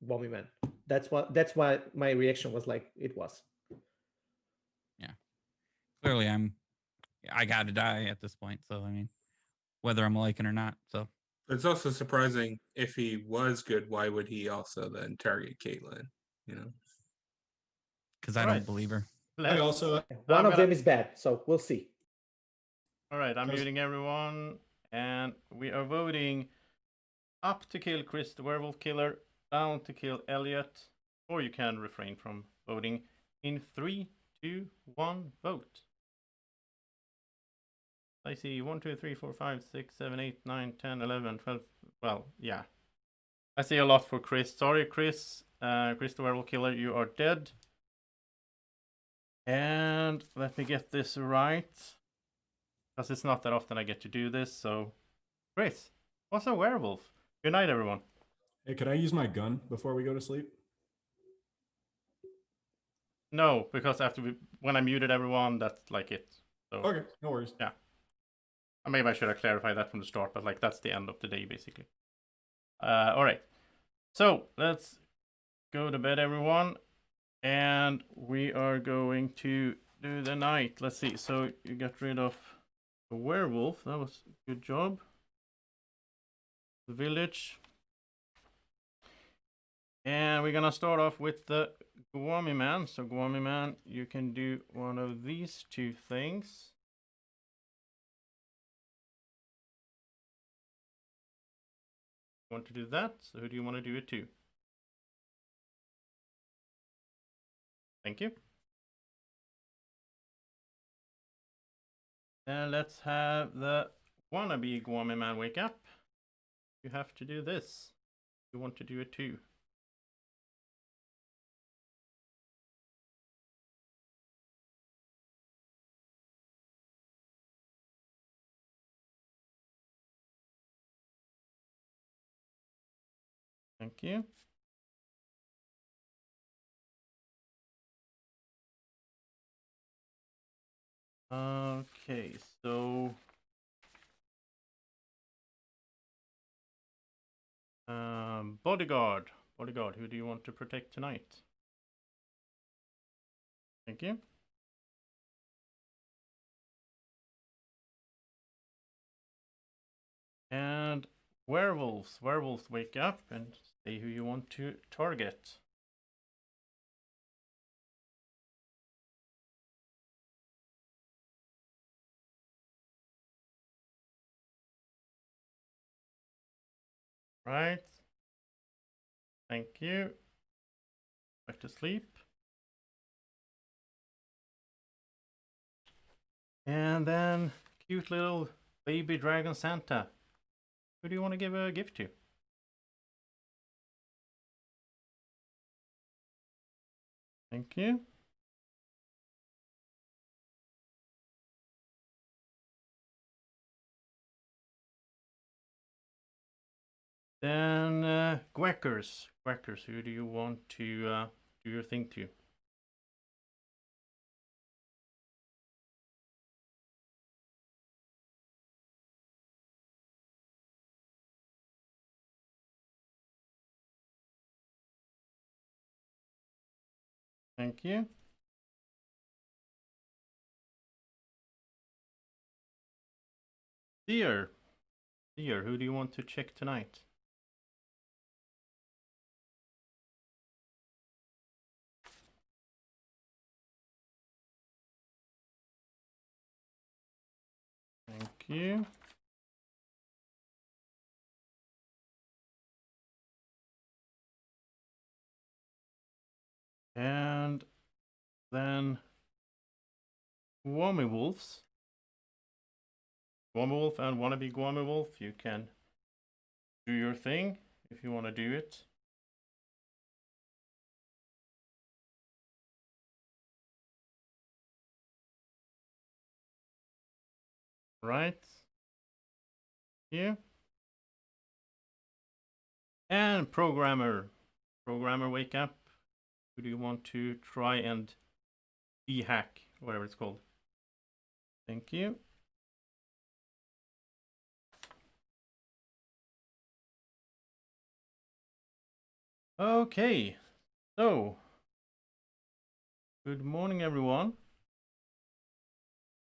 Gwommy man. That's why my reaction was like it was. Clearly, I gotta die at this point. So I mean, whether I'm liking or not. So It's also surprising if he was good, why would he also then target Caitlin? You know, because I don't believe her. I also One of them is bad, so we'll see. All right, I'm muting everyone, and we are voting up to kill Chris, the werewolf killer, down to kill Elliot, or you can refrain from voting in 3, 2, 1, vote. I see 1, 2, 3, 4, 5, 6, 7, 8, 9, 10, 11, 12. Well, yeah. I see a lot for Chris. Sorry, Chris. Chris, the werewolf killer, you are dead. And let me get this right. Because it's not that often I get to do this, so... Chris, what's a werewolf? Good night, everyone. Hey, can I use my gun before we go to sleep? No, because when I muted everyone, that's like it. So, Okay, no worries. Yeah. Maybe I should have clarified that from the start, but like that's the end of the day, basically. All right. So, let's go to bed, everyone. And we are going to do the night. Let's see. So, you got rid of the werewolf. That was a good job. The village. And we're gonna start off with the Gwommy man. So Gwommy man, you can do one of these two things. You want to do that? So who do you want to do it to? Thank you. And let's have the wannabe Gwommy man wake up. You have to do this. You want to do it too. Thank you. Okay, so bodyguard. Bodyguard, who do you want to protect tonight? Thank you. And werewolves. Werewolves, wake up and say who you want to target. Right. Thank you. Back to sleep. And then cute little baby dragon Santa. Who do you want to give a gift to? Thank you. Then Gwackers. Gwackers, who do you want to do your thing to? Thank you. Dear. Dear, who do you want to check tonight? Thank you. And then Gwommy wolves. Gwommy wolf and wannabe Gwommy wolf, you can do your thing if you want to do it. Right. Here. And programmer. Programmer, wake up. Who do you want to try and de-hack? Whatever it's called. Thank you. Okay. So, good morning, everyone.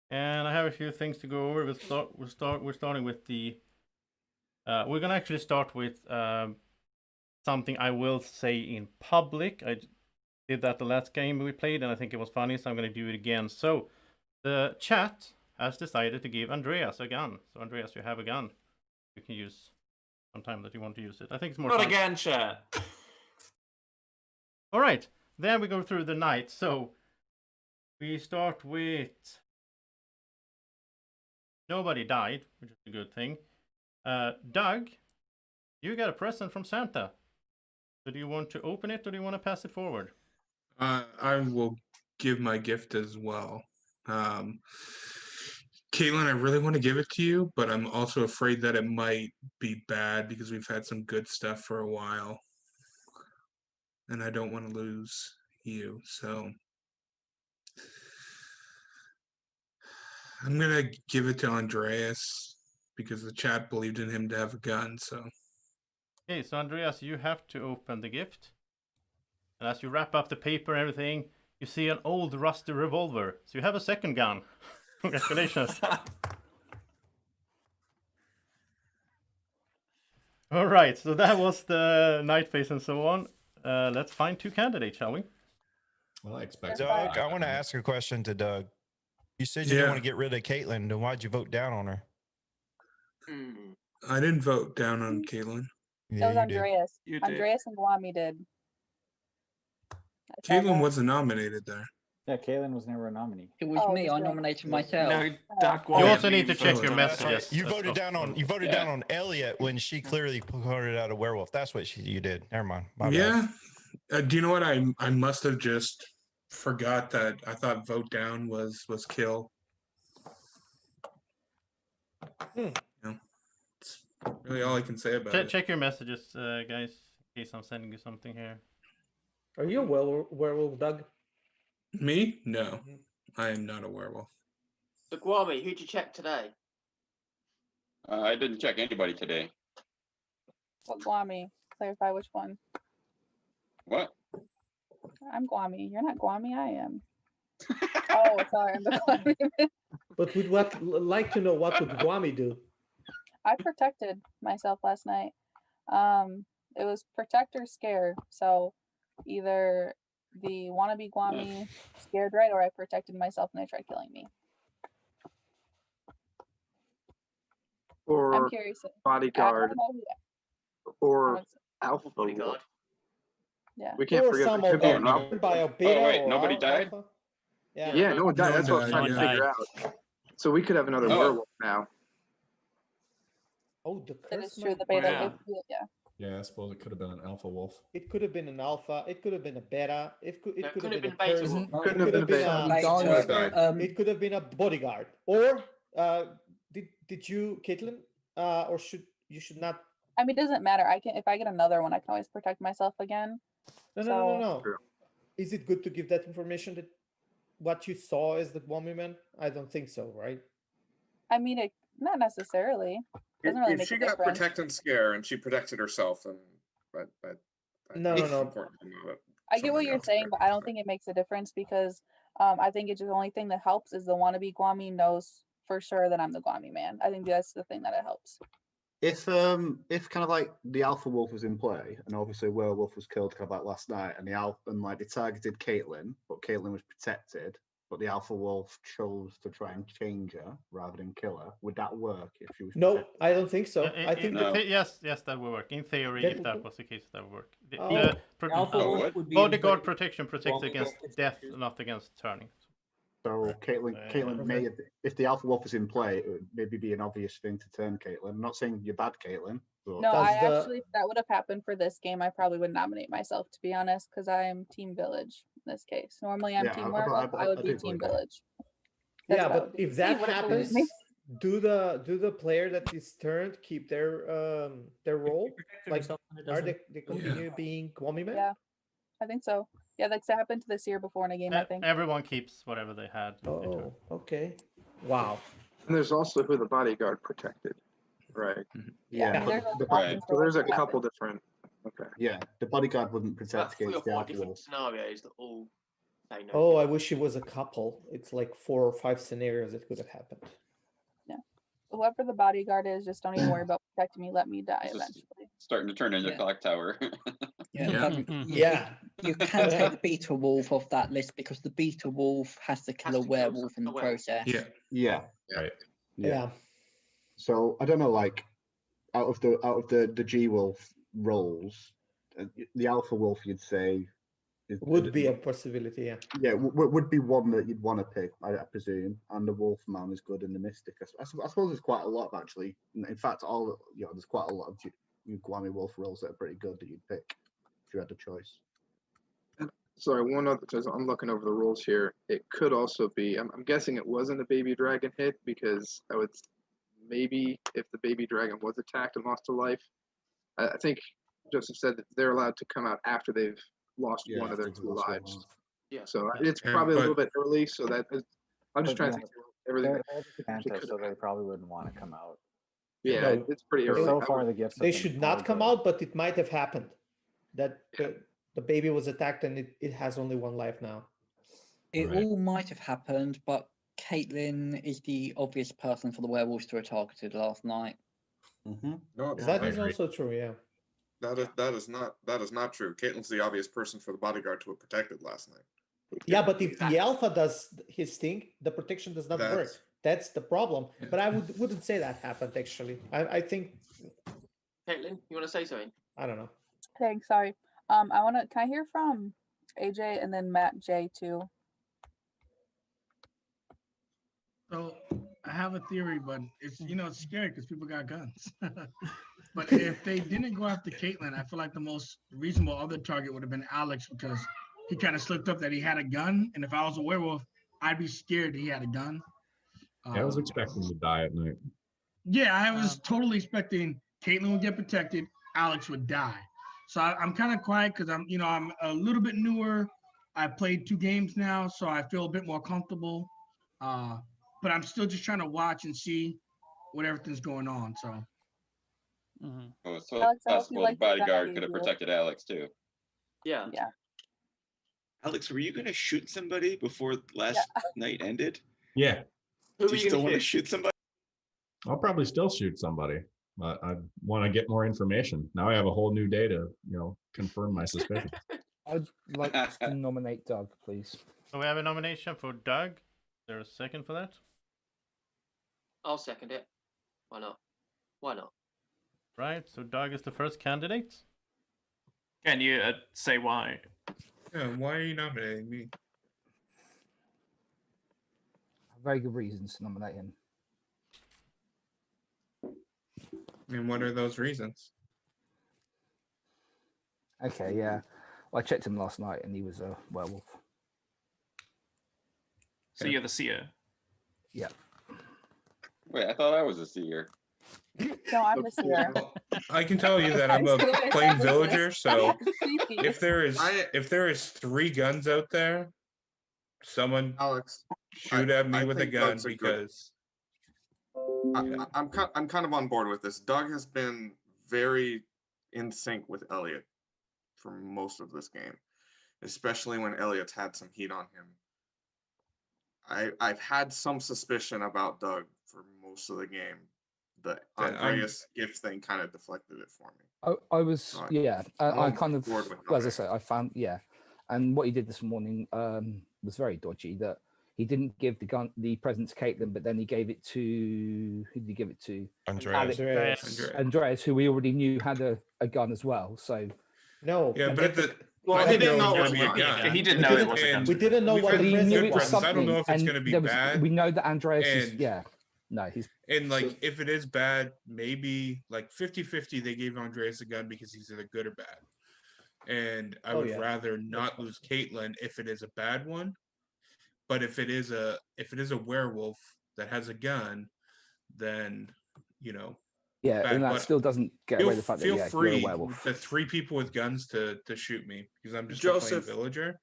And I have a few things to go over. We're starting with the. We're gonna actually start with something I will say in public. I did that the last game we played, and I think it was funny, so I'm gonna do it again. So, the chat has decided to give Andreas a gun. So, Andreas, you have a gun. You can use sometime that you want to use it. I think it's more. Not fun. again, chat. All right. Then we go through the night. So, we start with. Nobody died, which is a good thing. Doug, you got a present from Santa. So do you want to open it or do you want to pass it forward? I will give my gift as well. Caitlin, I really want to give it to you, but I'm also afraid that it might be bad because we've had some good stuff for a while. And I don't want to lose you, so I'm gonna give it to Andreas because the chat believed in him to have a gun, so. Okay, so Andreas, you have to open the gift. And as you wrap up the paper and everything, you see an old rusty revolver. So you have a second gun. Congratulations. All right, so that was the night phase and so on. Let's find two candidates, shall we? Well, I expect. Doug, I want to ask a question to Doug. You said you didn't want to get rid of Caitlin, then why'd you vote down on her? I didn't vote down on Caitlin. It was Andreas. You did. Andreas and Gwommy did. Caitlin wasn't nominated there. Yeah, Caitlin was never a nominee. It was me. I nominated myself. You also need to check your That's right. messages. You voted down on down on Elliot when she clearly voted out a werewolf. That's what you did. Never mind. My bad. Yeah. Do you know what? I must have just forgot that I thought vote down was kill. You know, it's really all I can say about it. Check your messages, guys, in case I'm sending you something here. Are you a werewolf, Doug? Me? No, I am not a werewolf. So Gwommy, who'd you check today? I didn't check anybody today. What Gwommy? Clarify which one. What? I'm Gwommy. You're not Gwommy. I am. Oh, sorry. I'm the Gwommy. But would like to know what would Gwommy do? I protected myself last night. It was protect or scare. So either the wannabe Gwommy scared right, or I protected myself and they tried killing me. I'm Or curious. bodyguard, I don't know or alpha bodyguard. wolf. Yeah. We can't Or forget some there of could be them an alpha. could by a beta wait, or nobody died? alpha. Yeah. Yeah, no one died. No That's what I was one trying to died, figure out. So we could have another Oh. werewolf now. Oh, the That is curse true. might- The beta. Yeah. Yeah. Yeah, I suppose it could have been an alpha wolf. It could have been an alpha. It could have been a beta. It could have been a beta curse. wolf. It Couldn't have been a beta. Later, It could have been a bodyguard. Or did you, Caitlin? Or should not? I mean, it doesn't matter. I can, if I get another one, I can always protect myself again. No. True. Is it good to give that information that what you saw is the Gwommy man? I don't think so, right? I mean, it not necessarily. Doesn't really If make she a got difference. protect and scare and she protected herself, and but No. important to know that I get what somebody you're else saying, did. but I don't think it makes a difference because I think it's just the only thing that helps is the wannabe Gwommy knows for sure that I'm the Gwommy man. I think that's the thing that it helps. If kind of like the alpha wolf was in play, and obviously werewolf was killed kind of like last night, and they targeted Caitlin, but Caitlin was protected, but the alpha wolf chose to try and change her rather than kill her, would that work if she was No, protected? I don't think so. Yeah, I think No. yes, that would work. In theory, That if would that work. was the case, that would work. Oh. Alpha Oh, wolf what? would be Bodyguard in protection protects Well, against it's death, not against turning. So Caitlin may, if the alpha wolf is in play, it would maybe be an obvious thing to turn Caitlin. I'm not saying you're bad, Caitlin. But No, Does I the- actually, if that would have happened for this game, I probably would nominate myself, to be honest, because I am Team Village in this case. Normally I'm Yeah, Team I- Werewolf, I would be do Team believe that. Village. That's Yeah, what I but would do. if See, that would it believe happens, me? do the player that is turned keep their role? Like, yourself and it are doesn't- they continue being Gwommy man? Yeah, I think so. Yeah, that's happened this year before in a game, I think. Everyone keeps whatever they had. Oh, okay. Wow. And there's also who the bodyguard protected, right? Yeah, but there's the- options So for there's a what could couple happen. different. Okay. Yeah, the bodyguard wouldn't About protect 3 or against the 4 alpha different wolf. scenarios that all say no. Oh, I wish it was a couple. It's like 4 or 5 scenarios that could have happened. Whoever the bodyguard is, just don't even worry about protecting me. Let me die This is eventually. starting to turn into Yeah. clock tower. Yeah, Yeah. You can take the beta wolf off that list because the beta wolf has to kill a werewolf in the process. Yeah. Right. Yeah. So I don't know, like out of the G wolf roles, the alpha wolf you'd say Would be a possibility, yeah. Yeah, would be one that you'd want to pick, I presume. And the Wolfman is good in the Mystic. I suppose there's quite a lot of actually. In fact, there's quite a lot of Gwommy Wolf roles that are pretty good that you'd pick if you had the choice. Sorry, one other, because I'm looking over the rules here. It could also be, I'm guessing it wasn't a baby dragon hit because I would maybe if the baby dragon was attacked and lost a life. I think Joseph said that they're allowed to come out after they've lost one of their after 2 they've lost one lives. life. Yeah. So Yeah, it's probably a little but- bit early. So that is, I'm just But trying to yeah, think through everything. They're that Santa, could so have they probably wouldn't want to come out. Yeah, No, it's pretty But early. so I far, would- the gifts. They have been should not all come good. out, but it might have happened. That the baby was attacked and it has only 1 life now. It Right. all might have happened, but Caitlin is the obvious person for the werewolves to have targeted last night. Mm-hmm. No, it's That not. is also true, yeah. That is not true. Caitlin's the obvious person for the bodyguard to have protected last night. Yeah, but if the alpha does his thing, the protection does not work. That's- That's the problem. But I wouldn't say that happened actually. I think Caitlin, you want to say something? I don't know. Thanks, sorry. Can I hear from AJ and then Matt J too? So I have a theory, but it's it's scary because people got guns. But if they didn't go after Caitlyn, I feel like the most reasonable other target would have been Alex because he kind of slipped up that he had a gun, and if I was a werewolf, I'd be scared that he had a gun. Yeah, I was expecting to die at night. Yeah, I was totally expecting Caitlyn would get protected, Alex would die. So I'm kind of quiet because I'm a little bit newer. I played 2 games now, so I feel a bit more comfortable. but I'm still just trying to watch and see what everything's going on. So Oh, so Alex, it's I hope you possible the like the gun I bodyguard gave could have you. protected Alex too. Yeah. Yeah. Alex, were you going to shoot somebody before last night ended? Yeah, Who Do are you you still gonna want to shoot? shoot somebody? I'll probably still shoot somebody, but I want to get more information. Now I have a whole new day to, confirm my suspicion. I'd like to nominate Doug, please. So we have a nomination for Doug. Is there a second for that? I'll second it. Why not? Why not? Right, so Doug is the first candidate. Can you say why? Yeah, why are you nominating me? Very good reasons to nominate him. And what are those reasons? Okay, yeah. Well, I checked him last night and he was a werewolf. So you're the seer. Yeah. Wait, I thought I was a seer. No, I'm the seer. I can tell you that I'm a plain villager, so if there is 3 guns out there, someone Alex shoot at me I with a think gun Doug's a good- because I'm kind of on board with this. Doug has been very in sync with Elliot for most of this game, especially when Elliot's had some heat on him. I've had some suspicion about Doug for most of the game. The Andreas gift thing kind of deflected it for me. I was, I kind of, board with well, as I say, I found, and what he did this morning was very dodgy. That he didn't give the present to Caitlin, but then he gave it to, who did he give it to? Andreas, who we already knew had a gun as well. So no, yeah, but he didn't know it it was was a a gun. He didn't know it was a gun. We didn't know what We've the had present good was. presents. I don't know if it's and going to be there was- bad. we know that Andreas is, And- no, he's And like, if it is bad, maybe like 50-50, they gave Andreas a gun because he's either good or bad. And I would rather not lose Caitlin if it is a bad one. But if it is a werewolf that has a gun, then yeah, and that but still doesn't get away the fact that feel you're a free werewolf. the 3 people with guns to shoot me because I'm just Joseph, a plain villager.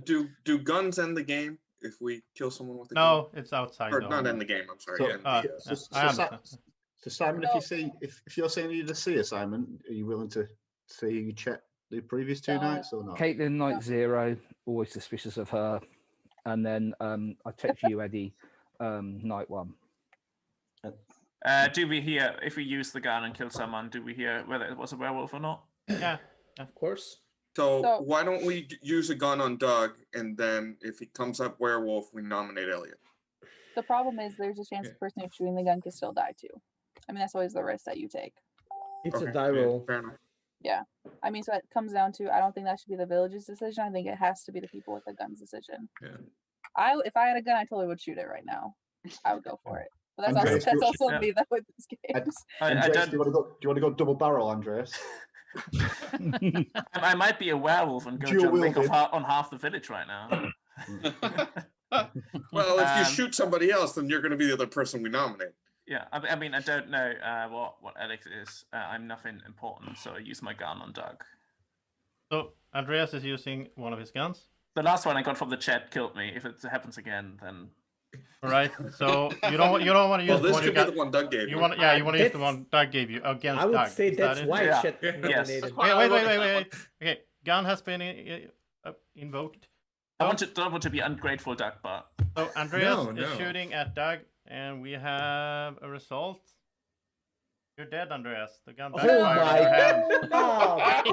Do guns end the game if we kill someone with a gun? No, it's outside. Or though. not end the game. I'm sorry. So, end the, So Simon, if you're saying you're the seer, Simon, are you willing to say you checked the previous 2 nights or not? Caitlin, night 0, always suspicious of her. And then I text you, Eddie, night 1. Do we hear if we use the gun and kill someone? Do we hear whether it was a werewolf or not? Yeah, of course. So why don't we use a gun on Doug, and then if he comes up werewolf, we nominate Elliot. The problem is there's a chance the person who's shooting the gun could still die too. I mean, that's always the risk that you take. It's a die roll. Fair enough. Yeah. I mean, so it comes down to, I don't think that should be the village's decision. I think it has to be the people with the gun's decision. Yeah. If I had a gun, I totally would shoot it right now. I would go for it. But that's Andreas, also me that with this game. Andreas, do you want to go double barrel, Andreas? I might be a werewolf and go Dual jumping wielded. on half the village right now. Well, if you shoot somebody else, then you're going to be the other person we nominate. Yeah, I mean, I don't know what Alex is. I'm nothing important, so I use my gun on Doug. So Andreas is using one of his guns. The last one I got from the chat killed me. If it happens again, then. All right. So you don't want to use Well, the this one you could be got. the one Doug gave You you. want you want to use the one Doug gave you against I would Doug. say Is that that's it? why Yeah. it should Yes. nominated. Wait. Okay, gun has been invoked. I don't want to be ungrateful, Doug, but. So Andreas No, is no. shooting at Doug, and we have a result. You're dead, Andreas. The gun Oh backfired in your hand. my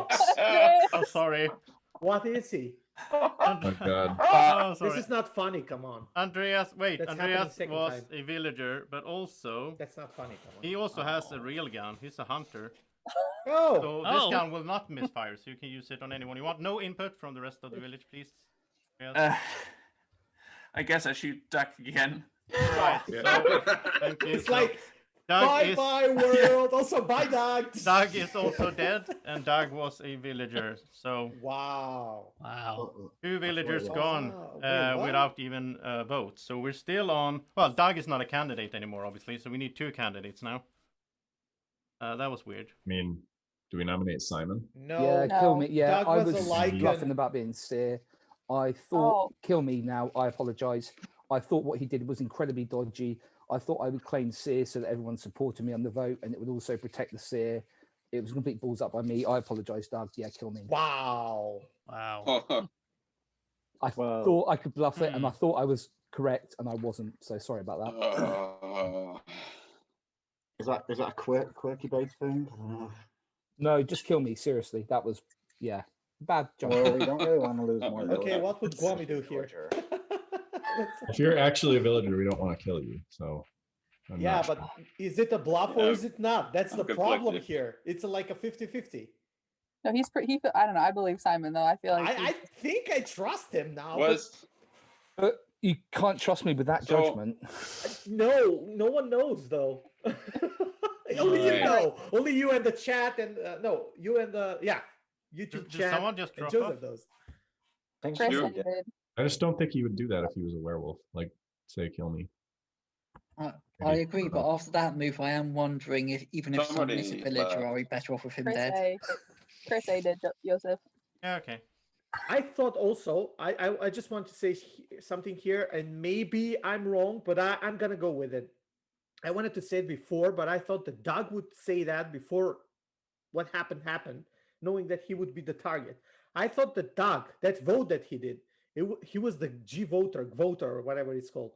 Oh, sorry. What is he? Oh my god. Oh, sorry. This is not funny. Come on. Andreas, wait. That's happened Andreas the second was time. a villager, but also That's not funny. Come on. he also has a real gun. He's a hunter. Oh. So this gun will not misfire, so you can use it on anyone you want. No input from the rest of the village, please. Andreas. I guess I shoot Doug again. Right. So, thank you. It's So, like Doug bye world. Also bye Doug. Doug is also dead, and Doug was a villager. So Wow. two villagers Wow. gone Wait, what? without even a vote. So we're still on. Well, Doug is not a candidate anymore, obviously. So we need 2 candidates now. That was weird. I mean, do we nominate Simon? No. Yeah, kill me. Yeah, Doug I was was a lycan. bluffing about being seer. I thought, kill me now. I apologize. I thought what he did was incredibly dodgy. I thought I would claim seer so that everyone supported me on the vote, and it would also protect the seer. It was complete balls up by me. I apologize, Doug. Yeah, kill me. Wow. Wow. I thought I could bluff it, and I thought I was correct, and I wasn't. So sorry about that. Is that a quirky bait thing? I don't know. No, just kill me. Seriously, that was bad judgment. Well, we don't really want to lose more. Okay, what would Gwommy do here? If you're actually a villager, we don't want to kill you. So I'm Yeah, not but sure. is it a bluff or is it not? That's I'm the problem conflicted. here. It's like a 50-50. No, he's pretty. I don't know. I believe Simon though. I feel like I think I trust him now. But you can't trust me with that So- judgment. No one knows though. Only you Right. know. Only you and the chat and no, you and the YouTube Did chat. someone just and drop Joseph off? knows. Thanks, Chris Stu. ended. I just don't think he would do that if he was a werewolf. Like, say, kill me. I agree, but after that move, I am wondering if even if someone is a Somebody villager, left. are we better off with him Chris dead? A. Chris A did Joseph. Yeah, okay. I thought also, I just want to say something here, and maybe I'm wrong, but I'm gonna go with it. I wanted to say it before, but I thought the dog would say that before what happened, knowing that he would be the target. I thought the dog, that vote that he did, he was the voter, or whatever it's called.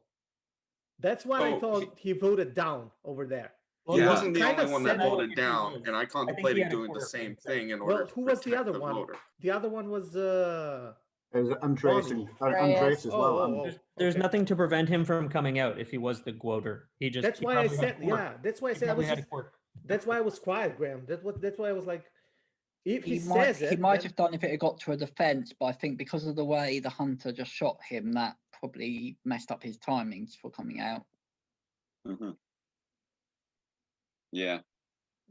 That's why I Oh, thought he voted down over there. He wasn't the Kind only of one that said- voted down, and I contemplated had a doing the quirk. same thing in order Well, to who was the protect other one? voter. The other one was It was Andreas, Andreas as well. There's nothing to prevent him from coming out if he was the Gwoder. He just That's he why I probably had a said, quirk. yeah. That's why I He said I probably was had a just. quirk. That's why I was quiet, Graham. That's why I was like, if he, might, says it, he might then- have done if it had got to a defense, but I think because of the way the hunter just shot him, that probably messed up his timings for coming out. Mm-hmm. Yeah.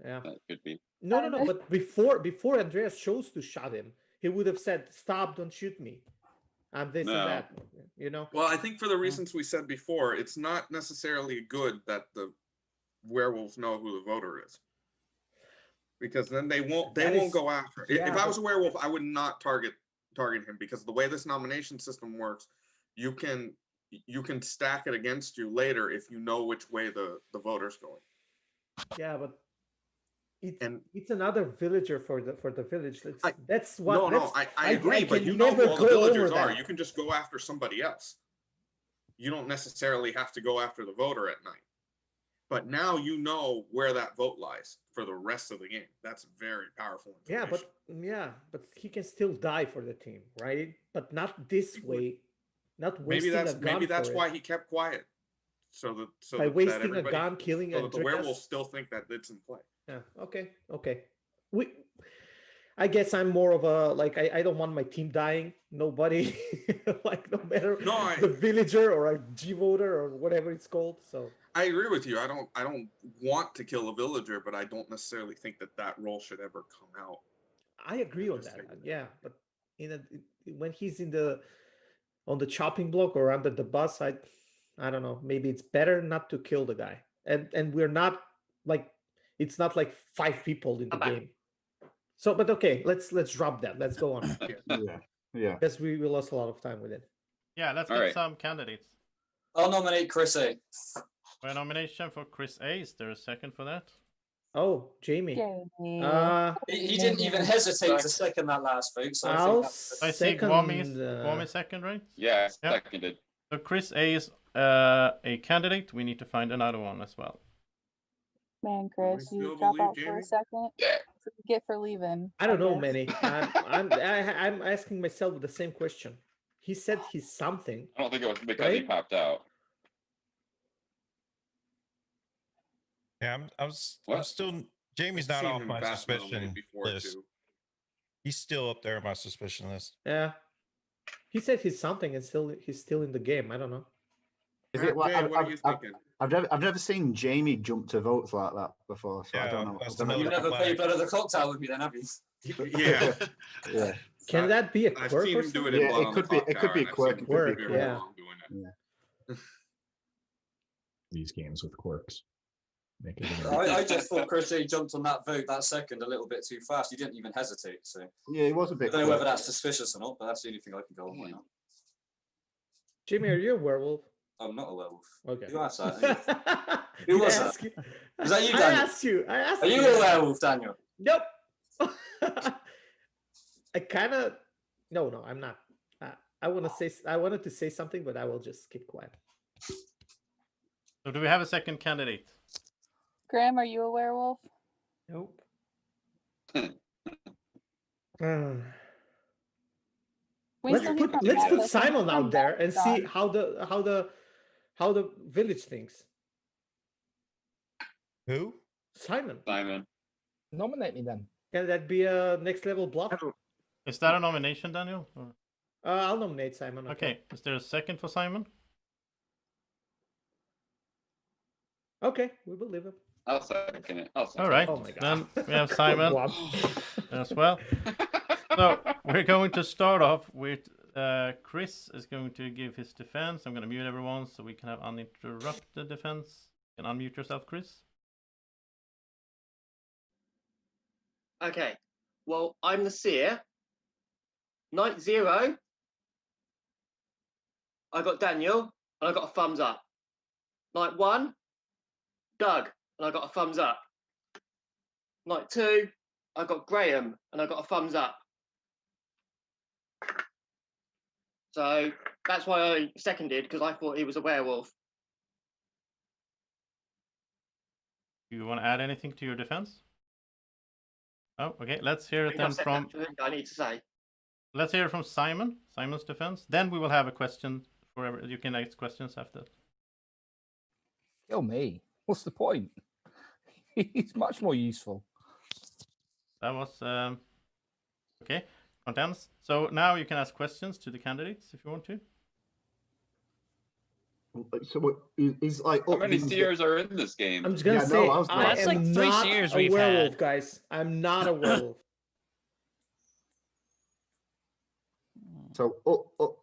Yeah. That could be. No. But before Andreas chose to shot him, he would have said, "Stop! Don't shoot me." I'm this No. and that. You know. Well, I think for the reasons we said before, it's not necessarily good that the werewolves know who the voter is, because then they won't go after. If I was a werewolf, I would not target him, because the way this nomination system works, you can stack it against you later if you know which way the voter's going. Yeah, but it's another villager for the village. That's what. No, I agree, but can you know never who all the go over villagers are. that. You can just go after somebody else. You don't necessarily have to go after the voter at night. But now you know where that vote lies for the rest of the game. That's very powerful information. But he can still die for the team, right? But not this way. Not wasting a gun. Maybe that's for why it. he kept quiet. So By that wasting a everybody- gun, killing so that the Andreas? werewolves still think that it's in play. Yeah. Okay. I guess I'm more of a like I don't want my team dying. Nobody like no matter the villager or a G voter or whatever it's called. So I agree with you. I don't want to kill a villager, but I don't necessarily think that role should ever come out. I agree on that. Yeah, but when he's on the chopping block or under the bus, I don't know. Maybe it's better not to kill the guy. And we're not like it's not like 5 people in the game. So, but okay, let's drop that. Let's go on. Yeah. Because we lost a lot of time with it. Yeah, let's All get right. some candidates. I'll nominate Chris A. For a nomination for Chris A. Is there a second for that? Oh, Jamie. He didn't even hesitate to second that last vote. So I think that's I see Gwommy second, right? Yeah, Yeah. seconded. So Chris A is a candidate. We need to find another one as well. Man, Chris, still you drop believe out for Jamie? a second. That's what you get for leaving. I don't know, guess. Manny. I'm asking myself the same question. He said he's something. I don't think it was because he Right? popped out. Yeah, I'm What? still. Jamie's I've not seen off him my fast nominate suspicion before, list. too. He's still up there on my suspicion list. Yeah. He said he's something and he's still in the game. I don't know. Is it like, Jay, what are you thinking? I've never seen Jamie jump to votes like that before, so I don't know. I don't know You've if never that- played Blood of the Cocktail with me, then, have you? Yeah. Yeah. Can that be a I've quirk seen or him do it something? in Yeah, Blood it on the could be. It Clock could be Tower, and I've quirk. seen It could be him Quirk, very yeah. long doing it. These games with quirks. Make it I just thought Chris A jumped on that vote that second a little bit too fast. He didn't even hesitate. So Yeah, it was a I bit. don't know whether quick. that's suspicious or not, but that's the only thing I can go on right now. Jimmy, are you a werewolf? I'm not a werewolf. Okay. Who asked that? Who was that? Was that you, I Daniel? asked you. Are you a werewolf, Daniel? Nope. I kind of. No, I'm not. I want to say. I wanted to say something, but I will just keep quiet. So do we have a second candidate? Graham, are you a werewolf? Nope. Let's put Simon out there and see how the village thinks. Who? Simon. Simon. Nominate me then. Can that be a next level bluff? Is that a nomination, Daniel? Or... I'll nominate Simon. Okay. Is there a second for Simon? Okay, we believe him. I'll second it. All right. Oh my God. Then we have Simon as well. So we're going to start off with Chris is going to give his defense. I'm going to mute everyone so we can have uninterrupted defense. You can unmute yourself, Chris. Okay. Well, I'm the seer. Night 0. I got Daniel, and I got a thumbs up. Night 1, Doug, and I got a thumbs up. Night 2, I got Graham, and I got a thumbs up. So that's why I seconded, because I thought he was a werewolf. Do you want to add anything to your defense? Oh, okay. Let's hear I it think then I've said from. everything I need to say. Let's hear it from Simon. Simon's defense. Then we will have a question forever. You can ask questions after. Kill me. What's the point? He's much more useful. That was okay. Contents. So now you can ask questions to the candidates if you want to. So what is like? How many seers are in this game? I'm just gonna say no, I that's am like 3 not seers a a werewolf, had. guys. I'm not a werewolf. So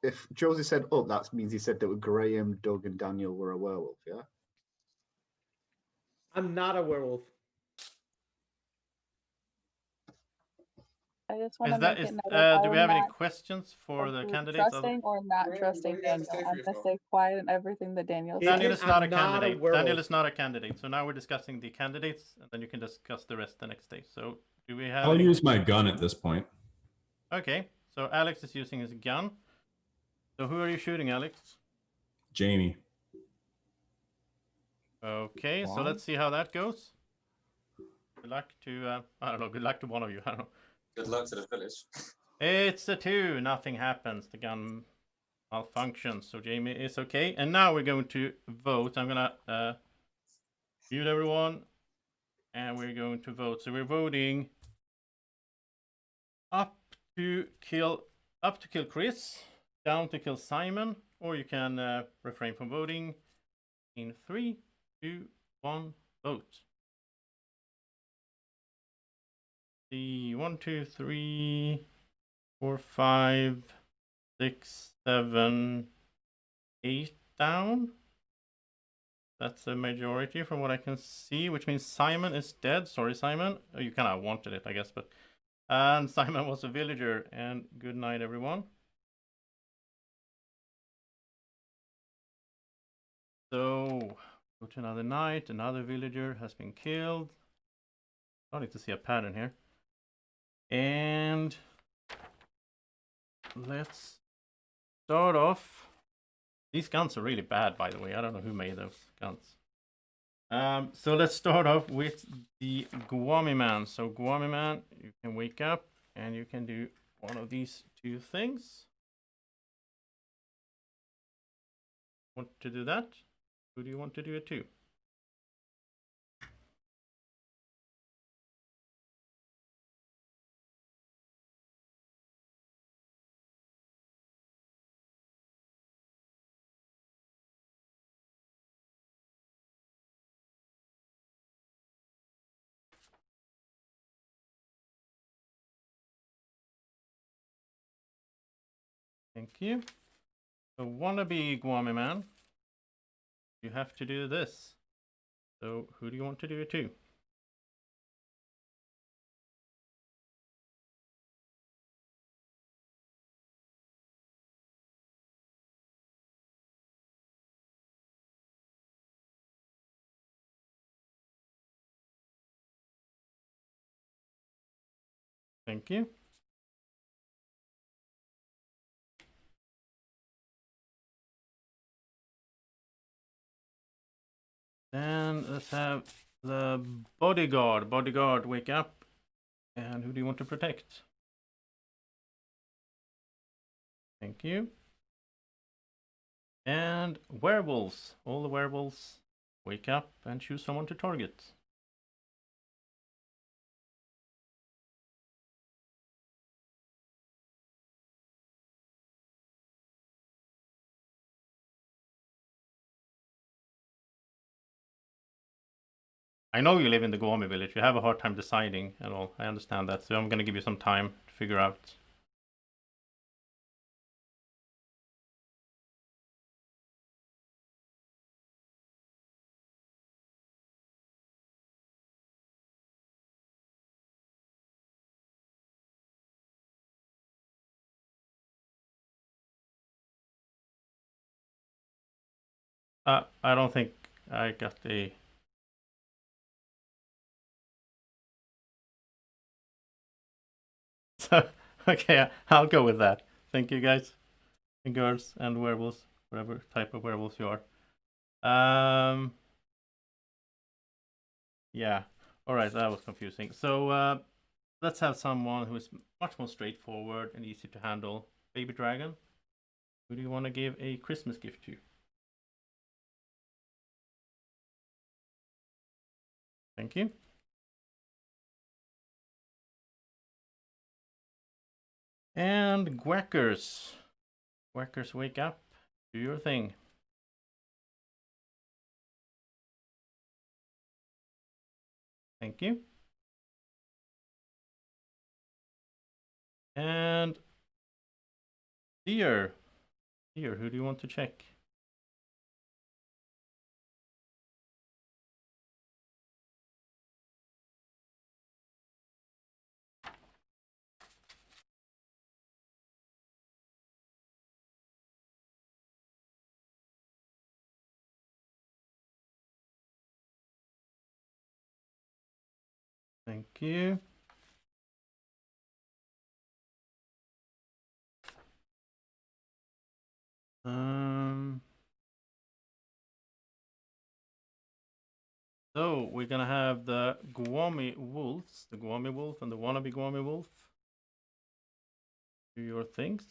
if Josie said up, that means he said that Graham, Doug, and Daniel were a werewolf. Yeah. I'm not a werewolf. I just want Is to that make is? it noted Do we I have will any not questions for the approve candidates? trusting or not trusting Daniel. I'm gonna stay quiet in everything that Daniel says. Daniel is not a I'm not a candidate. werewolf. Daniel is not a candidate. So now we're discussing the candidates, and then you can discuss the rest the next day. So do we have? I'll any... use my gun at this point. Okay. So Alex is using his gun. So who are you shooting, Alex? Jamie. Okay. So let's see how that goes. Good luck to I don't know. Good luck to one of you. I don't know. Good luck to the village. It's a 2. Nothing happens. The gun malfunctions. So Jamie is okay. And now we're going to vote. I'm gonna mute everyone, and we're going to vote. So we're voting up to kill Chris, down to kill Simon, or you can refrain from voting. In 3, 2, 1, vote. The 1, 2, 3, 4, 5, 6, 7, 8 down. That's a majority from what I can see, which means Simon is dead. Sorry, Simon. Oh, you kind of wanted it, I guess, but and Simon was a villager. And good night, everyone. So go to another night. Another villager has been killed. Starting to see a pattern here. And let's start off. These guns are really bad, by the way. I don't know who made those guns. So let's start off with the Gwommy man. So Gwommy man, you can wake up and you can do one of these 2 things. Want to do that? Who do you want to do it to? Thank you. So wannabe Gwommy man, you have to do this. So who do you want to do it to? Thank you. Then let's have the bodyguard. Bodyguard, wake up. And who do you want to protect? Thank you. And werewolves. All the werewolves, wake up and choose someone to target. I know you live in the Gwommy village. You have a hard time deciding and all. I understand that. So I'm going to give you some time to figure out. I don't think I got the... So, okay, I'll go with that. Thank you, guys and girls and werewolves, whatever type of werewolves you are. Yeah. All right, that was confusing. So let's have someone who is much more straightforward and easy to handle. Baby dragon. Who do you want to give a Christmas gift to? Thank you. And Gwackers. Gwackers, wake up. Do your thing. Thank you. And Deer. Deer, who do you want to check? Thank you. So we're gonna have the Gwommy wolves, the Gwommy wolf and the wannabe Gwommy wolf. Do your things.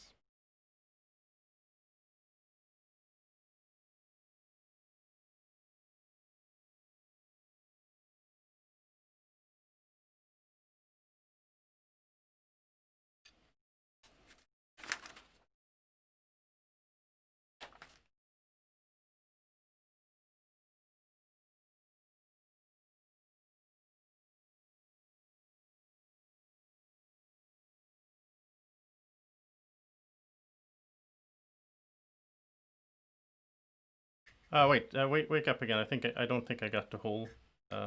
Wake up again. I don't think I got the whole. I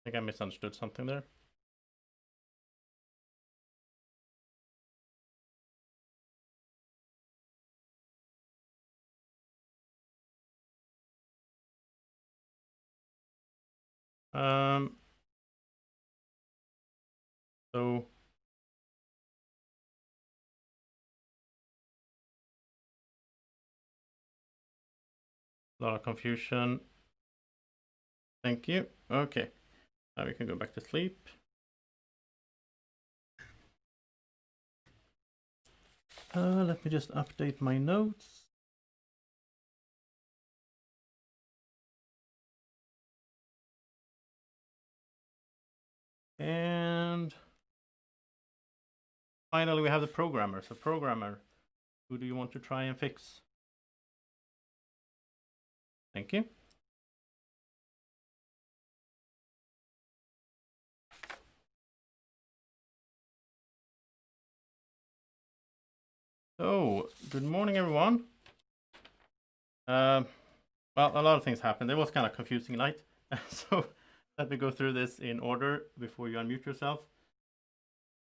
think I misunderstood something there. So a lot of confusion. Thank you. Okay, now we can go back to sleep. Let me just update my notes. And finally, we have the programmer. So programmer, who do you want to try and fix? Thank you. So, good morning, everyone. Well, a lot of things happened. It was kind of confusing night. So, let me go through this in order before you unmute yourself.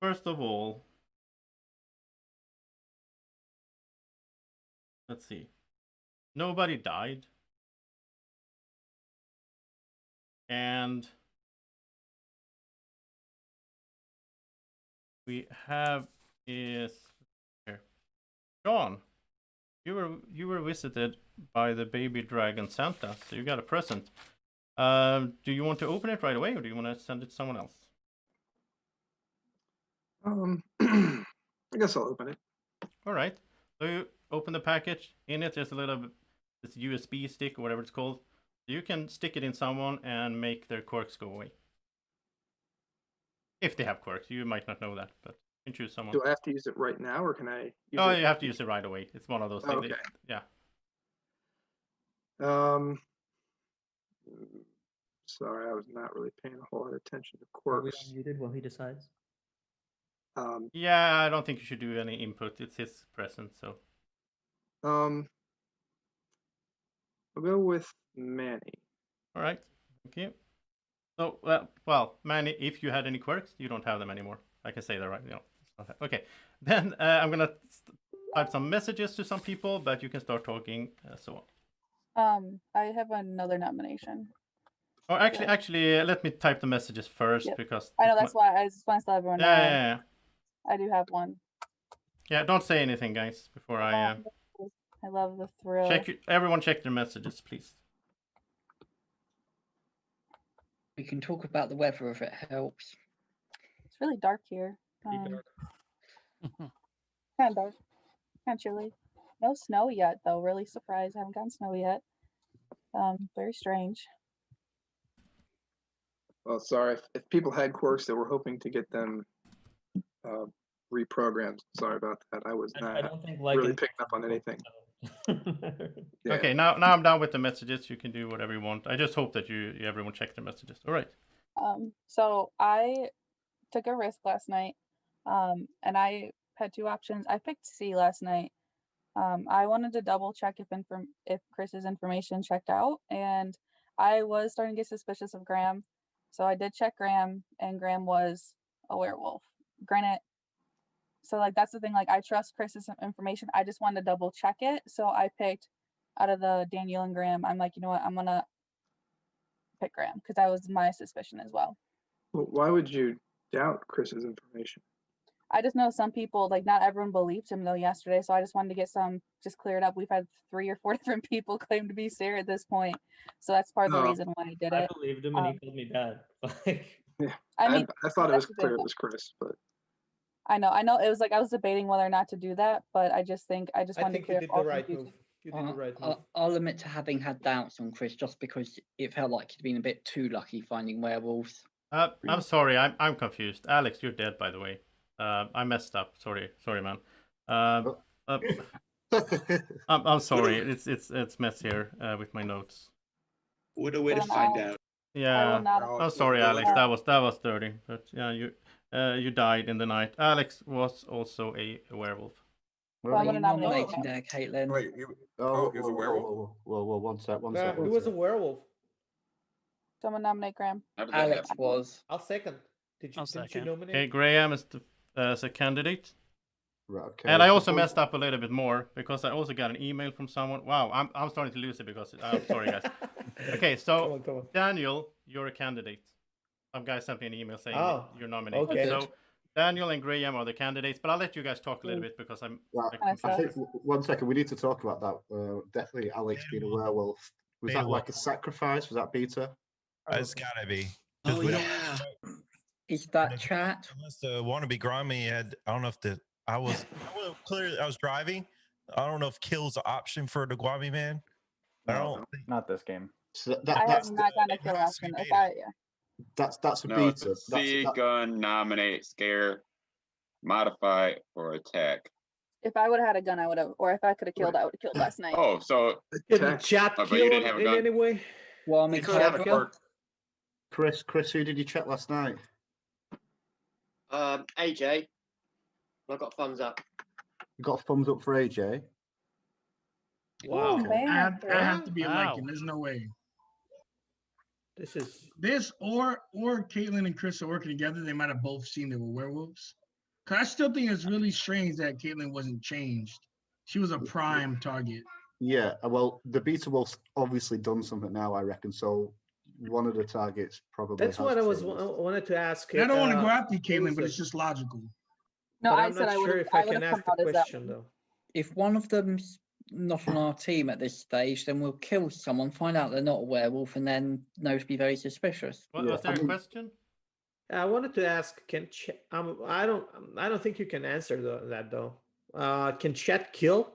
First of all, let's see. Nobody died. And we have is here. John, you were visited by the baby dragon Santa, so you got a present. Do you want to open it right away, or do you want to send it to someone else? I guess I'll open it. All right. So you open the package. In it, there's a little this USB stick or whatever it's called. You can stick it in someone and make their quirks go away. If they have quirks, you might not know that, but you can choose someone. Do I have to use it right now, or can I? Use Oh, it? you have to use it right away. It's one of those things. Okay. Yeah. Sorry, I was not really paying a whole lot of attention to Are we quirks. unmuted while he decides? Yeah, I don't think you should do any input. It's his present, so. I'll go with Manny. All right. Thank you. So, well, Manny, if you had any quirks, you don't have them anymore. I can say that right now. Okay. Then I'm gonna type some messages to some people, but you can start talking. So on. I have another nomination. Oh, actually, let me type the messages first Yep. because I know that's why I just want to let everyone know. yeah. I do have one. Yeah, don't say anything, guys, before I I love the thrill. everyone check their messages, please. We can talk about the weather if it helps. It's really dark here. Kind of dark. Kind of chilly. No snow yet, though. Really surprised. I haven't gotten snow yet. Very strange. Well, sorry if people had quirks that were hoping to get them reprogrammed. Sorry about that. I was not don't think really picking up on anything. Yeah. Okay, now I'm done with the messages. You can do whatever you want. I just hope that everyone checked their messages. All right. So I took a risk last night, and I had two options. I picked C last night. I wanted to double check if Chris's information checked out, and I was starting to get suspicious of Graham. So I did check Graham, and Graham was a werewolf. Granted, so like that's the thing. Like I trust Chris's information. I just wanted to double check it. So I picked out of the Daniel and Graham. I'm like, you know what? I'm gonna pick Graham because that was my suspicion as well. Well, why would you doubt Chris's information? I just know some people, like not everyone believed him though yesterday. So I just wanted to get some just cleared up. We've had 3 or 4 different people claim to be Sarah at this point. So that's part of the reason why I did it. I believed him and he called me bad. Yeah, I mean, I thought it was that's the clear thing. it was Chris, but I know it was like I was debating whether or not to do that, but I just wanted to think clear you did up all the right confusion. move. You did the right move. I'll admit to having had doubts on Chris just because it felt like he'd been a bit too lucky finding werewolves. I'm sorry. I'm confused. Alex, you're dead, by the way. I messed up. Sorry, man. I'm sorry. It's mess here with my notes. What a way to find out. Yeah. not- I'm sorry, Alex. That was dirty. But yeah, you died in the night. Alex was also a werewolf. So I'm gonna nominate Nominating there, Caitlin. Wait, he was a werewolf? Whoa, one sec. Who was a werewolf? Someone nominate Graham. Alex was. I'll second. Didn't you nominate? Okay, Graham is as a candidate. Right, okay. And I also messed up a little bit more because I also got an email from someone. Wow, I'm starting to lose it because I'm sorry, guys. Okay, so Come on. Daniel, you're a candidate. Some guy sent me an email saying Oh, you're nominated. okay. So Daniel and Graham are the candidates, but I'll let you guys talk a little bit because I'm. Right, I think 1 second. We need to talk about that. Definitely, Alex being a werewolf. Was that like a sacrifice? Was that beta? It's gotta be. Oh, We don't- yeah. Is that chat? Unless the wannabe Gwommy had, I don't know if I was driving. I don't know if kill's an option for the Gwommy man. I don't. Not this game. So I have not gotten a kill option. That's a No, beta. it's a C gun, nominate, scare, modify, or attack. If I would have had a gun, I would have, or if I could have killed, I would have killed last night. Oh, so Did the chat but kill you didn't have a in gun? any way? Well, you could have a quirk. Chris, who did you check last night? AJ. I got thumbs up. You got a thumbs up for AJ. Wow. I have to be a Wow. Lycan. There's no way. This is This or Caitlin and Chris are working together. They might have both seen they were werewolves. Cause I still think it's really strange that Caitlin wasn't changed. She was a prime target. Yeah, well, the beta wolf's obviously done something now, I reckon. So one of the targets probably. that's has what I changed. wanted to ask. And I don't want to go uh, after you, Caitlin, but Joseph. it's just logical. No, But I I'm said not I sure would if I have can come ask the out as that question one. though. If one of them's not on our team at this stage, then we'll kill someone, find out they're not a werewolf, and then know to be very suspicious. Was there a question? I wanted to ask, I don't think you can answer that though. Can chat kill?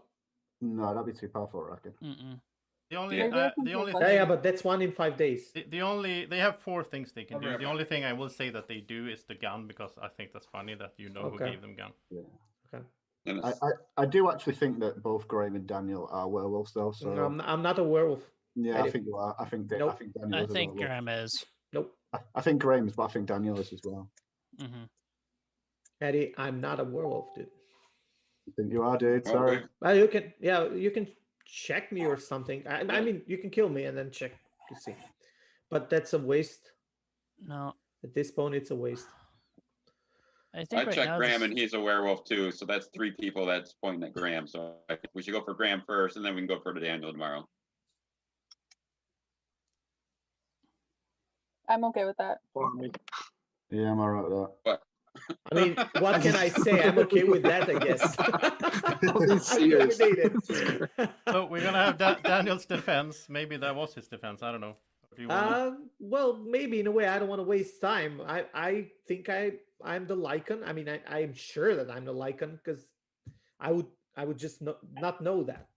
No, that'd be too powerful, I reckon. The only, Maybe I can the do only a thing, Yeah, but that's 1 in 5 days. they have 4 things they can I'll be do. right The back. only thing I will say that they do is the gun, because I think that's funny that you know who Okay. gave them gun. Yeah. Okay. I do actually think that both Graham and Daniel are werewolves, though. So I'm not a werewolf. yeah, I Eddie. think you are. I think Nope. I think Daniel I is a think werewolf. Graham is. Nope. I think Graham is, but I think Daniel is as well. Eddie, I'm not a werewolf, dude. You think you are, dude? Sorry. Well, you can check me or something. I mean, you can kill me and then check to see. But that's a waste. No. At this point, it's a waste. I think I right checked now Graham this- and he's a werewolf too, so that's 3 people that's pointing at Graham. So I think we should go for Graham first, and then we can go for Daniel tomorrow. I'm okay with that. Yeah, I'm alright with that. I mean, what can I say? I'm okay with that, I guess. So we're gonna have Daniel's defense. Maybe that was his defense. I don't know. What do you want? Well, maybe in a way, I don't want to waste time. I think I'm the Lycan. I mean, I'm sure that I'm the Lycan because I would just not know that.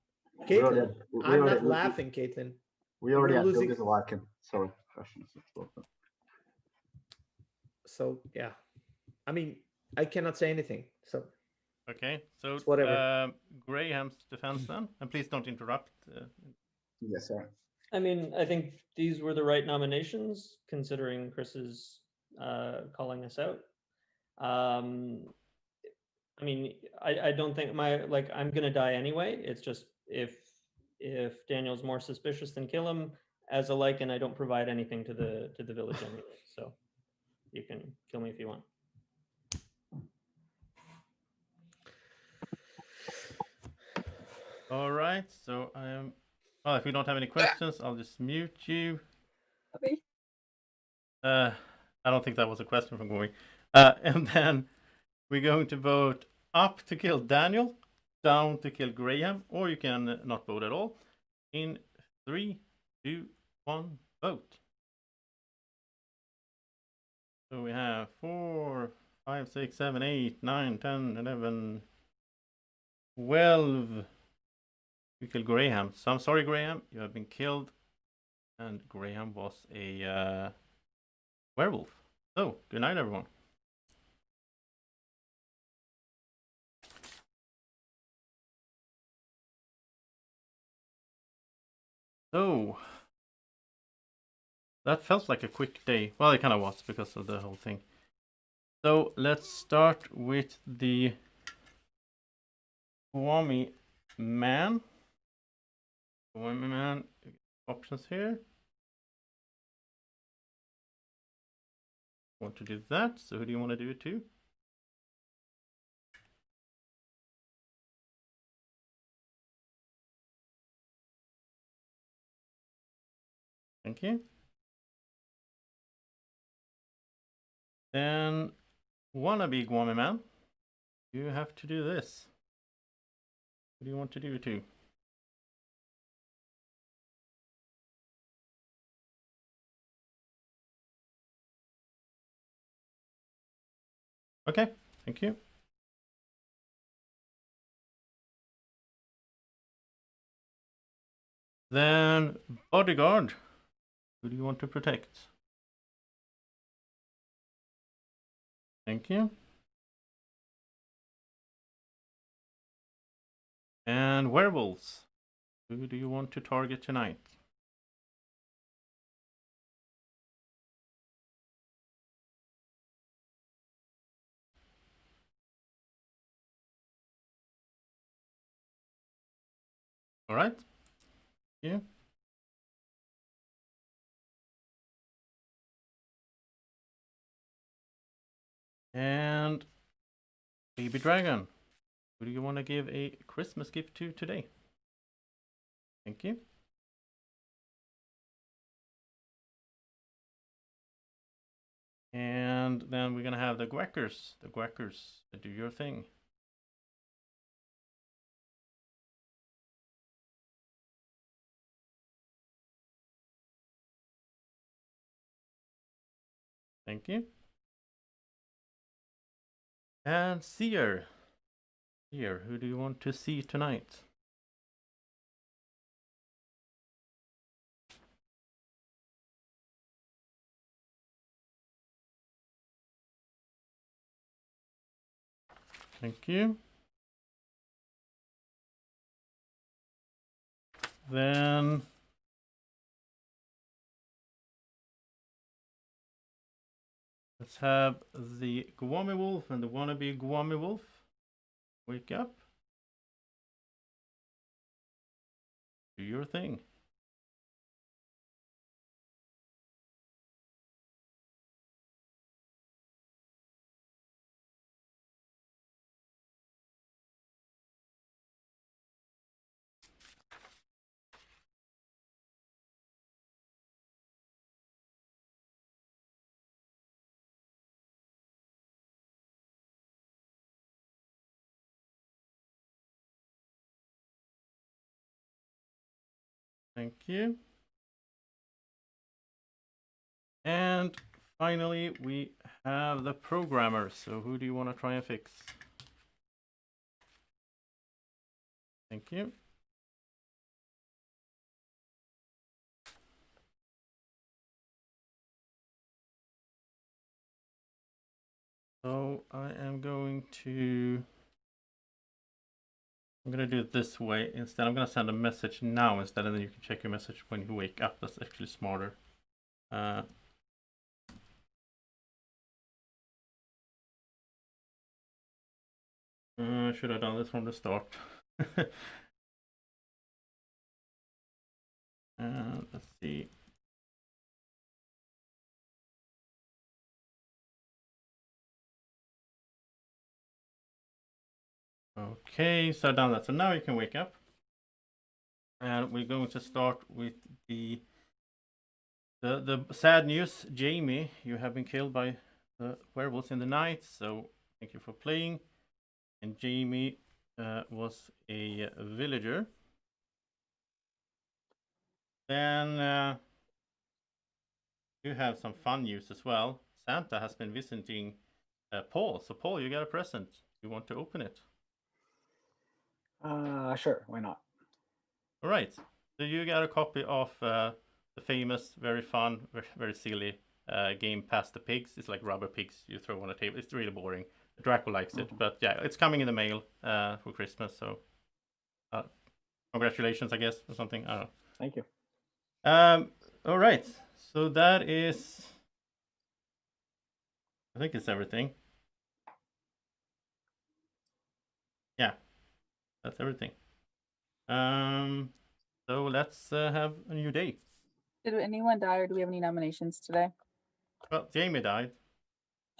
We already Caitlin, had- we I'm already- not laughing, Caitlin. We already We're had losing. builders alike him. Sorry. So yeah, I mean, I cannot say anything. So Okay, so whatever. Graham's defense then, and please don't interrupt. Yes, sir. I mean, I think these were the right nominations, considering Chris's calling us out. I mean, I don't think I'm gonna die anyway. It's just if Daniel's more suspicious, then kill him. As a Lycan, I don't provide anything to the village anyway, so you can kill me if you want. All right, so I am. Well, if we don't have any questions, I'll just mute you. Okay. I don't think that was a question from Gwommy. And then we're going to vote up to kill Daniel, down to kill Graham, or you can not vote at all. In 3, 2, 1, vote. So we have 4, 5, 6, 7, 8, 9, 10, 11, 12. We killed Graham. So I'm sorry, Graham. You have been killed. And Graham was a werewolf. So, good night, everyone. So, that felt like a quick day. Well, it kind of was because of the whole thing. So, let's start with the Gwommy man. Gwommy man, options here. Want to do that? So, who do you want to do it to? Thank you. Then, wannabe Gwommy man, you have to do this. What do you want to do it to? Okay, thank you. Then, bodyguard, who do you want to protect? Thank you. And werewolves, who do you want to target tonight? All right. Thank you. And baby dragon, who do you want to give a Christmas gift to today? Thank you. And then we're gonna have the Gwackers. The Gwackers, do your thing. Thank you. And Seer. Seer, who do you want to see tonight? Thank you. Then let's have the Gwommy Wolf and the wannabe Gwommy Wolf wake up. Do your thing. Thank you. And finally, we have the programmer. So who do you want to try and fix? Thank you. So I am going to do it this way instead. I'm going to send a message now instead, and then you can check your message when you wake up. That's actually smarter. Should have done this from the start. Let's see. Okay, so done that. So now you can wake up. And we're going to start with the sad news. Jamie, you have been killed by the werewolves in the night. So thank you for playing. And Jamie was a villager. Then you have some fun news as well. Santa has been visiting Paul. So Paul, you got a present. You want to open it? Sure, why not? All right. So you got a copy of the famous, very fun, very silly game Pass the Pigs. It's like rubber pigs you throw on a table. It's really boring. Draco likes it, but yeah, it's coming in the mail for Christmas. So congratulations, I guess, or something. I don't know. Thank you. All right. So that is, I think it's everything. Yeah, that's everything. So let's have a new day. Did anyone die, or do we have any nominations today? Well, Jamie died.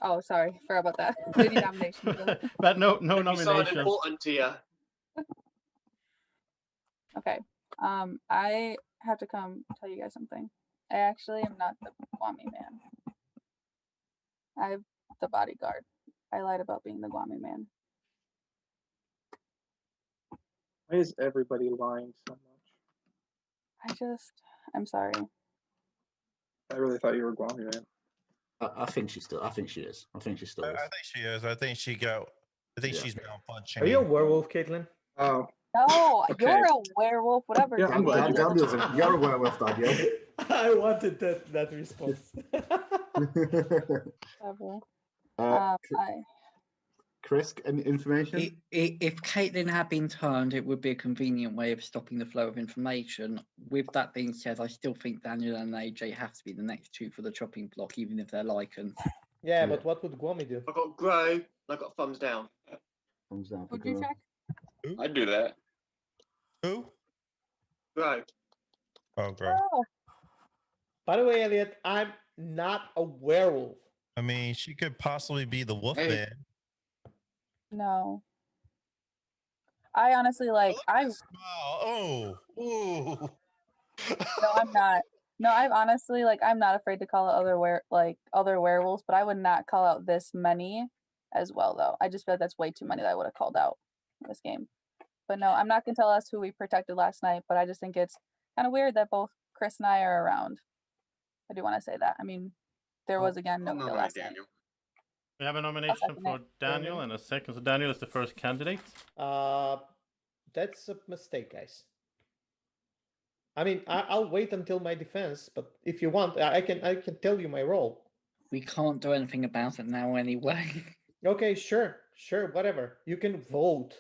Oh, sorry, forgot about that. Do we have any nominations? But no If you sound nominations. important to you. Okay. I have to come tell you guys something. I actually am not the Gwommy man. I'm the bodyguard. I lied about being the Gwommy man. Why is everybody lying so much? I'm sorry. I really thought you were Gwommy, man. I think she still. I think she is. I think she still I is. think she is. I think she got. I think Yeah. she's malfunctioning. Are you a werewolf, Caitlin? Oh. No, Okay. you're a werewolf, whatever. Yeah, I'm glad Daniel's you're a werewolf, Daniel. I wanted that response. Whatever. Chris, any information? If Caitlin had been turned, it would be a convenient way of stopping the flow of information. With that being said, I still think Daniel and AJ have to be the next two for the chopping block, even if they're Lycans. Yeah, but what would Gwommy do? I got Grow, and I got Thumbs Down. Thumbs down. Would you check? I'd do that. Who? Grow. Oh, girl. Oh. By the way, Elliot, I'm not a werewolf. I mean, she could possibly be the wolf man. No. I honestly like. Oh, ooh. No, I'm not. No, I've honestly I'm not afraid to call out other werewolves, but I would not call out this many as well though. I just feel like that's way too many that I would have called out in this game. But no, I'm not gonna tell us who we protected last night, but I just think it's kind of weird that both Chris and I are around. I do want to say that. I mean, there was again no I'll kill nominate last night. Daniel. We have a nomination second for it. Daniel and a second. So Daniel is the first candidate. That's a mistake, guys. I mean, I'll wait until my defense, but if you want, I can tell you my role. We can't do anything about it now anyway. Okay, sure, whatever. You can vote.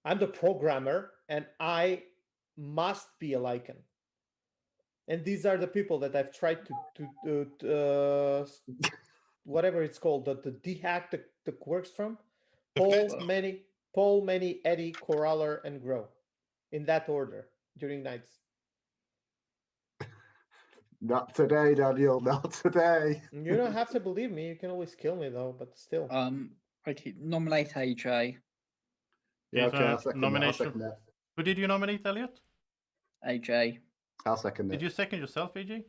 I'm the programmer, and I must be a lichen. And these are the people that I've tried to whatever it's called, to dehack the quirks from. Paul, Manny, Eddie, Coraller, and Grow, in that order during nights. Not today, Daniel. Not today. You don't have to believe me. You can always kill me though, but still. Okay, nominate AJ. Yeah, okay, I'll second that, I'll nomination. second that. Who did you nominate, Elliot? AJ. I'll second Did it. you second yourself, AJ?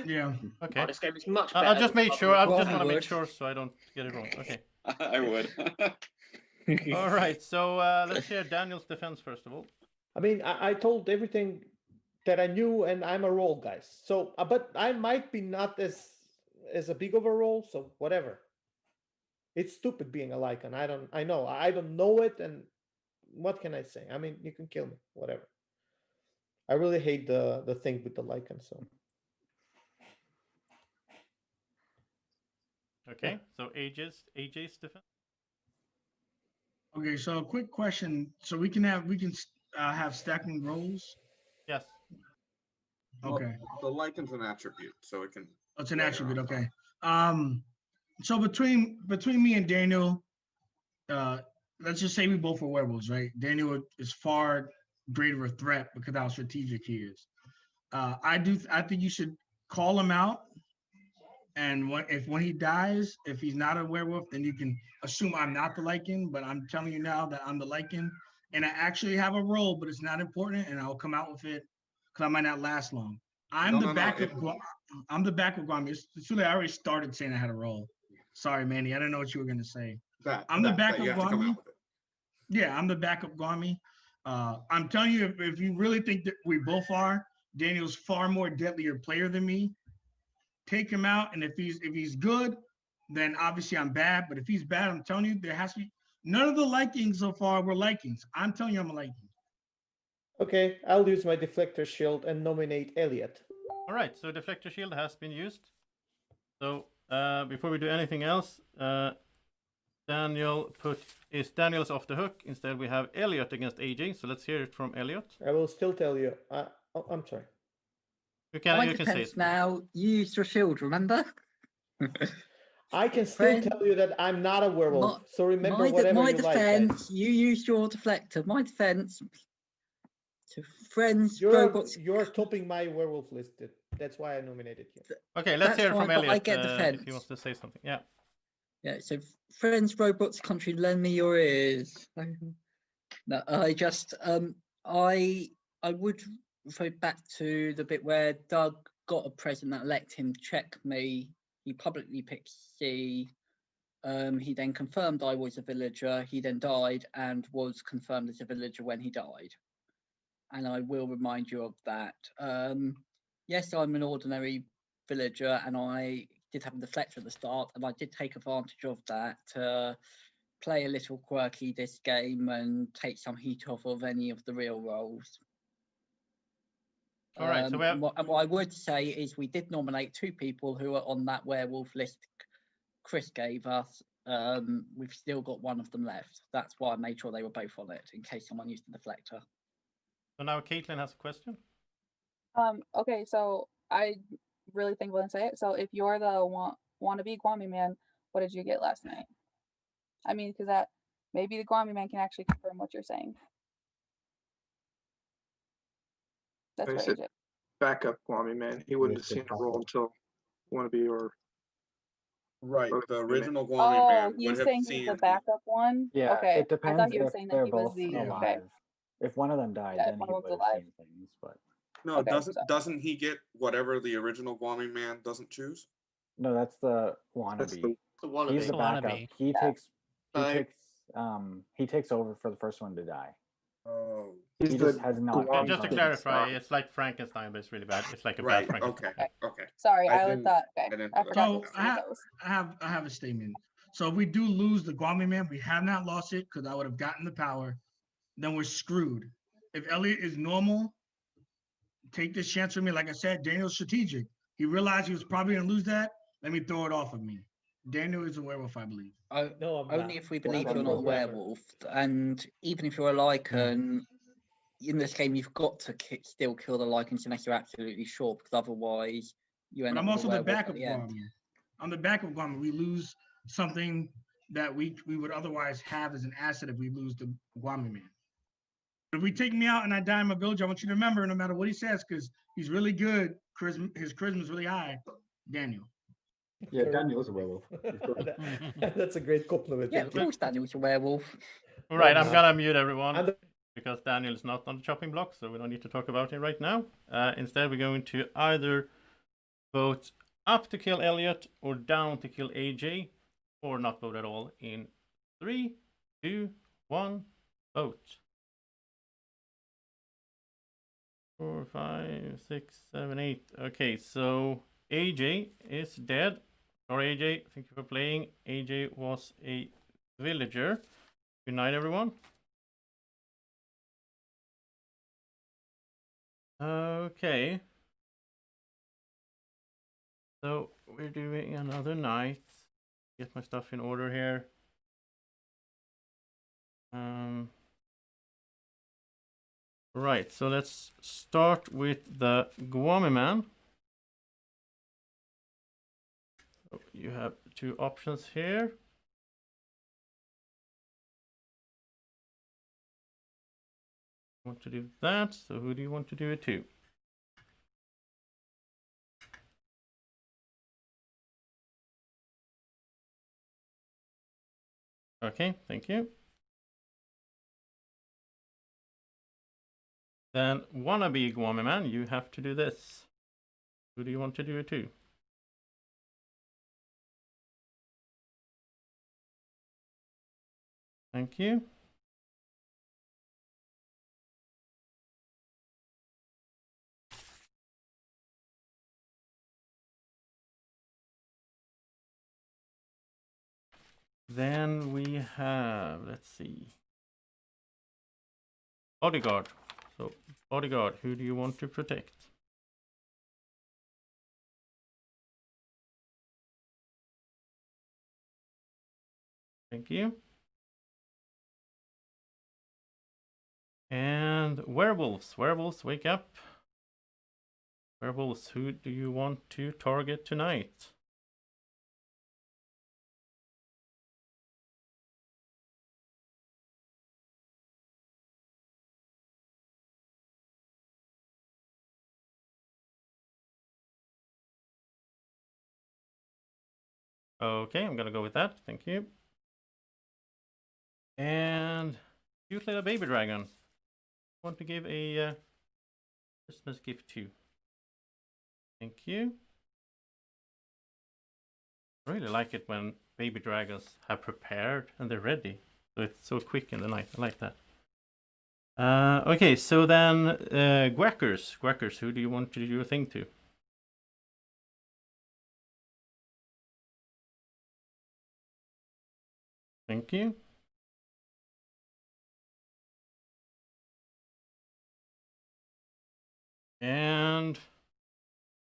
Yeah. Okay. Oh, this game is much I'll better just than make the sure. I other just one. want to make sure so I don't get it wrong. Okay. I would. All right. So let's hear Daniel's defense first of all. I mean, I told everything that I knew, and I'm a role, guys. So, but I might be not as a big of a role. So whatever. It's stupid being a Lycan. I know I don't know it, and what can I say? I mean, you can kill me, whatever. I really hate the thing with the Lycan. So. Okay. So AJ's defense. Okay, so a quick question. So we can have stacking roles. Yes. Okay. The liken's an attribute, so it can. Oh, it's an layer attribute. on top. Okay. So between me and Daniel, let's just say we both are werewolves, right? Daniel is far greater a threat because of how strategic he is. I think you should call him out, and when he dies, if he's not a werewolf, then you can assume I'm not the Lycan, but I'm telling you now that I'm the Lycan, and I actually have a role, but it's not important, and I'll come out with it because I might not last long. I'm the backup Gwommy. It's really, I already started saying I had a role. Sorry, Manny. I don't know what you were gonna say. I'm the backup Gwommy. Yeah, I'm the backup Gwommy. I'm telling you, if you really think that we both are, Daniel's far more deadlier player than me. Take him out, and if he's good, then obviously I'm bad. But if he's bad, I'm telling you, there has to be none of the likings so far were likings. I'm telling you, I'm a liking. Okay, I'll use my deflector shield and nominate Elliot. All right. So deflector shield has been used. So before we do anything else, Daniel's off the hook. Instead, we have Elliot against AJ. So let's hear it from Elliot. I will still tell you. I'm sorry. You can say defense it. now. You used your shield, remember? I can still tell you that I'm not a werewolf. So remember whatever my you defense, like, guys. you used your deflector. My defense. To friends, You're robots. You're topping my werewolf list. That's why I nominated you. Okay, let's hear it from Elliot. I get defense. If he wants to say something. Yeah. Yeah. So friends, robots, country, lend me your ears. No, I just I would refer back to the bit where Doug got a present that let him check me. He publicly picked C. He then confirmed I was a villager. He then died and was confirmed as a villager when he died. And I will remind you of that. Yes, I'm an ordinary villager, and I did have a deflector at the start, and I did take advantage of that to play a little quirky this game and take some heat off of any of the real roles. All right. So what I would say is we did nominate 2 people who are on that werewolf list Chris gave us. We've still got one of them left. That's why I made sure they were both on it in case someone used the deflector. So now Caitlin has a question. Okay, so I really think we'll say it. So if you're the wannabe Gwommy man, what did you get last night? I mean, because that maybe the Gwommy man can actually confirm what you're saying. That's I what said AJ. backup Gwommy man. He wouldn't have seen a role until wannabe or Right. The original Gwommy Oh, man he's would have saying seen. he's the backup one? Yeah, Okay. it I depends thought he was if saying that they're he was both the alive. If one of them died, Yeah, if then one he of would them's have alive. seen things. But No, Okay, doesn't he get whatever the original Gwommy man doesn't choose? No, that's the wannabe. The He's wannabe. the backup. Wannabe. He So- takes over for the first one to die. Oh. He just has not. Okay, just to confirmed. clarify, it's like Frankenstein, but it's really bad. It's like a Right. bad Frankenstein. Okay. Sorry, I didn't- thought. I Okay, didn't- I forgot So those I have, those. I have a statement. So if we do lose the Gwommy man, we have not lost it because I would have gotten the power. Then we're screwed. If Elliot is normal, take this chance with me. Like I said, Daniel's strategic. He realized he was probably gonna lose that. Let me throw it off of me. Daniel is a werewolf, I believe. No, I'm Only not. if we Well, believe I'm you're not a for whoever. werewolf, and even if you're a lycan, in this game you've got to still kill the lycans unless you're absolutely sure, because otherwise you end But up I'm with a also the werewolf backup at the end. Gwommy. I'm the backup Gwommy. We lose something that we would otherwise have as an asset if we lose the Gwommy man. If we take me out and I die in my village, I want you to remember, no matter what he says, because he's really good. His charisma is really high. Daniel. Yeah, Daniel is a werewolf. He's good. That's a great compliment. Yeah, thank of you. course Daniel's a werewolf. All right, I'm no. gonna mute everyone And- because Daniel is not on the chopping block, so we don't need to talk about him right now. Instead, we're going to either vote up to kill Elliot or down to kill AJ, or not vote at all. In 3, 2, 1, vote. 4, 5, 6, 7, 8. Okay, so AJ is dead. Sorry, AJ. Thank you for playing. AJ was a villager. Good night, everyone. Okay. So we're doing another night. Get my stuff in order here. Right, so let's start with the Gwommy man. So you have two options here. Want to do that, so who do you want to do it to? Okay, thank you. Then wannabe Gwommy man, you have to do this. Who do you want to do it to? Thank you. Then we have, let's see, bodyguard. So bodyguard, who do you want to protect? Thank you. And werewolves. Werewolves, wake up. Werewolves, who do you want to target tonight? Okay, I'm gonna go with that. Thank you. And cute little baby dragon. Want to give a Christmas gift to. Thank you. I really like it when baby dragons have prepared and they're ready. So it's so quick in the night. I like that. Okay, so then Gwackers. Gwackers, who do you want to do your thing to? Thank you. And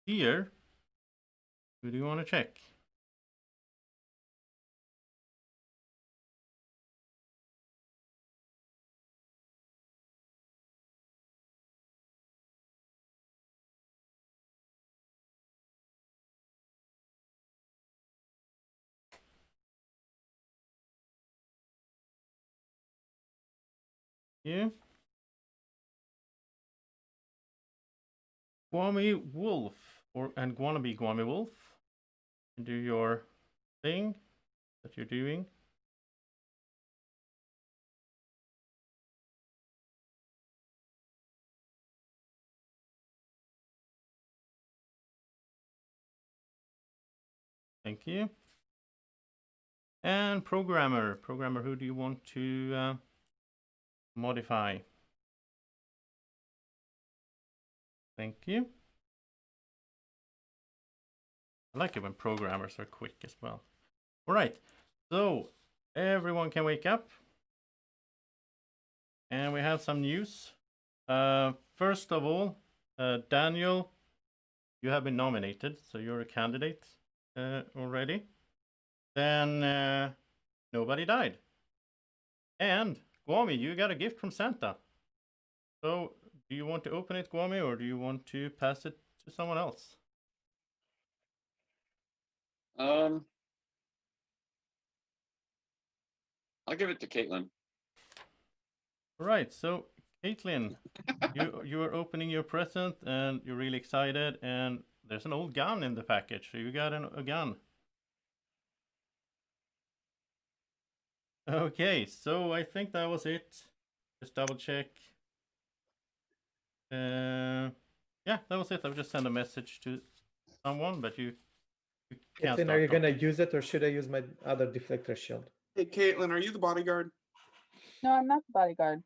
here, who do you want to check? You. Gwommy Wolf and wannabe Gwommy Wolf. Do your thing that you're doing. Thank you. And programmer. Programmer, who do you want to modify? Thank you. I like it when programmers are quick as well. All right, so everyone can wake up. And we have some news. First of all, Daniel, you have been nominated, so you're a candidate already. Then nobody died. And Gwommy, you got a gift from Santa. So do you want to open it, Gwommy, or do you want to pass it to someone else? I'll give it to Caitlin. All right, so Caitlin, you are opening your present and you're really excited, and there's an old gun in the package, so you got a gun. Okay, so I think that was it. Just double check. Yeah, that was it. I've just sent a message to someone, but you can't. Caitlin, are you gonna use it, or should I use my other deflector shield? Hey, Caitlin, are you the bodyguard? No, I'm not the bodyguard.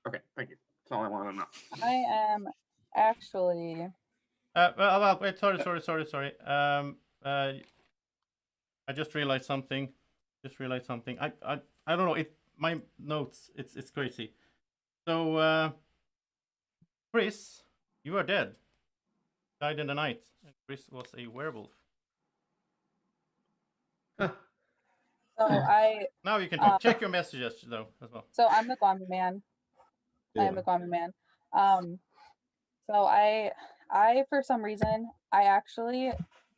Okay, thank you. That's all I want to know. I am actually. Well, wait, sorry. I just realized something. I don't know. My notes. It's crazy. So, Chris, you are dead. Died in the night. And Chris was a werewolf. So I. Now you can check your messages though as well. So I'm the Gwommy man. I am the Gwommy man. So I for some reason I actually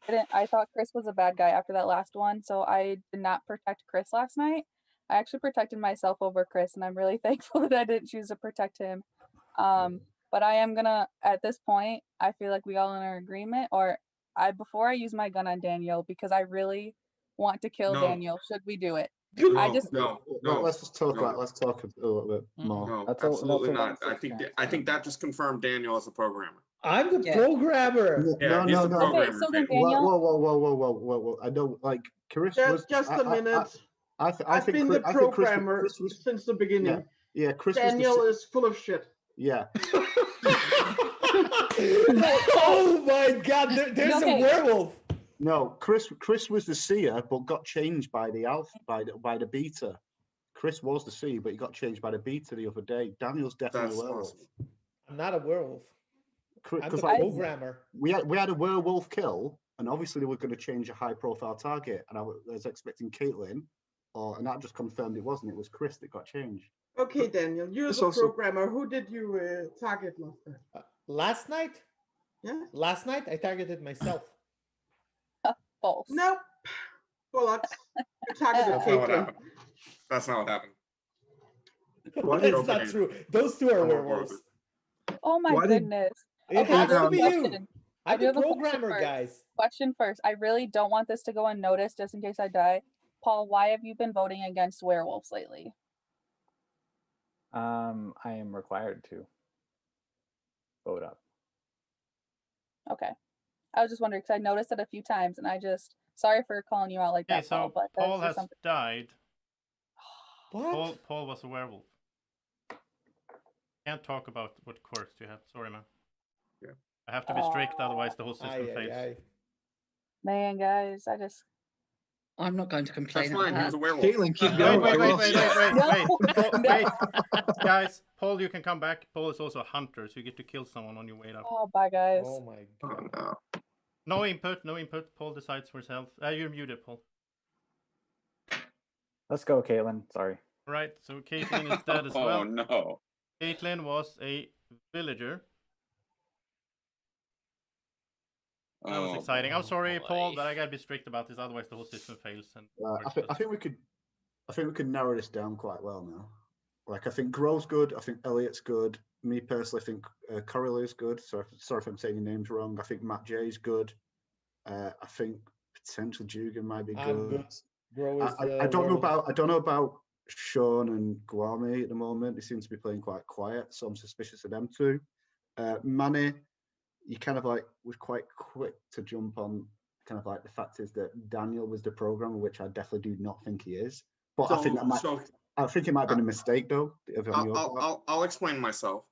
didn't. I thought Chris was a bad guy after that last one, so I did not protect Chris last night. I actually protected myself over Chris, and I'm really thankful that I didn't choose to protect him. But I am gonna, at this point, I feel like we all in our agreement, or before I use my gun on Daniel, because I really want to kill Daniel. Should we do it? No. Let's just talk about. Let's talk a little bit more. No, That's all- absolutely that's not. I think that just confirmed Daniel as a programmer. I'm the programmer. Yeah, he's the programmer. Okay, so then Caitlin. Daniel. Whoa! I don't like Chris. Just a minute. I've been the programmer since the beginning. Yeah, Chris. Daniel is full of shit. Yeah. Oh my God! There's a werewolf. No, Chris was the seer, but got changed by the alpha, by the beta. Chris was the seer, but he got changed by the beta the other day. Daniel's definitely a werewolf. I'm not a werewolf. I'm the Like, programmer. we had a werewolf kill, and obviously they were going to change a high-profile target, and I was expecting Caitlin, and that just confirmed it wasn't. It was Chris that got changed. Okay, Daniel, you're the programmer. Who did you target last night? Last night? Yeah. Last night I targeted myself. False. Nope. Bollocks. You targeted That's not what Caitlin. happened. That's not what happened. That's not true. Those two are werewolves. Oh my goodness. It has to be you. Question. I'm do the have a question programmer, first. guys. Question first. I really don't want this to go unnoticed, just in case I die. Paul, why have you been voting against werewolves lately? I am required to vote up. Okay. I was just wondering because I noticed it a few times, and sorry for calling you out like Okay, that, Paul. so But Paul that's has something. died. What? Paul was a werewolf. Can't talk about what quirks you have. Sorry, man. Yeah. I have to be strict, otherwise the whole system fails. Man, guys, I'm not going to complain. That's fine. He was a werewolf. Caitlin, keep Wait. Guys, Paul, you can come back. Paul is also a hunter, so you get to kill someone on your way up. Oh, bye, guys. Oh my God. Oh, no. No input. Paul decides for himself. You're muted, Paul. Let's go, Caitlin. Sorry. All right, so Caitlin is dead as well. Oh no. Caitlin was a villager. That was exciting. I'm sorry, Paul, but I gotta be strict about this, otherwise the whole system fails. And I think we could narrow this down quite well now. Like I think Grove's good. I think Elliot's good. Me personally, I think Corrie's good. Sorry if I'm saying your names wrong. I think Matt J's good. I think potential Dugan might be good. I don't know about Sean and Gwommy at the moment. They seem to be playing quite quiet, so I'm suspicious of them too. Manny, you kind of like was quite quick to jump on kind of like the fact is that Daniel was the programmer, which I definitely do not think he is. But I think that might. I think it might have been a mistake though. I'll explain myself.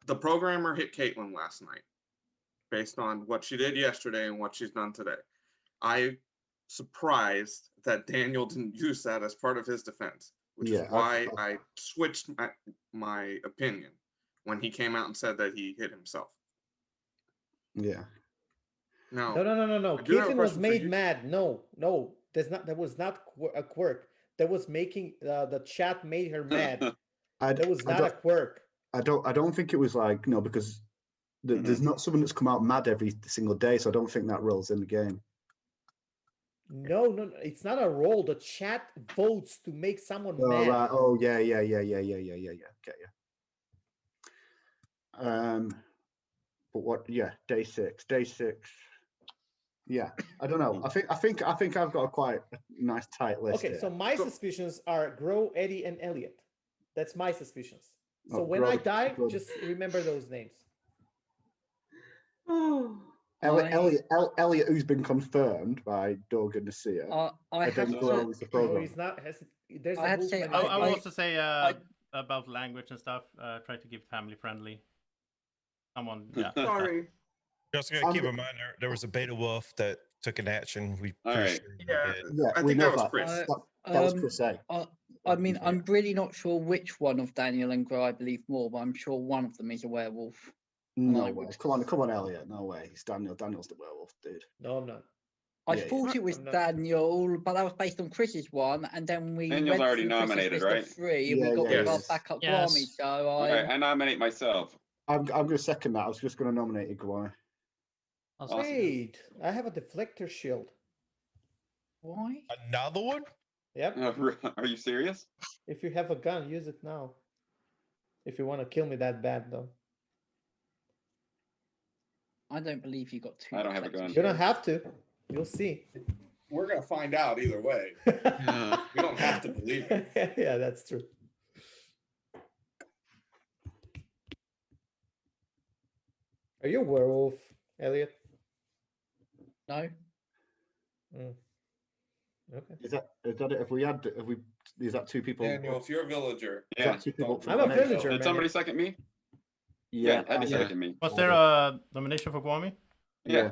The programmer hit Caitlin last night, based on what she did yesterday and what she's done today. I'm surprised that Daniel didn't use that as part of his defense, which is why I switched my opinion when he came out and said that he hit himself. Yeah. No. I do have a Caitlyn was question for made you. mad. No. That was not a quirk. That was making the chat made her mad. That was not a quirk. I don't think it was like because there's not someone that's come out mad every single day, so I don't think that rolls in the game. No, it's not a role. The chat votes to make someone Oh mad. right. Oh yeah. Okay, yeah. But what? Yeah, day six. Yeah, I don't know. I think I've got a quite nice tight list. Okay, here. so my suspicions are Grow, Eddie, and Elliot. That's my suspicions. So Oh, when Grow- I die, Grow- just remember those names. Elliot, who's been confirmed by Doug and Nasir. I have think Grow is the programmer. he's not. There's I a have to rules say, management. I will also say about language and stuff. Try to keep family friendly. Someone, yeah. Sorry. You also got to keep in mind there was a beta wolf that took an action. We pretty sure he did. Yeah, I we think know that was that. Chris. That was Chris A. I mean, I'm really not sure which one of Daniel and Grow I believe more, but I'm sure one of them is a werewolf. No way. Come on, Elliot. No way. It's Daniel. Daniel's the werewolf, dude. No, I'm not. I Yeah, thought it was Daniel, but that was based on Chris's one, and then we Daniel's went already through Chris's nominated, list right? of 3, and we Yeah, got yeah, rid of our yes. backup Yes. Gwommy, so All I... right, I nominate myself. I'm going to second that. I was just going to nominate Gwommy. Awesome. Wait, I have a deflector shield. Why? Another one? Yep. Are you serious? If you have a gun, use it now. If you want to kill me that bad, though. I don't believe you got 2. I don't have a gun. You don't have to. You'll see. We're gonna find out either way. We don't have to believe it. Yeah, that's true. Are you a werewolf, Elliot? No. Okay. Is that it? Is that 2 people? Daniel, if you're a villager, Is that 2 people? I'm a villager, Did man. somebody second me? Yeah, Eddie seconded me. Was there a nomination for Gwommy? Yeah.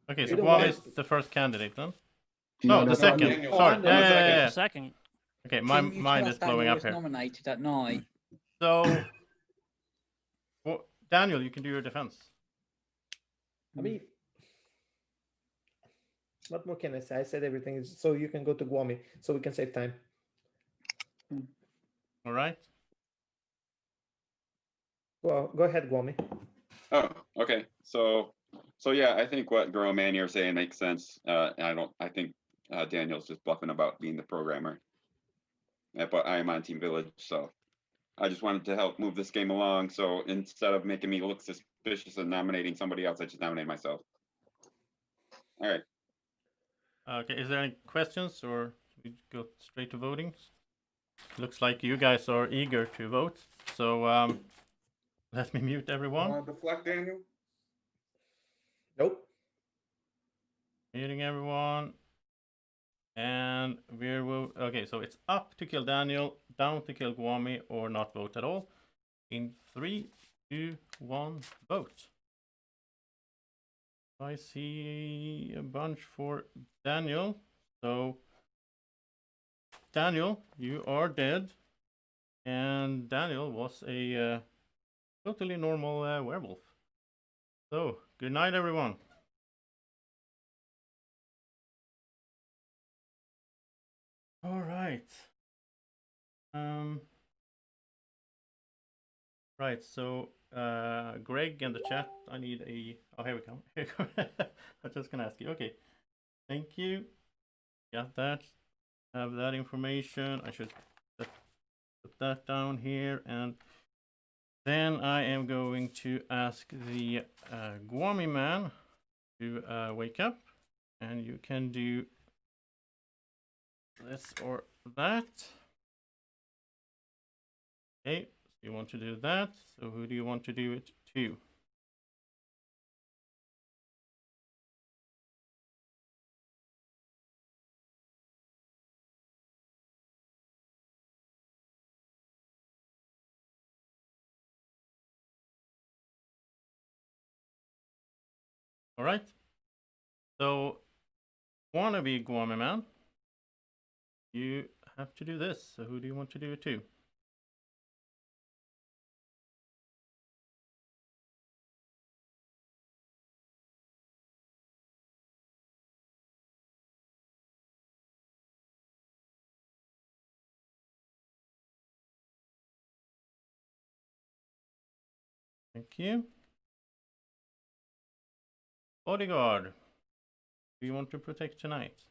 Okay, so Either Gwommy way. is the first candidate then. No, No, no, the second. Daniel. Sorry. Daniel. Yeah. Second. Okay, my Can you mind tell is blowing Daniel up was here. nominated at night. So, Daniel, you can do your defense. I mean, what more can I say? I said everything. So you can go to Gwommy, so we can save time. All right. Well, go ahead, Gwommy. Oh, okay. So yeah, I think what Girl Man you're saying makes sense. I think Daniel's just bluffing about being the programmer. But I am on Team Village, so I just wanted to help move this game along. So instead of making me look suspicious and nominating somebody else, I just nominate myself. All right. Okay, is there any questions or should we go straight to voting? Looks like you guys are eager to vote. So let me mute everyone. deflect Daniel. Nope. Muting everyone. And okay, so it's up to kill Daniel, down to kill Gwommy, or not vote at all. In 3, 2, 1, vote. I see a bunch for Daniel. So, Daniel, you are dead. And Daniel was a totally normal werewolf. So, good night, everyone. All right. Right, so Greg in the chat, I need a... Oh, here we go. Here we go. I was just going to ask you. Okay, thank you. Got that. Have that information. I should put that down here. And then I am going to ask the Gwommy man to wake up. And you can do this or that. Okay, so you want to do that. So who do you want to do it to? All right. So, wannabe Gwommy man, you have to do this. So, who do you want to do it to? Thank you. Bodyguard, do you want to protect tonight?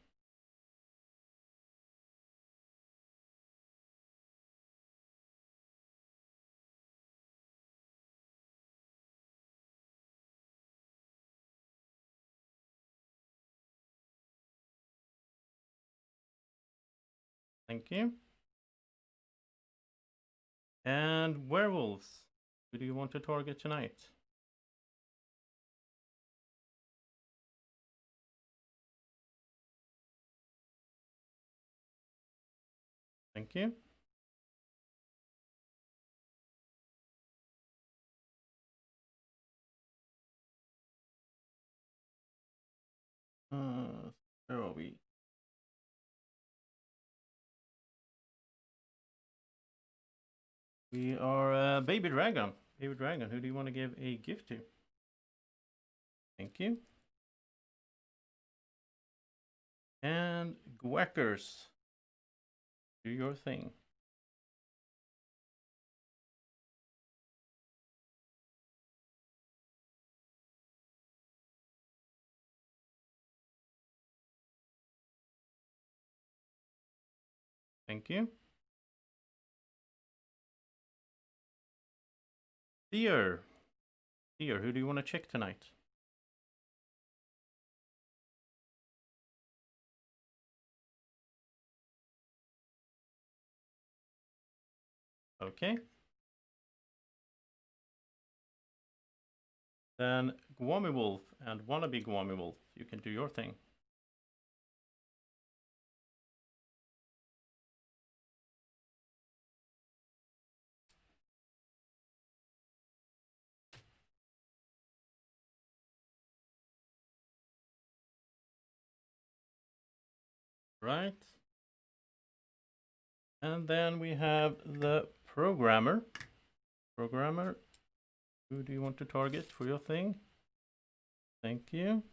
Thank you. And werewolves, who do you want to target tonight? Thank you. Where are we? We are Baby Dragon. Baby Dragon, who do you want to give a gift to? Thank you. And Gwackers, do your thing. Thank you. Dear, who do you want to check tonight? Okay. Then Gwommy Wolf and wannabe Gwommy Wolf, you can do your thing. Right. And then we have the programmer. Programmer, who do you want to target for your thing? Thank you.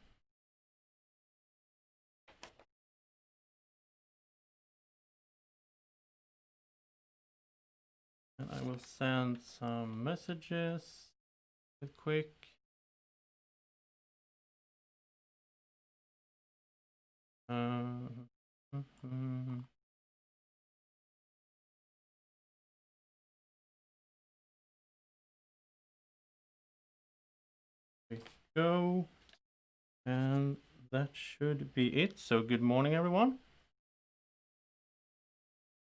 And I will send some messages real quick. There we go. And that should be it. So good morning, everyone.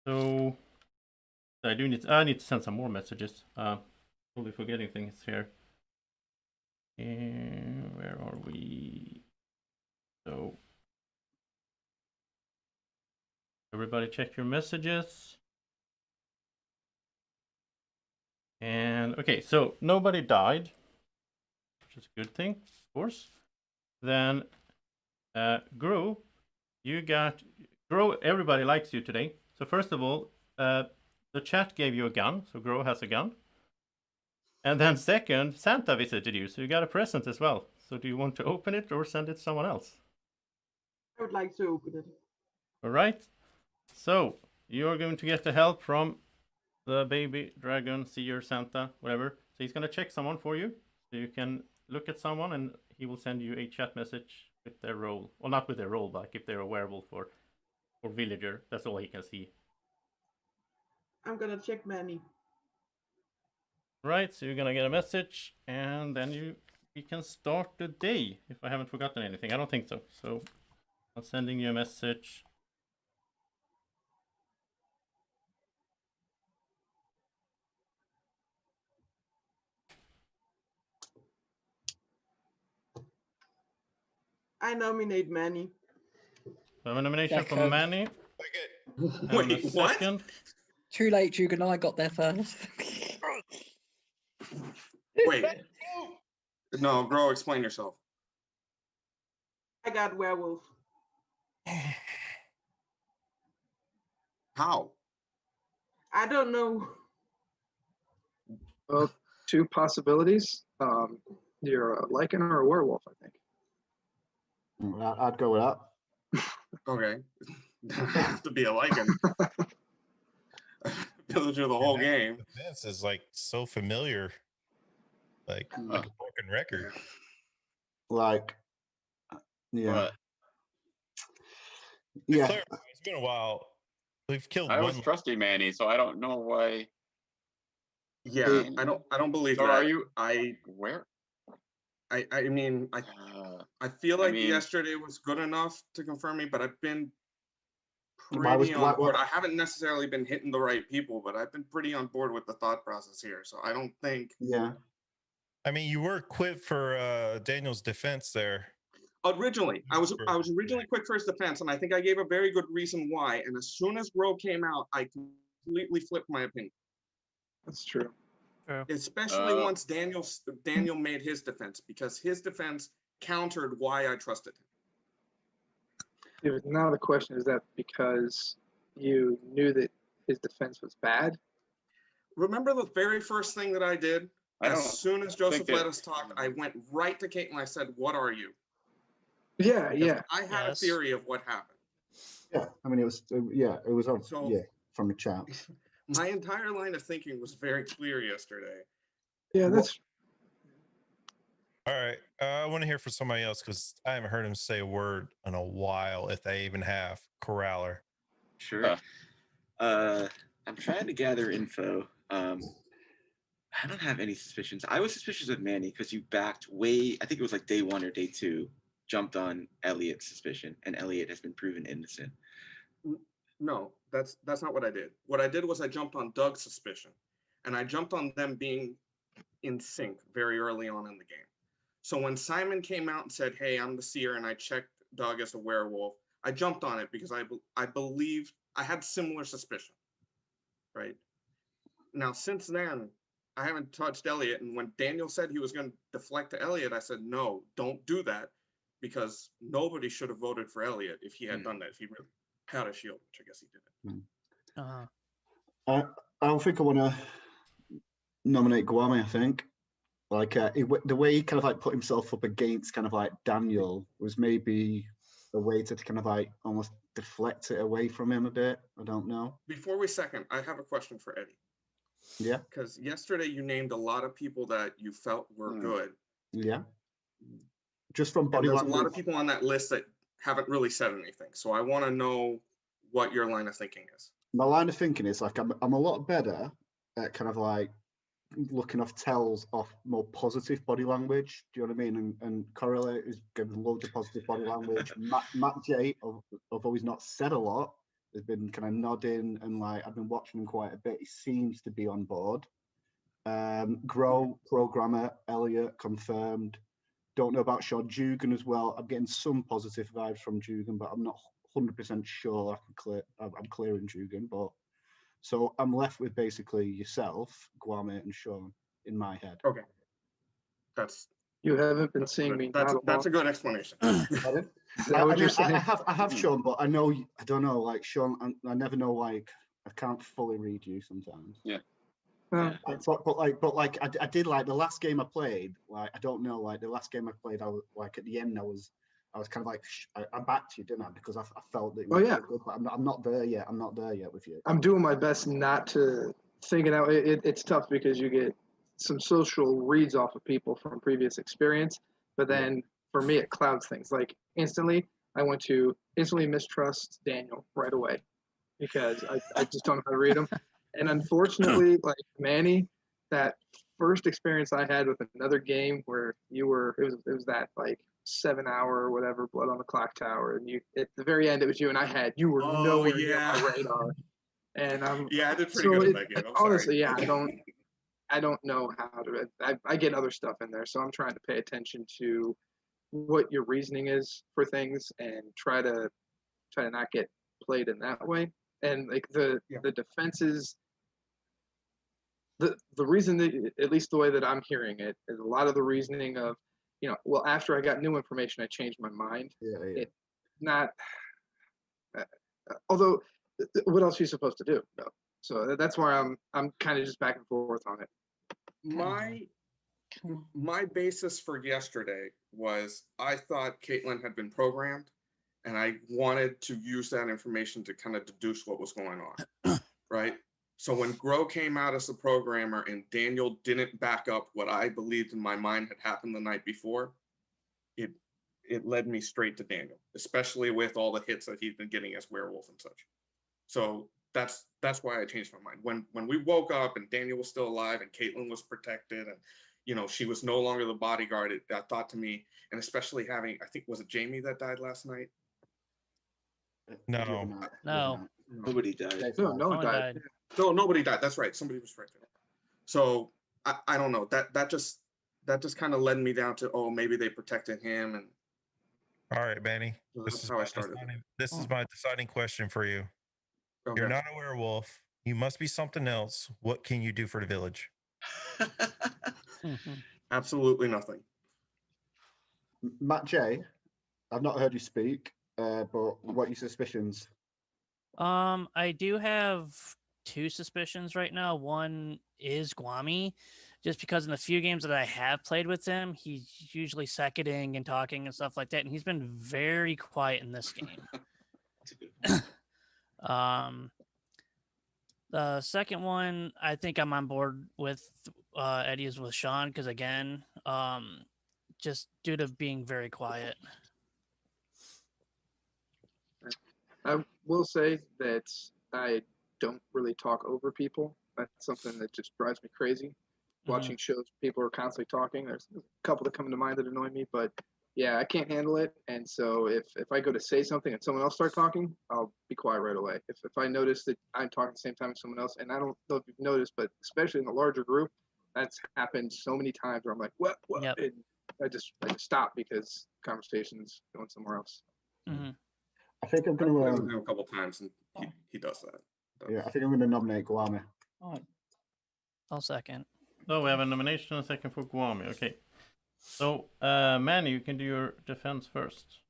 So I need to send some more messages. Totally forgetting things here. Where are we? So everybody check your messages. And okay, so nobody died, which is a good thing, of course. Then Grow, everybody likes you today. So first of all, the chat gave you a gun, so Grow has a gun. And then second, Santa visited you, so you got a present as well. So do you want to open it or send it to someone else? I would like to open it. All right. So you're going to get the help from the baby dragon, seer, Santa, whatever. So he's going to check someone for you. So you can look at someone and he will send you a chat message with their role. Well, not with their role, but if they're a werewolf or villager. That's all he can see. I'm going to check Manny. Right, so you're gonna get a message, and then we can start the day. If I haven't forgotten anything, I don't think so. So I'm sending you a message. I nominate Manny. I have a nomination for Manny. Wait, what? Second. Too late, Duke and I got there first. Wait. No, bro, explain yourself. I got werewolf. How? I don't know. Well, two possibilities. You're a lichen or a werewolf, I think. I'd go with that. Okay. Doesn't have to be a lichen. Villager the whole game. This is like so familiar, like a broken record. Like, yeah. But Yeah. Clarify, it's been a while. We've killed I one. was trusting Manny, so I don't know why. Yeah, I don't believe So that. are you? I Where? I mean I feel I like mean- yesterday was good enough to confirm me, but I've been Why was- pretty why- on board. why- I haven't necessarily been hitting the right people, but I've been pretty on board with the thought process here. So I don't think Yeah. I mean, you were quit for Daniel's defense there. originally I was originally quick for his defense, and I think I gave a very good reason why. And as soon as Grow came out, I completely flipped my opinion. That's true. Especially once Daniel made his defense, because his defense countered why I trusted him. Yeah, but now the question is that because you knew that his defense was bad? Remember the very first thing that I did? I As don't soon as think Joseph that- let us talk, I went right to Kate and I said, "What are you?" Yeah, Because yeah. I had a Yes. theory of what happened. Yeah. I mean, it was on, So- yeah, from the chat. My entire line of thinking was very clear yesterday. Yeah, that's All right. I want to hear from somebody else because I haven't heard him say a word in a while, if they even have. Corraller. Sure. I'm trying to gather info. I don't have any suspicions. I was suspicious of Manny because you backed I think it was like day 1 or day 2, jumped on Elliot's suspicion, and Elliot has been proven innocent. No, that's not what I did. What I did was I jumped on Doug's suspicion, and I jumped on them being in sync very early on in the game. So when Simon came out and said, "Hey, I'm the seer," and I checked Doug as a werewolf, I jumped on it because I believed I had similar suspicion. Right now, since then, I haven't touched Elliot, and when Daniel said he was going to deflect to Elliot, I said, "No, don't do that," because nobody should have voted for Elliot if he had done that. If he really had a shield, which I guess he didn't. Uh-huh. I don't think I want to nominate Gwommy. I think like the way he kind of like put himself up against kind of like Daniel was maybe a way to kind of like almost deflect it away from him a bit. I don't know. Before we second, I have a question for Eddie. Yeah. Because yesterday you named a lot of people that you felt were good. Yeah. Just from And body there's language. a lot of people on that list that haven't really said anything. So I want to know what your line of thinking is. My line of thinking is like I'm a lot better at kind of like looking off tells off more positive body language. Do you know what I mean? And Correlate is giving loads of positive body language. Matt J, I've always not said a lot, has been kind of nodding, and like I've been watching him quite a bit. He seems to be on board. Grow programmer Elliot confirmed. Don't know about Sean Dugan as well. I'm getting some positive vibes from Dugan, but I'm not 100% sure I'm clearing Dugan. But so I'm left with basically yourself, Gwommy, and Sean in my head. Okay. You haven't been seeing me. That's a good explanation. Is that what you're saying? I have Sean, but I don't know. Like Sean, I never know. Like I can't fully read you sometimes. Yeah. But I did like the last game I played. Like I don't know. Like the last game I played, I was like at the end. I was kind of like I backed you, didn't I? Because I felt that. It was good, but I'm not there yet. I'm not there yet with you. I'm doing my best not to think it out. It's tough because you get some social reads off of people from previous experience, but then for me it clouds things. Like instantly, I went to instantly mistrust Daniel right away because I just don't know how to read him. And unfortunately, like Manny, that first experience I had with another game where it was that like 7-hour or whatever Blood on the Clock Tower, and you at the very end it was you, and you were nowhere near my radar. And I did pretty good in that game. Honestly, I don't know how to. I get other stuff in there, so I'm trying to pay attention to what your reasoning is for things and try to not get played in that way. And like the defenses, the reason that, at least the way that I'm hearing it, is a lot of the reasoning of well, after I got new information, I changed my mind. Yeah, yeah. It not. Although, what else are you supposed to do? No. So that's why I'm kind of just back and forth on it. My basis for yesterday was I thought Caitlin had been programmed, and I wanted to use that information to kind of deduce what was going on, right? So when Gro came out as the programmer and Daniel didn't back up what I believed in my mind had happened the night before, it led me straight to Daniel, especially with all the hits that he's been getting as werewolf and such. So that's why I changed my mind. When we woke up and Daniel was still alive and Caitlin was protected and she was no longer the bodyguard, that thought to me, and especially having, I think, was it Jamie that died last night? No. No. Nobody died. No one Someone died. died. No, nobody died. That's right. Somebody was right there. So I don't know. That just kind of led me down to, oh, maybe they protected him, and All right, Manny. so This that's is how my I started. this is my deciding question for you. Okay. You're not a werewolf. You must be something else. What can you do for the village? Absolutely nothing. Matt J, I've not heard you speak, but what are your suspicions? I do have two suspicions right now. One is Gwommy, just because in the few games that I have played with him, he's usually seconding and talking and stuff like that, and he's been very quiet in this game. The second one, I think I'm on board with Eddie's with Sean, because again, just due to being very quiet. I will say that I don't really talk over people. That's something that just drives me crazy. Watching shows, people are constantly talking. There's a couple that come to mind that annoy me, but yeah, I can't handle it. And so if I go to say something and someone else starts talking, I'll be quiet right away. If I notice that I'm talking at the same time as someone else, and I don't know if you've noticed, but especially in the larger group, that's happened so many times where I'm like, what? Yep. And I just stop because conversation's going somewhere else. I think I'm I've going played to. with him a couple times, and he does that. Yeah, I think I'm going to nominate Gwommy. I'll second. So we have a nomination and a second for Gwommy. Okay. So, Manny, you can do your defense first.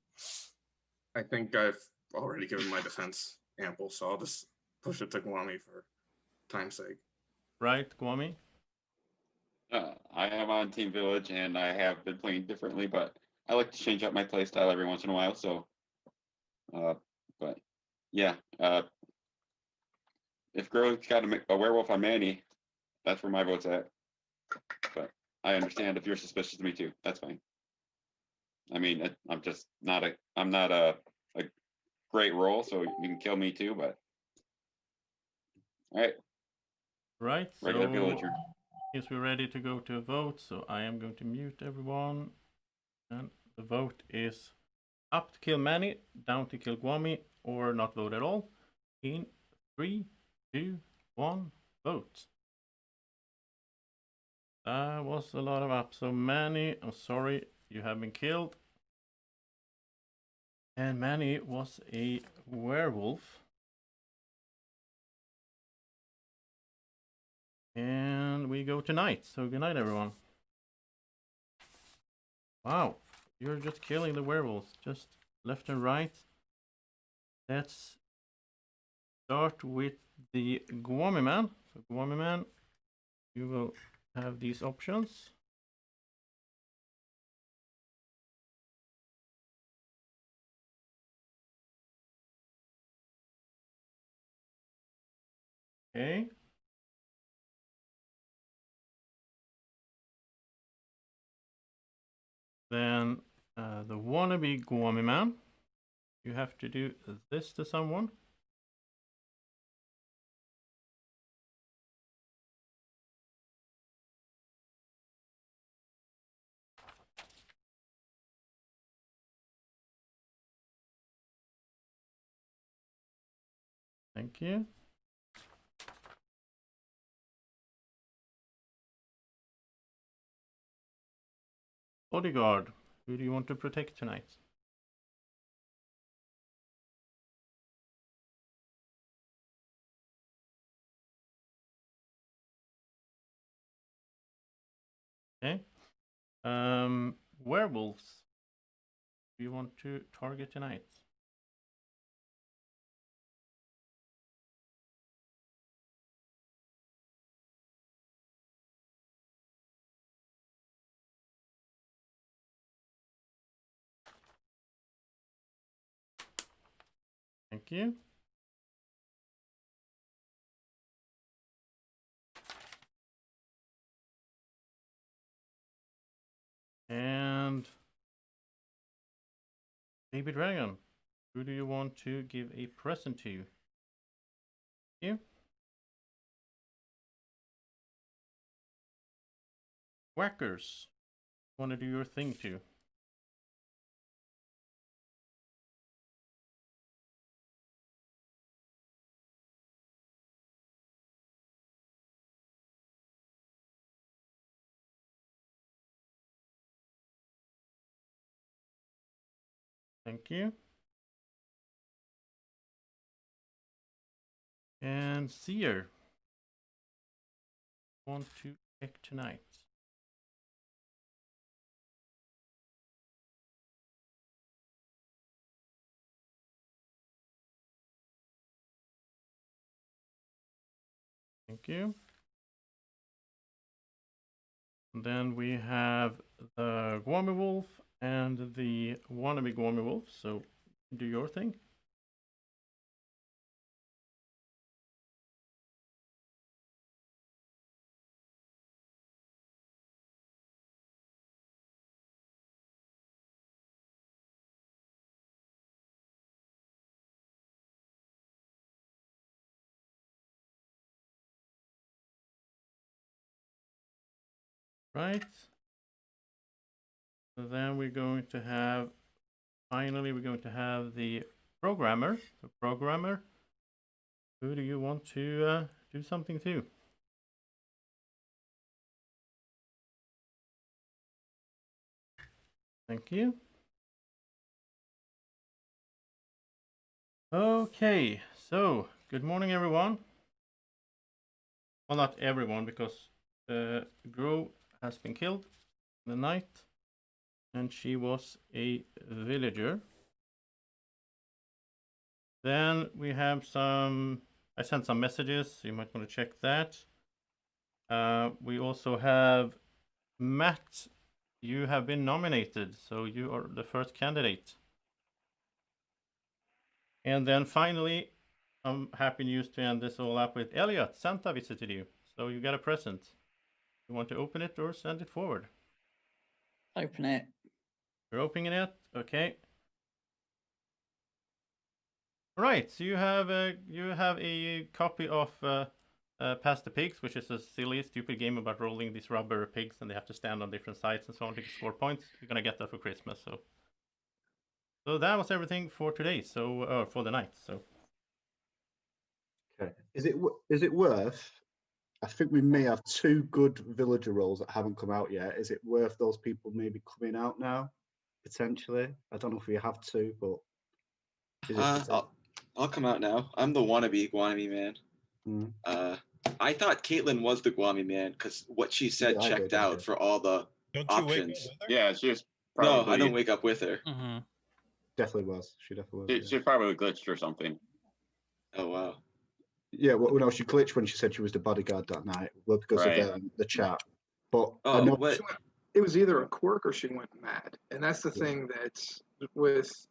I think I've already given my defense ample, so I'll just push it to Gwommy for time's sake. Right, Gwommy? I am on Team Village, and I have been playing differently, but I like to change up my play style every once in a while. So, but yeah, if Gro's got a werewolf on Manny, that's where my vote's at. But I understand if you're suspicious of me too. That's fine. I mean, I'm just not I'm not a great role, so you can kill me too. But all right, Right. regular So, villager. yes, we're ready to go to a vote. So I am going to mute everyone, and the vote is up to kill Manny, down to kill Gwommy, or not vote at all. In 3, 2, 1, vote. That was a lot of up. So Manny, I'm sorry, you have been killed. And Manny was a werewolf. And we go tonight. So good night, everyone. Wow, you're just killing the werewolves, just left and right. Let's start with the Gwommy man. So Gwommy man, you will have these options. Okay. Then the wannabe Gwommy man, you have to do this to someone. Thank you. Bodyguard, who do you want to protect tonight? Okay. werewolves do you want to target tonight? Thank you. And Baby Dragon, who do you want to give a present to? You? Gwackers, want to do your thing too? Thank you. And Seer, want to pick tonight? Thank you. And then we have the Gwommy Wolf and the wannabe Gwommy Wolf. So do your thing. Right. So then we're going to have, finally, we're going to have the programmer. The programmer, who do you want to do something to? Thank you. Okay, so good morning, everyone. Well, not everyone, because Gro has been killed in the night, and she was a villager. Then we have some, I sent some messages, so you might want to check that. We also have Matt, you have been nominated, so you are the first candidate. And then finally, some happy news to end this all up with. Elliot, Santa visited you, so you got a present. You want to open it or send it forward? Open it. You're opening it, okay. Right, so you have a copy of Pass the Pigs, which is a silly, stupid game about rolling these rubber pigs, and they have to stand on different sides and so on to score points. You're gonna get that for Christmas, so. So that was everything for today. So for the night. So. Okay. Is it worth? I think we may have 2 good villager roles that haven't come out yet. Is it worth those people maybe coming out now, potentially? I don't know if we have to, but. I'll come out now. I'm the wannabe Gwommy man. I thought Caitlin was the Gwommy man because what she said Yeah, I checked did, I out did. for all the Don't you wake up options. with her? Yeah, she was No, probably. I don't wake up with her. Definitely was. She definitely was. She probably glitched or something. Oh wow. Yeah, well, no, she glitched when she said she was the bodyguard that night, well, because Right. of the chat. But I Oh, know what? It was either a quirk or she went mad, and that's the thing that's with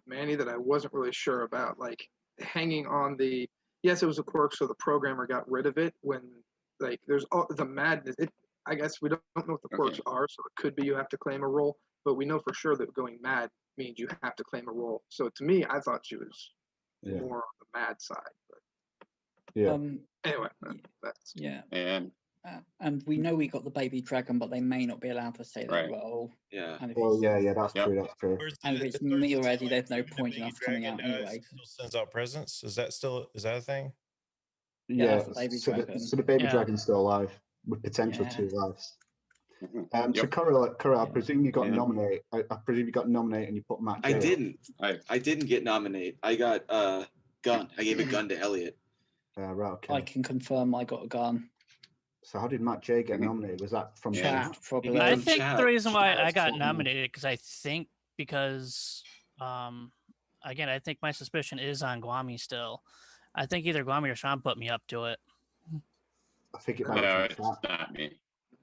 Manny that I wasn't really sure about. Like hanging on the yes, it was a quirk, so the programmer got rid of it when like there's all the madness. I guess we don't know what the quirks are, so it could be you have to claim a role, but we know for sure that going mad means you have to claim a role. So to me, I thought she was more on the mad side. But anyway, that's and we know we got the baby dragon, but they may not be allowed to say that role. Yeah. And if Well, it's, yeah, that's true. That's true. and if it's me already, there's no point in us coming out Dragon anyway. still sends out presents. Is that a thing? Yeah, that's the baby dragon. so the baby dragon's still alive with potential 2 lives. So Cora, I presume you got nominated. I presume you got nominated and you put Matt. I didn't. I didn't get nominated. I got a gun. I gave a gun to Elliot. Right. Okay. I can confirm I got a gun. So how did Matt J get nominated? Was that from Chat, probably. I from think chat. the reason why Chat I was got fun. nominated because again, I think my suspicion is on Gwommy still. I think either Gwommy or Sean put me up to it. I think it might No, have it's been chat. not me.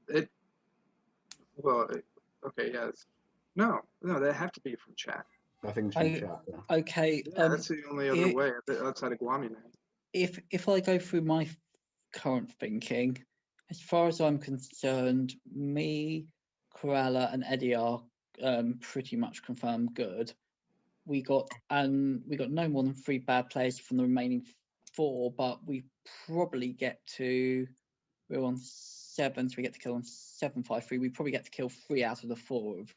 It. Well, okay, yes. No, they have to be from chat. I think it's from chat. Yeah. Okay. Yeah, that's the only other it- way outside of Gwommy now. If I go through my current thinking, as far as I'm concerned, me, Corella, and Eddie are pretty much confirmed good. We got no more than 3 bad players from the remaining 4, but we probably we're on 7, so we get to kill on 753. We probably get to kill 3 out of the 4 of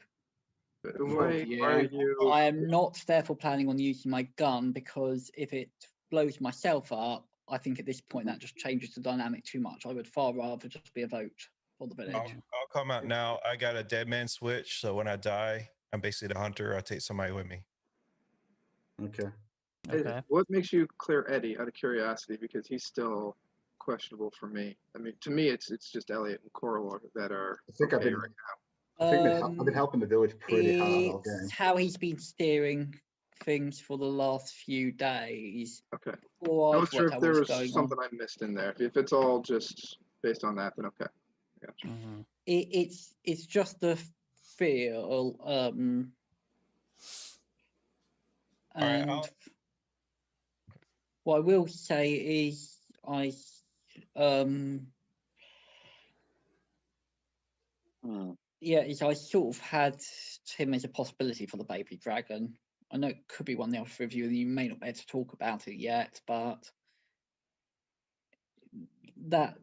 Why are you? I am not therefore planning on using my gun, because if it blows myself up, I think at this point that just changes the dynamic too much. I would far rather just be a vote for the village. I'll come out now. I got a dead man switch, so when I die, I'm basically the hunter. I take somebody with me. Okay. What makes you clear Eddie, out of curiosity, because he's still questionable for me. I mean, to me, it's just Elliot and Coral that are I think I've okay been right now. I think I've been helping the village pretty hard all game. It's how he's been steering things for the last few days. Okay. Before I I've wasn't sure worked if out there what's was going on. something I missed in there. If it's all just based on that, then okay. I gotcha. It's just the feel. And what I will say is I sort of had him as a possibility for the baby dragon. I know it could be one of the review, and you may not be able to talk about it yet, but the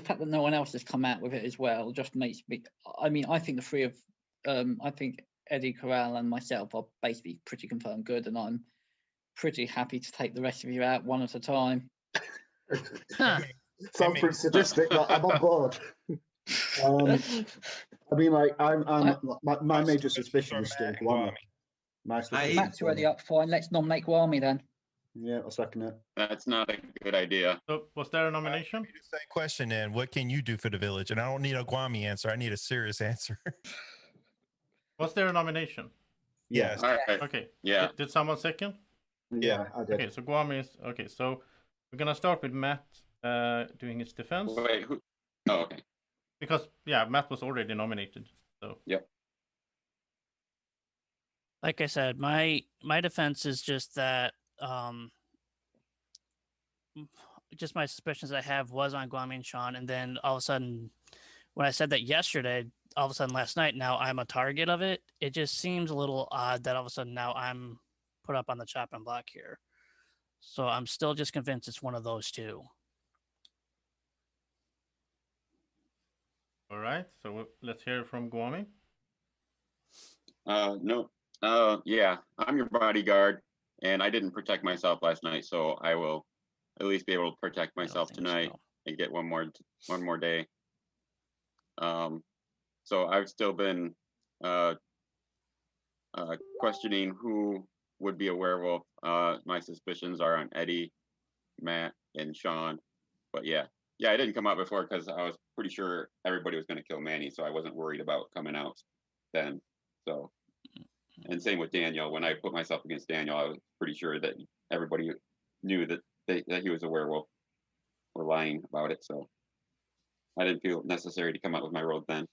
fact that no one else has come out with it as well just makes me. I mean, I think the 3 of I think Eddie Corral and myself are basically pretty confirmed good, and I'm pretty happy to take the rest of you out one at a time. Sounds pretty sadistic, but I'm on board. I mean, like, my major suspicion is still Gwommy. My suspicion. Matt's already up. Fine. Let's nominate Gwommy then. Yeah, I'll second it. That's not a good idea. So, was there a nomination? Same question then. What can you do for the village? And I don't need a Gwommy answer. I need a serious answer. Was there a nomination? Yes. All right. Okay. Yeah. Did someone second? Yeah, I did. Okay, so Gwommy is okay. So we're gonna start with Matt doing his defense. Wait, who? Oh, okay. Because Matt was already nominated. So yep. Like I said, my defense is just that just my suspicions I have was on Gwommy and Sean, and then all of a sudden when I said that yesterday, all of a sudden last night, now I'm a target of it. It just seems a little odd that all of a sudden now I'm put up on the chopping block here. So I'm still just convinced it's one of those 2. all right. So let's hear from Gwommy. No. Yeah, I'm your bodyguard, and I didn't protect myself last night, so I will at least be able to protect myself tonight and get one more day. So I've still been questioning who would be a werewolf. My suspicions are on Eddie, Matt, and Sean. But yeah, I didn't come out before because I was pretty sure everybody was going to kill Manny, so I wasn't worried about coming out then. So, and same with Daniel. When I put myself against Daniel, I was pretty sure that everybody knew that he was a werewolf or lying about it. So I didn't feel necessary to come out with my road then.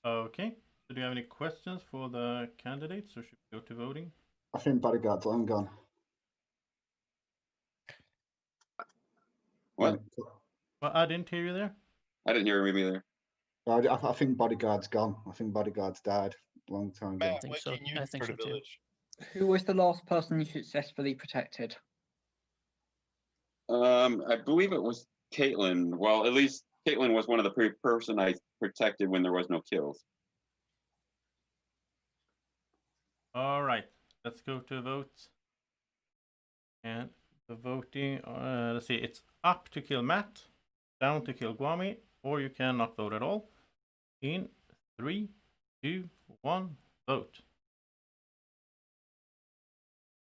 Okay. So do you have any questions for the candidates, or should we go to voting? I think bodyguard's long gone. What? Well, I didn't hear you there. I didn't hear him either. I think bodyguard's gone. I think bodyguard's died a long time ago. I think so. I think so too. Who was the last person you successfully protected? I believe it was Caitlin. Well, at least Caitlin was one of the person I protected when there was no kills. All right. Let's go to vote. And the voting, let's see, it's up to kill Matt, down to kill Gwommy, or you cannot vote at all. In 3, 2, 1, vote.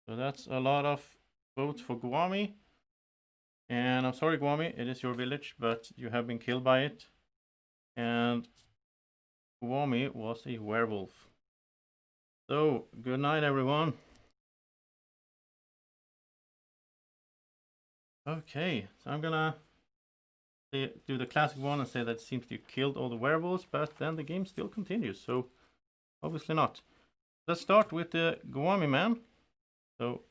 So that's a lot of votes for Gwommy. And I'm sorry, Gwommy, it is your village, but you have been killed by it. And Gwommy was a werewolf. So, good night, everyone. Okay, so I'm gonna do the classic one and say that it seems you killed all the werewolves, but then the game still continues, so obviously not. Let's start with the Gwommy man. So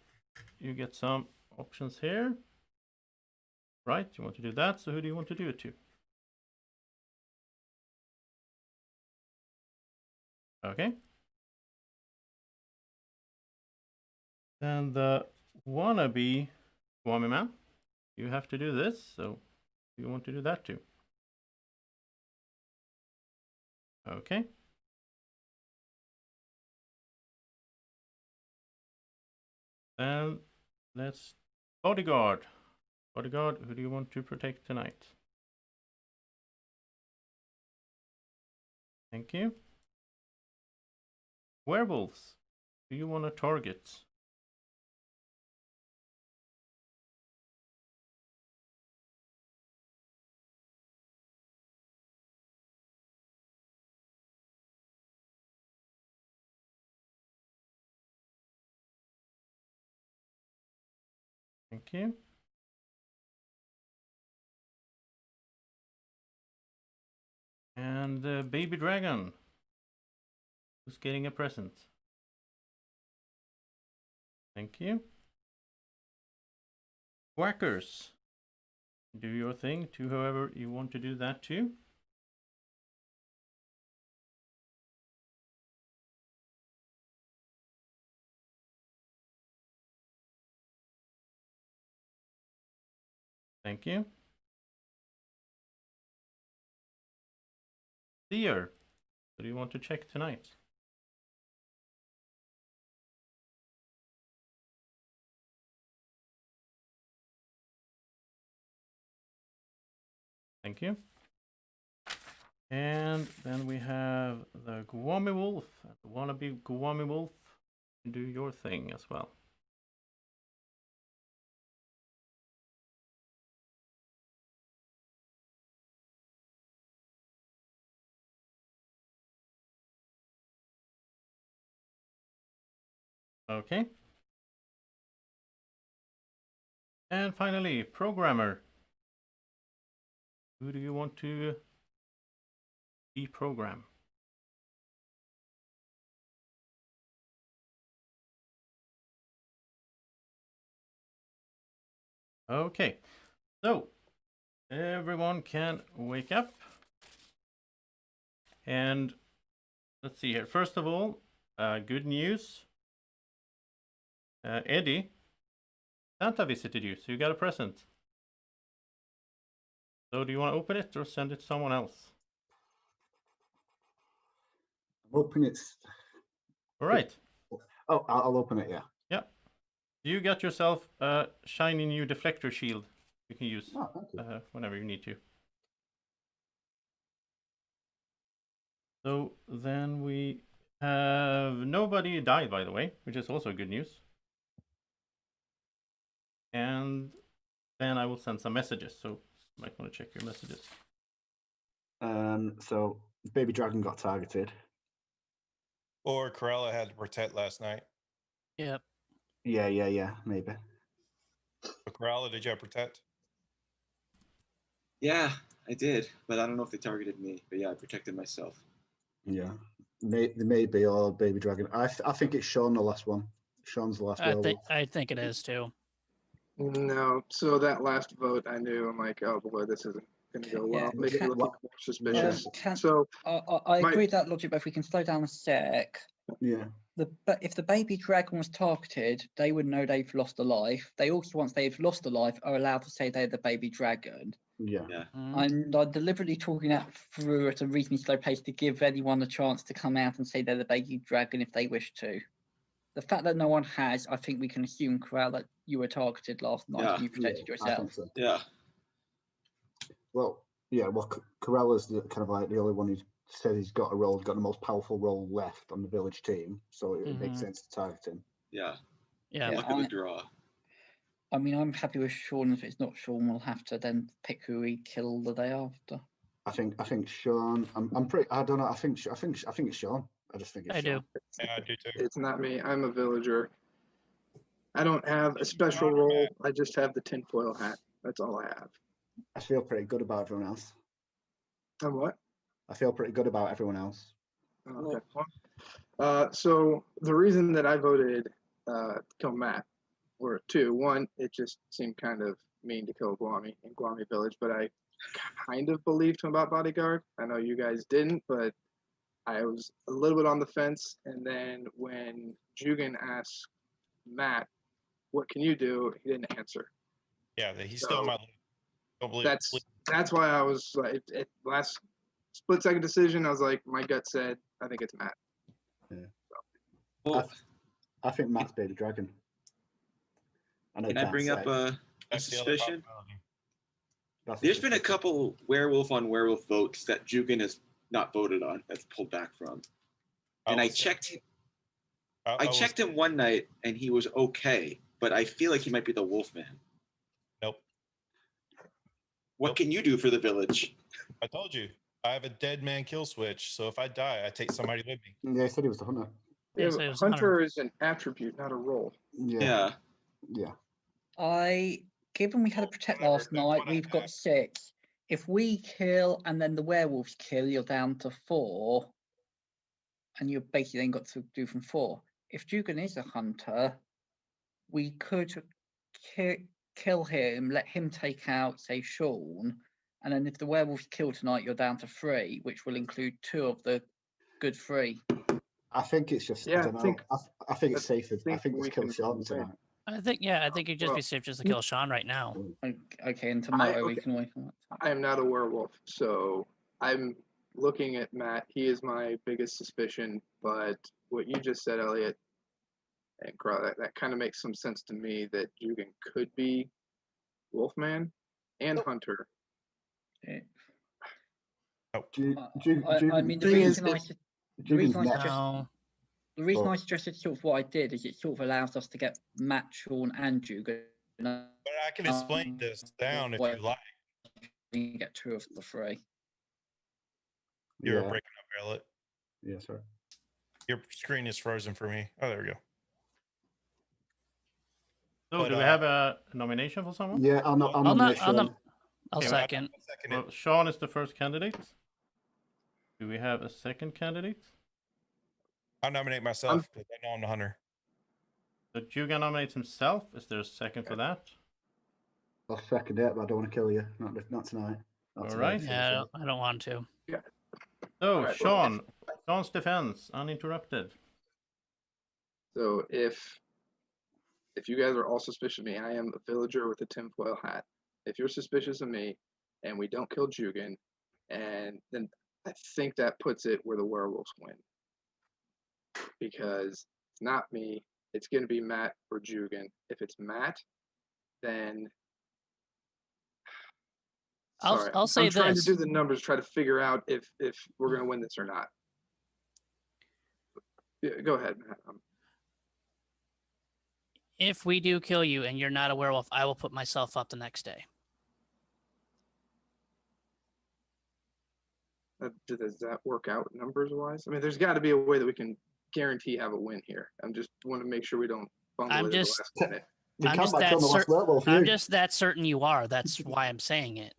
you get some options here. Right, you want to do that, so who do you want to do it to? Okay. And the wannabe Gwommy man, you have to do this, so you want to do that too. Okay. And let's bodyguard. Bodyguard, who do you want to protect tonight? Thank you. Werewolves, do you want to target? Thank you. And the baby dragon, who's getting a present. Thank you. Gwackers, do your thing to whoever you want to do that to. Thank you. Seer, what do you want to check tonight? Thank you. And then we have the Gwommy wolf. The wannabe Gwommy wolf, do your thing as well. Okay. And finally, programmer. Who do you want to deprogram? Okay, so everyone can wake up. And let's see here. First of all, good news. Eddie, Santa visited you, so you got a present. So do you want to open it or send it to someone else? I'm hoping it's. All right. Oh, I'll open it, yeah. Yeah. You got yourself a shiny new deflector shield you can use whenever you need to. So then we have nobody died, by the way, which is also good news. And then I will send some messages, so you might want to check your messages. So baby dragon got targeted. Or Corella had to protect last night. Yep. Yeah, maybe. So Corella, did you have protect? Yeah, I did, but I don't know if they targeted me. But yeah, I protected myself. Yeah, maybe or baby dragon. I think it's Sean, the last one. Sean's the last werewolf. I think it is too. No, so that last vote, I knew. I'm like, oh boy, this isn't going to go well. Makes me look more suspicious. So I agree with that logic, but if we can slow down a sec. Yeah. But if the baby dragon was targeted, they would know they've lost a life. They also, once they've lost a life, are allowed to say they're the baby dragon. Yeah. I'm deliberately talking that through at a reasonably slow pace to give anyone a chance to come out and say they're the baby dragon if they wish to. The fact that no one has, I think we can assume, Corral, that you were targeted last night and you protected yourself. So. Yeah. Well, Corella's kind of like the only one who said he's got a role, got the most powerful role left on the village team, so it would make sense to target him. Yeah. Yeah. Look at the draw. I mean, I'm happy with Sean. If it's not Sean, we'll have to then pick who we kill the day after. I think Sean. I'm pretty. I don't know. I think it's Sean. I just think it's I Sean. do. Yeah, I do too. It's not me. I'm a villager. I don't have a special role. I just have the tinfoil hat. That's all I have. I feel pretty good about everyone else. And what? I feel pretty good about everyone else. Okay. So the reason that I voted kill Matt were two. One, it just seemed kind of mean to kill Gwommy in Gwommy Village, but I kind of believed him about Bodyguard. I know you guys didn't, but I was a little bit on the fence. And then when Jugan asked Matt, "What can you do?" he didn't answer. Yeah, he's still in my league. Don't believe That's why I was like, last split second decision. I was like, my gut said, I think it's Matt. Yeah. I think Matt's Baby Dragon. Can I bring up a suspicion? That's There's been a couple werewolf on werewolf votes that Jugan has not voted on. That's pulled back from. And I checked. I checked him one night, and he was okay, but I feel like he might be the Wolfman. Nope. What can you do for the village? I told you. I have a dead man kill switch, so if I die, I take somebody with me. Yeah, he said he was the hunter. Yeah, Hunter is an attribute, not a role. Yeah. Given we had a protect last night, we've got 6. If we kill and then the werewolves kill, you're down to 4. And you've basically then got to do from 4. If Jugan is a hunter, we could kill him, let him take out, say, Sean. And then if the werewolves kill tonight, you're down to 3, which will include 2 of the good 3. I think it's just. I don't know. I think it's safer. I think it's kill Sean tonight. I think it'd just be safe just to kill Sean right now. Okay, and tomorrow we can wait on that. I am not a werewolf, so I'm looking at Matt. He is my biggest suspicion, but what you just said, Elliot, and Carl, that kind of makes some sense to me that Jugan could be Wolfman and Hunter. I mean, the reason I suggested sort of what I did is it sort of allows us to get Matt, Sean, and Jugan. But I can explain this down if you like. You can get 2 of the 3. You're breaking up, Elliot. Yes, sir. Your screen is frozen for me. Oh, there we go. So, do we have a nomination for someone? Yeah, I'll second. Well, Sean is the first candidate. Do we have a second candidate? I'll nominate myself because I know I'm the hunter. So Jugan nominates himself. Is there a second for that? I'll second it, but I don't want to kill you. Not tonight. All right. Yeah, I don't want to. Yeah. So, Right, Sean, Sean's defense, uninterrupted. So if you guys are all suspicious of me, I am a villager with a tinfoil hat. If you're suspicious of me and we don't kill Jugan, and then I think that puts it where the werewolves win. Because it's not me, it's going to be Matt or Jugan. If it's Matt, then I'll say I'm trying this. to do the numbers, try to figure out if we're going to win this or not. Yeah, go ahead, Matt. If we do kill you and you're not a werewolf, I will put myself up the next day. Does that work out numbers wise? I mean, there's got to be a way that we can guarantee have a win here. I'm just want to make sure we don't bungle it at the last minute. I'm just that certain you are. That's why I'm saying it.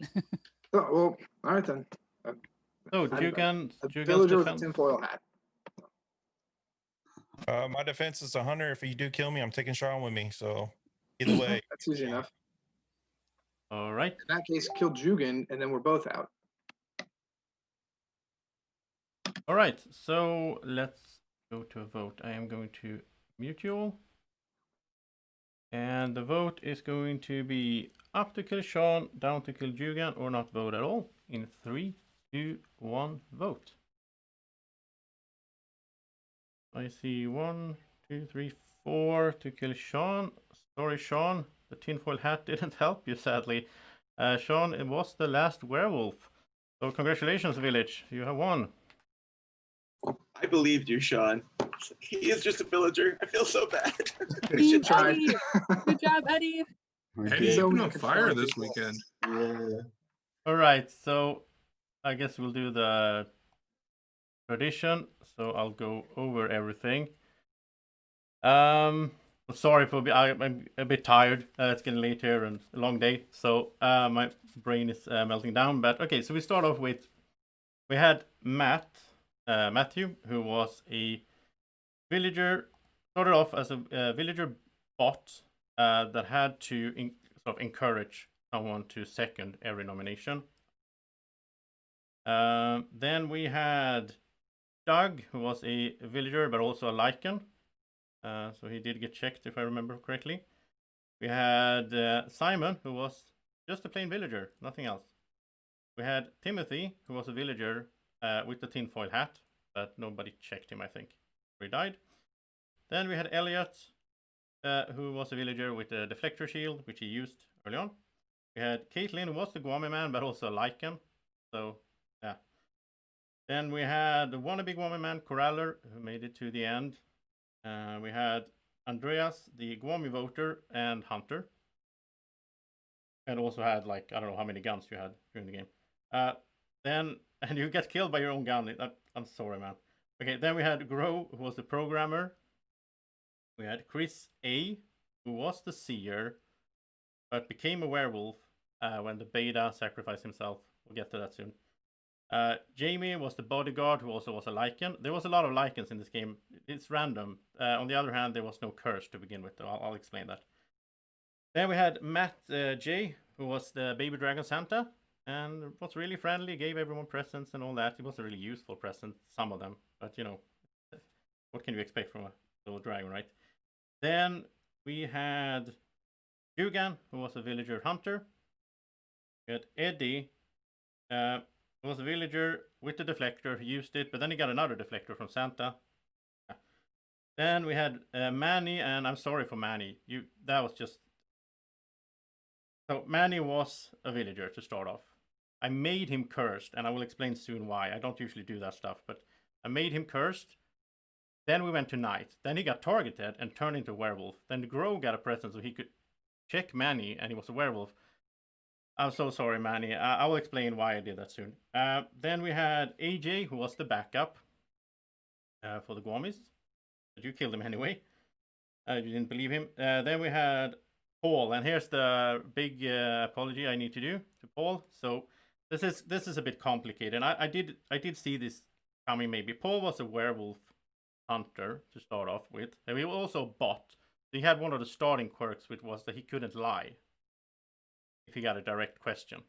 Oh, well, all right then. So Jugan's villager with a defense. tinfoil hat. My defense is a hunter. If you do kill me, I'm taking Sean with me. So either way, that's easy enough. All right. In that case, kill Jugan, and then we're both out. All right. So let's go to a vote. I am going to mute you all. And the vote is going to be up to kill Sean, down to kill Jugan, or not vote at all. In 3, 2, 1, vote. I see 1, 2, 3, 4 to kill Sean. Sorry, Sean. The tinfoil hat didn't help you, sadly. Sean, it was the last werewolf. So congratulations, village. You have won. I believed you, Sean. He is just a villager. I feel so bad. Good job, Eddie. Eddie's So been we on can fire find this people. weekend. Yeah. All right, so I guess we'll do the tradition. So I'll go over everything. Sorry for I'm a bit tired. It's getting late here and a long day, so my brain is melting down. But okay, so we start off with we had Matthew, who was a villager. Started off as a villager bot that had to sort of encourage someone to second every nomination. Then we had Doug, who was a villager but also a lichen. So he did get checked, if I remember correctly. We had Simon, who was just a plain villager, nothing else. We had Timothy, who was a villager with the tinfoil hat, but nobody checked him, I think. He died. Then we had Elliot, who was a villager with a deflector shield, which he used early on. We had Caitlin, who was the Gwommy man, but also a lichen. So, yeah. Then we had the wannabe Gwommy man, Coraller, who made it to the end. We had Andreas, the Gwommy voter, and Hunter. And also had, like, I don't know how many guns you had during the game. And you get killed by your own gun. I'm sorry, man. Okay, then we had Grow, who was the programmer. We had Chris A, who was the seer, but became a werewolf when the beta sacrificed himself. We'll get to that soon. Jamie was the bodyguard, who also was a lichen. There was a lot of lichens in this game. It's random. On the other hand, there was no curse to begin with. I'll explain that. Then we had Matt J, who was the baby dragon Santa, and was really friendly, gave everyone presents and all that. It was a really useful present, some of them, but you know, what can you expect from a little dragon, right? Then we had Jugan, who was a villager hunter. We had Eddie, who was a villager with the deflector. He used it, but then he got another deflector from Santa. Then we had Manny, and I'm sorry for Manny. That was just... So Manny was a villager to start off. I made him cursed, and I will explain soon why. I don't usually do that stuff, but I made him cursed. Then we went to night. Then he got targeted and turned into a werewolf. Then the Grow got a present so he could check Manny, and he was a werewolf. I'm so sorry, Manny. I will explain why I did that soon. Then we had AJ, who was the backup for the Gwommies. But you killed him anyway. You didn't believe him. Then we had Paul, and here's the big apology I need to do to Paul. So this is a bit complicated. And I did see this coming. Maybe Paul was a werewolf hunter to start off with, and he was also a bot. So he had one of the starting quirks, which was that he couldn't lie if he got a direct question.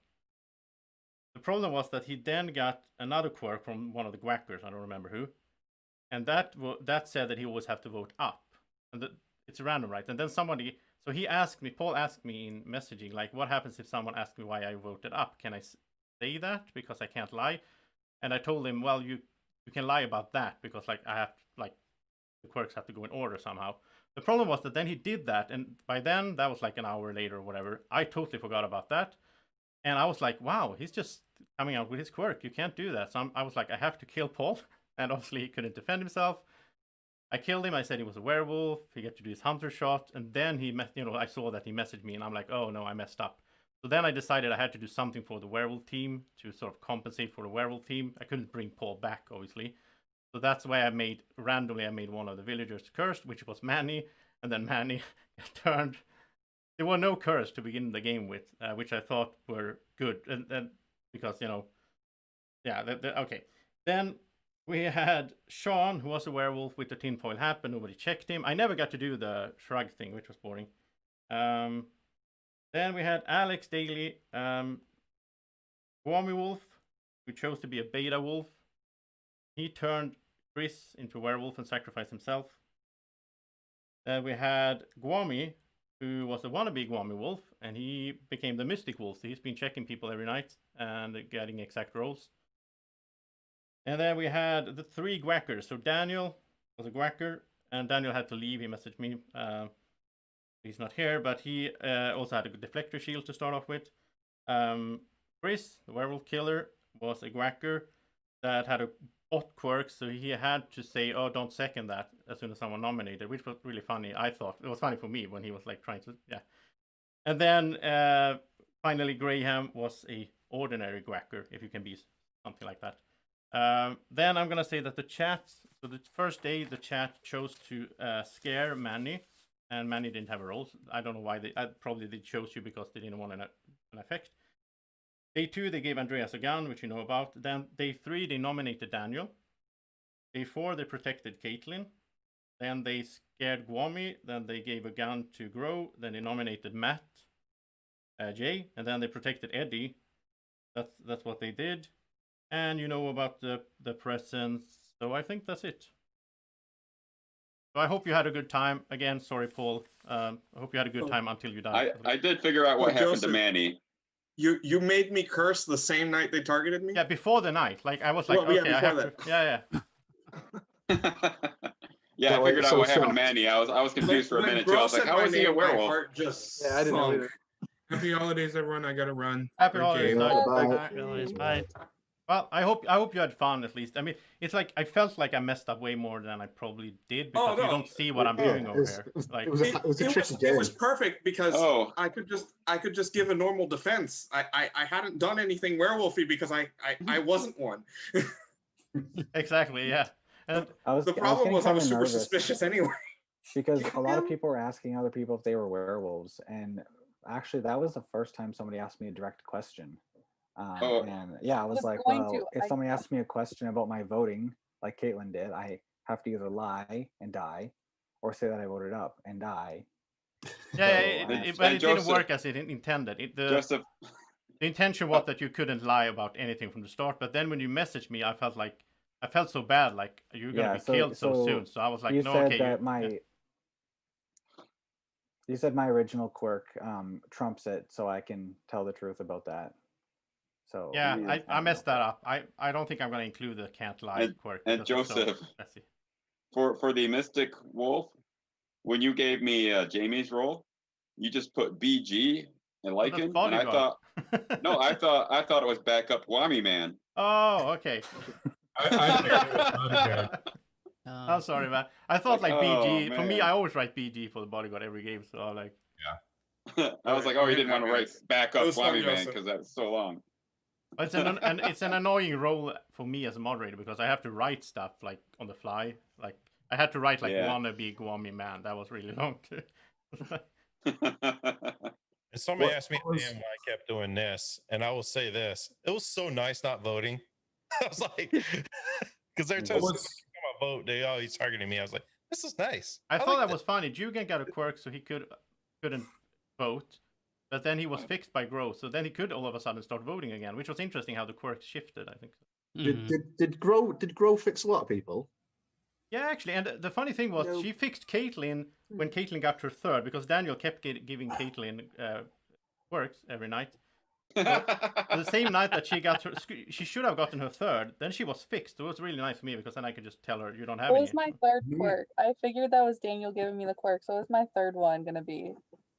The problem was that he then got another quirk from one of the Gwackers, I don't remember who, and that said that he always have to vote up, and it's random, right? And then somebody, so he asked me, Paul asked me in messaging, like, what happens if someone asks me why I voted up? Can I say that because I can't lie? And I told him, well, you can lie about that because like I have like the quirks have to go in order somehow. The problem was that then he did that, and by then that was like an hour later or whatever. I totally forgot about that, and I was like, wow, he's just coming out with his quirk. You can't do that. So I was like, I have to kill Paul, and obviously he couldn't defend himself. I killed him. I said he was a werewolf. He got to do his hunter shot, and then I saw that he messaged me, and I'm like, oh no, I messed up. So then I decided I had to do something for the werewolf team to sort of compensate for the werewolf team. I couldn't bring Paul back, obviously. So that's why I made one of the villagers cursed, which was Manny, and then Manny turned. There were no curse to begin the game with, which I thought were good, and because okay. Then we had Sean, who was a werewolf with the tinfoil hat, but nobody checked him. I never got to do the shrug thing, which was boring. Then we had Alex Daly, Gwommy Wolf, who chose to be a beta wolf. He turned Chris into a werewolf and sacrificed himself. Then we had Gwommy, who was a wannabe Gwommy wolf, and he became the mystic wolf. So he's been checking people every night and getting exact rolls. And then we had the 3 Gwackers. So Daniel was a Gwacker, and Daniel had to leave. He messaged me. He's not here, but he also had a deflector shield to start off with. Chris, the werewolf killer, was a Gwacker that had a bot quirk, so he had to say, oh, don't second that as soon as someone nominated, which was really funny. I thought it was funny for me when he was like trying to, yeah. And then finally, Graham was a ordinary Gwacker, if you can be something like that. Then I'm gonna say that the chat. So the first day, the chat chose to scare Manny, and Manny didn't have a role. I don't know why they. Probably they chose you because they didn't want an effect. Day 2, they gave Andreas a gun, which you know about. Then day 3, they nominated Daniel. Day 4, they protected Caitlyn. Then they scared Gwommy. Then they gave a gun to Grow. Then they nominated Matt, Jay, and then they protected Eddie. That's what they did. And you know about the presents. So I think that's it. So I hope you had a good time. Again, sorry, Paul. I hope you had a good time until you died. I did figure out what happened to Joseph, Manny. You made me curse the same night they targeted me? Yeah, before the night. Like I was like, Well, yeah, okay, I before have to. Yeah. Yeah, I figured out what happened to Manny. I was confused for a When minute too. I was like, Gross how said is my he a name, my werewolf? heart just Yeah, I didn't know sunk. either. Happy holidays, everyone. I gotta run. Happy For holidays. Jay. Happy holidays. Bye. Well, I hope you had fun at least. I mean, it's like I felt like I messed up way more than I probably did because you don't see what I'm doing over here. Like It was perfect because I could just give a normal defense. I hadn't done anything werewolfy because I wasn't one. Exactly. Yeah. And the problem was I was super nervous suspicious anyway. because a lot of people were asking other people if they were werewolves, and actually that was the first time somebody asked me a direct question. And yeah, I was like, well, if somebody asks me a question about my voting, like Caitlyn did, I have to either lie and die, or say that I voted up and die. Yeah, but it didn't Joseph- work as it intended. The intention was that you couldn't lie about anything from the start. But then when you messaged me, I felt so bad, like you're gonna be killed so soon. So I was like, you no, said okay. that you said my original quirk trumps it, so I can tell the truth about that. So Yeah, I messed that up. I don't think I'm gonna include the can't lie quirk. And because it's so Joseph, messy. for the Mystic Wolf, when you gave me Jamie's role, you just put BG and Lycan, and I thought no, I thought it was backup Gwommy man. Oh, okay. I'm sorry, man. I thought like BG. For me, man. I always write BG for the bodyguard every game. So I'm like, I was like, oh, you didn't want to write backup It was fun, Gwommy man Joseph. because that's so long. it's an annoying role for me as a moderator because I have to write stuff like on the fly. Like I had to write like wanna be Gwommy man. That was really long too. And somebody asked me why I kept doing this, and I will say this: it was so nice not voting. I was like, because every time somebody come a vote, they always targeting me. I was like, this is nice. I thought like that was funny. Jugen got a quirk, so he couldn't vote, but then he was fixed by growth, so then he could all of a sudden start voting again, which was interesting how the quirks shifted. I think. Did Grow fix a lot of people? Yeah, actually, and the funny thing was she fixed Caitlyn when Caitlyn got her third because Daniel kept giving Caitlyn quirks every night. So, the same night that she got her, she should have gotten her third. Then she was fixed. So it was really nice for me because then I could just tell her you don't have It any. was my third quirk. I figured that was Daniel giving me the quirk, so it was my third one gonna be.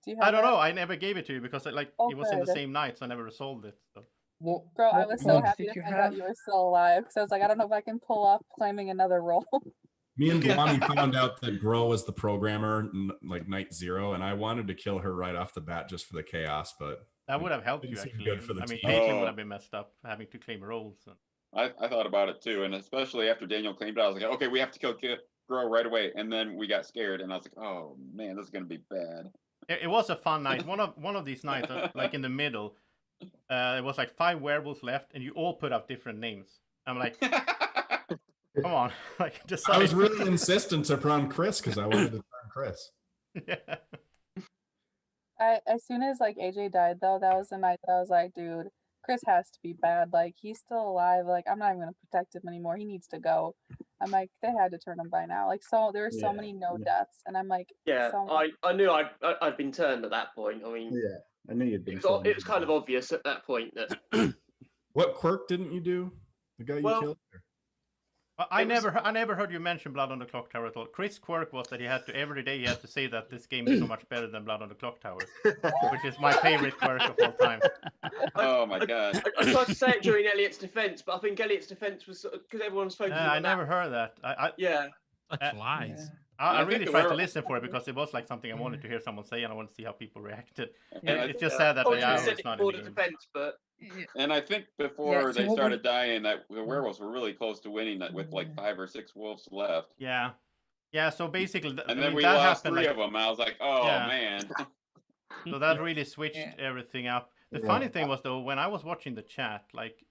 Do you have I don't that? know. I never gave it to you because it was in the good. same night, so I never resolved it. So. Bro, I was so happy to find out you were still alive because I was like, I don't know if I can pull off claiming another role. Me and Gwommy found out that Grow was the programmer like night 0, and I wanted to kill her right off the bat just for the chaos, but that would have helped you didn't seem actually. good for the I mean, team. Caitlyn would have been messed up having to claim roles. So. I thought about it too, and especially after Daniel claimed it, I was like, okay, we have to kill Grow right away, and then we got scared, and I was like, oh man, this is gonna be bad. It was a fun night. One of these nights, like in the middle, it was like 5 werewolves left, and you all put up different names. I'm like, come on, like just. I was really insistent to run Chris because I wanted to turn Chris. Yeah. As soon as like AJ died though, that was the night that I was like, dude, Chris has to be bad. Like he's still alive. Like I'm not even gonna protect him anymore. He needs to go. I'm like, they had to turn him by now. Like there were so many deaths, and I'm like, Yeah, so I knew I'd been turned at that point. I mean, I knew you'd been. it was kind of obvious at that point that. What quirk didn't you do? The guy you killed? I never heard you mention Blood on the Clock Tower at all. Chris' quirk was that every day he had to say that this game is so much better than Blood on the Clock Tower, which is my favorite quirk of all time. Oh my god! I tried to say it during Elliot's defense, but I think Elliot's defense was because everyone spoke. I never heard that. Yeah. Such lies. I I think really the tried to werewolf- listen for it because it was like something I wanted to hear someone say, and I wanted to see how people reacted. And I- It's just sad that I was the gonna hour send is it not for in the the game. defense, but And I think before so they what started dying, that the werewolves were really close to winning that with like 5 or 6 wolves left. Yeah. Yeah, so basically, And I then mean, we that lost happened 3 like, of them. I was like, oh Yeah. man. so that really switched everything up. The Yeah. funny thing was though, when I was watching the chat, like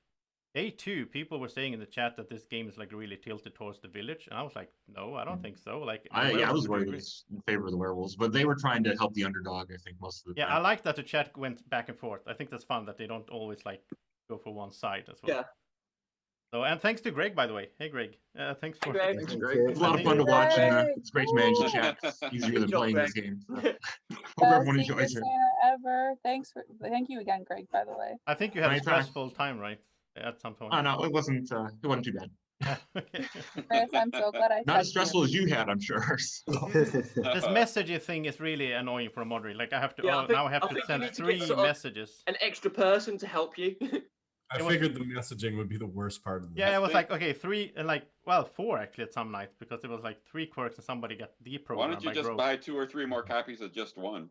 day 2, people were saying in the chat that this game is like really tilted towards the village, and I was like, no, I don't think so. Like, the I werewolves was are worried doing it great. was in favor of the werewolves, but they were trying to help the underdog. I think most of the Yeah, I time. like that the chat went back and forth. I think that's fun that they don't always like go for one side as well. yeah. So, and thanks to Greg, by the way. Hey, Greg. Thanks for. Greg. Thanks, Thank Greg. you. It's a lot I of think- fun to watch, and Greg. it's great to manage the chat. It's easier Good than job, playing Greg. this game. So. Hope everyone enjoys Secret it. Santa ever. Thank you again, Greg. By the way. I think you had a Anytime. stressful time, right? At some point. Oh no, it wasn't. It wasn't too bad. Okay. Chris, I'm so glad I Not as checked stressful you. as you had, I'm sure. So. This messaging thing is really annoying for a moderator. Like I have to. Yeah, now I have I to think you send need to 3 get sort of messages. an extra person to help you. I figured the messaging would be the worst part of the Yeah, it was like okay, 3 and like 4 actually at some nights because it was like 3 quirks and somebody got deprogrammed. Why don't you by just Grove. buy 2 or 3 more copies of just one?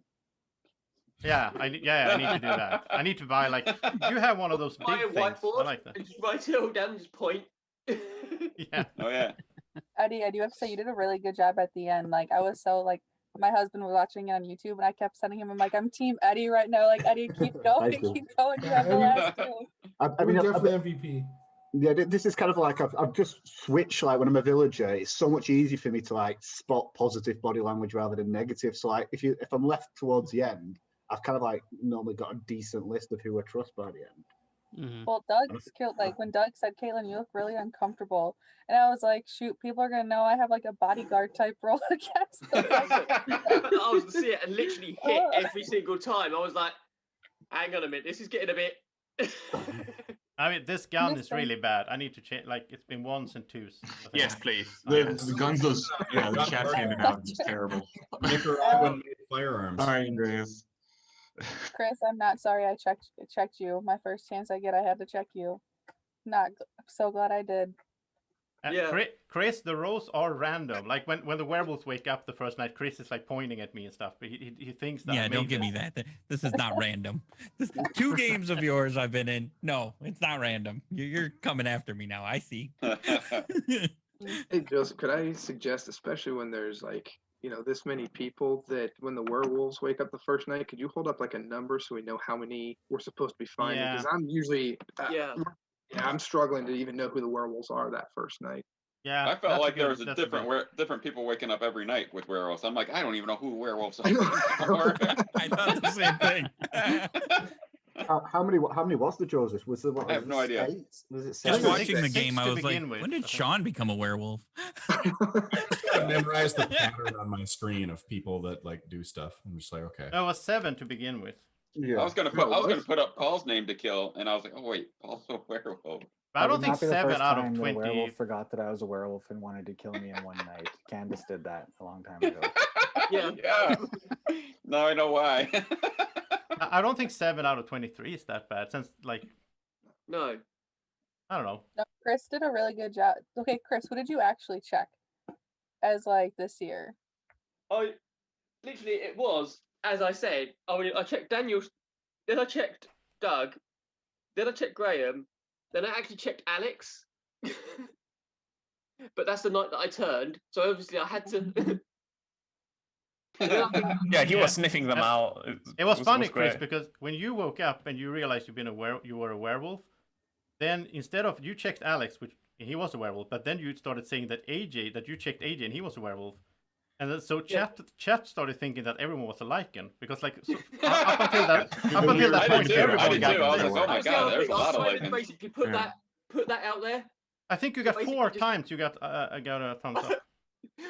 Yeah, I need to do that. I need to buy like you have one of those big Buy a things. whiteboard I like that. and just write it all down and just point. Yeah. Oh yeah. Eddie, I do have to say you did a really good job at the end. Like I was so like my husband was watching it on YouTube and I kept sending him. I'm like, I'm Team Eddie right now. Like Eddie, keep going, Thank you. keep going. You have the last 2. I mean, definitely MVP. Yeah, this is kind of like I've just switched. Like when I'm a villager, it's so much easier for me to like spot positive body language rather than negative. So like if I'm left towards the end, I've kind of like normally got a decent list of who I trust by the end. Well, Doug's killed. Like when Doug said, "Caitlin, you look really uncomfortable," and I was like, "Shoot, people are gonna know I have like a bodyguard type role against them." I was to see it and literally hit every single time. I was like, hang on a minute, this is getting a bit. I mean, this gun is really bad. I need to change. Like it's been 1s and 2s. Yes, please. The guns, those the chat's handing out is terrible. Nicaraguan made firearms. Sorry, Andreas. Chris, I'm not sorry. I checked you. My first chance I get, I had to check you. I'm so glad I did. Chris, the rolls are random. Like when the werewolves wake up the first night, Chris is like pointing at me and stuff, but he thinks that. Yeah, don't give me that. This is not random. 2 games of yours I've been in. No, it's not random. You're coming after me now. I see. Hey, Joseph, could I suggest, especially when there's like, this many people, that when the werewolves wake up the first night, could you hold up like a number so we know how many we're supposed to be finding? Yeah. Because I'm usually, I'm struggling to even know who the werewolves are that first night. Yeah, I felt like there was different people waking up every night with werewolves. I'm like, I don't even know who werewolves are anymore. I thought the same thing. How many was the Joseph? Was there what? I have no idea. 8? Was it Just 7? watching the 6 game, I to was like, begin with, when did I think. Sean become a werewolf? I memorized the pattern on my screen of people that like do stuff. I'm just like, okay. No, it was 7 to begin with. Yeah. I was gonna put up Paul's name to kill, and I was like, oh wait, Paul's a werewolf. But I don't think would not be the 7 first out of time that a 20. werewolf forgot that I was a werewolf and wanted to kill me in one night. Candace did that a long time ago. Yeah. Now I know why. I don't think 7 out of 23 is that bad. Since like, No. I don't know. No, Chris did a really good job. Okay, Chris, what did you actually check as like this year? I literally, it was, as I said, I checked Daniel, then I checked Doug, then I checked Graham, then I actually checked Alex. But that's the night that I turned, so obviously I had to. Yeah, he was sniffing them out. It was funny, great. Chris, because when you woke up and you realized you were a werewolf, then instead of you checked Alex, which he was a werewolf, but then you started saying that you checked AJ and he was a werewolf, and then, so chat started thinking that everyone was a Lycan because like up until that point everyone got. I was like, oh my god, there's a lot of Lycans. Lycans. Basically, put that out there. I think you got 4 times you got a thumbs up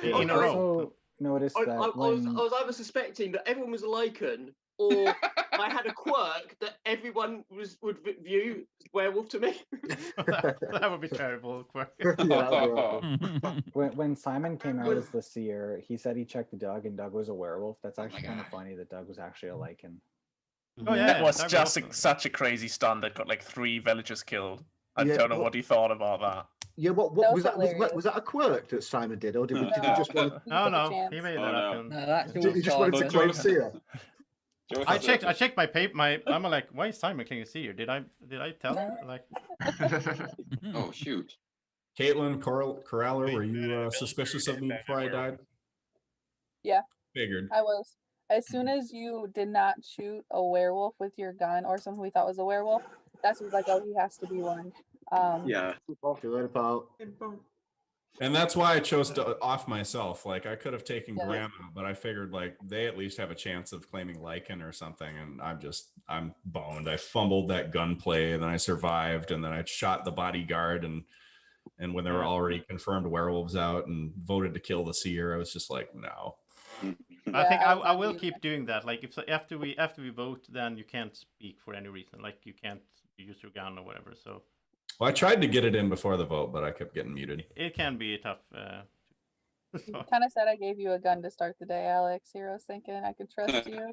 in a row. Also noticed that I was either suspecting that everyone was a Lycan, or I had a quirk that everyone would view werewolf to me. that would be terrible. Quirk. When Simon came out as the seer, he said he checked Doug and Doug was a werewolf. That's actually kind of funny that Doug was actually a Lycan. Oh yeah, that was Doug just such a crazy stun that got like 3 villagers killed. I don't know what he thought about that. Yeah, what That was was that? Was hilarious. that a quirk that Simon did, or did he just want to? No, no, he made that up. No, that's Did he just wanted to claim Seer? I checked my paper. I'm like, why is Simon claiming Seer? Did I tell him? Like, Oh shoot. Caitlin, Coraller, were you suspicious of me before I died? Yeah, Figured. I was. As soon as you did not shoot a werewolf with your gun or someone we thought was a werewolf, that's when like, oh, he has to be one. Yeah. And that's why I chose to off myself. Like I could have taken Yeah. Graham out, but I figured like they at least have a chance of claiming Lycan or something. And I'm boned. I fumbled that gunplay, and then I survived, and then I shot the bodyguard, and when there were already confirmed werewolves out and voted to kill the seer, I was just like, no. I think I will keep doing that. Like if after we vote, then you can't speak for any reason. Like you can't use your gun or whatever. So. Well, I tried to get it in before the vote, but I kept getting muted. It can be tough. Kind of said I gave you a gun to start the day, Alex. Here I was thinking I could trust you.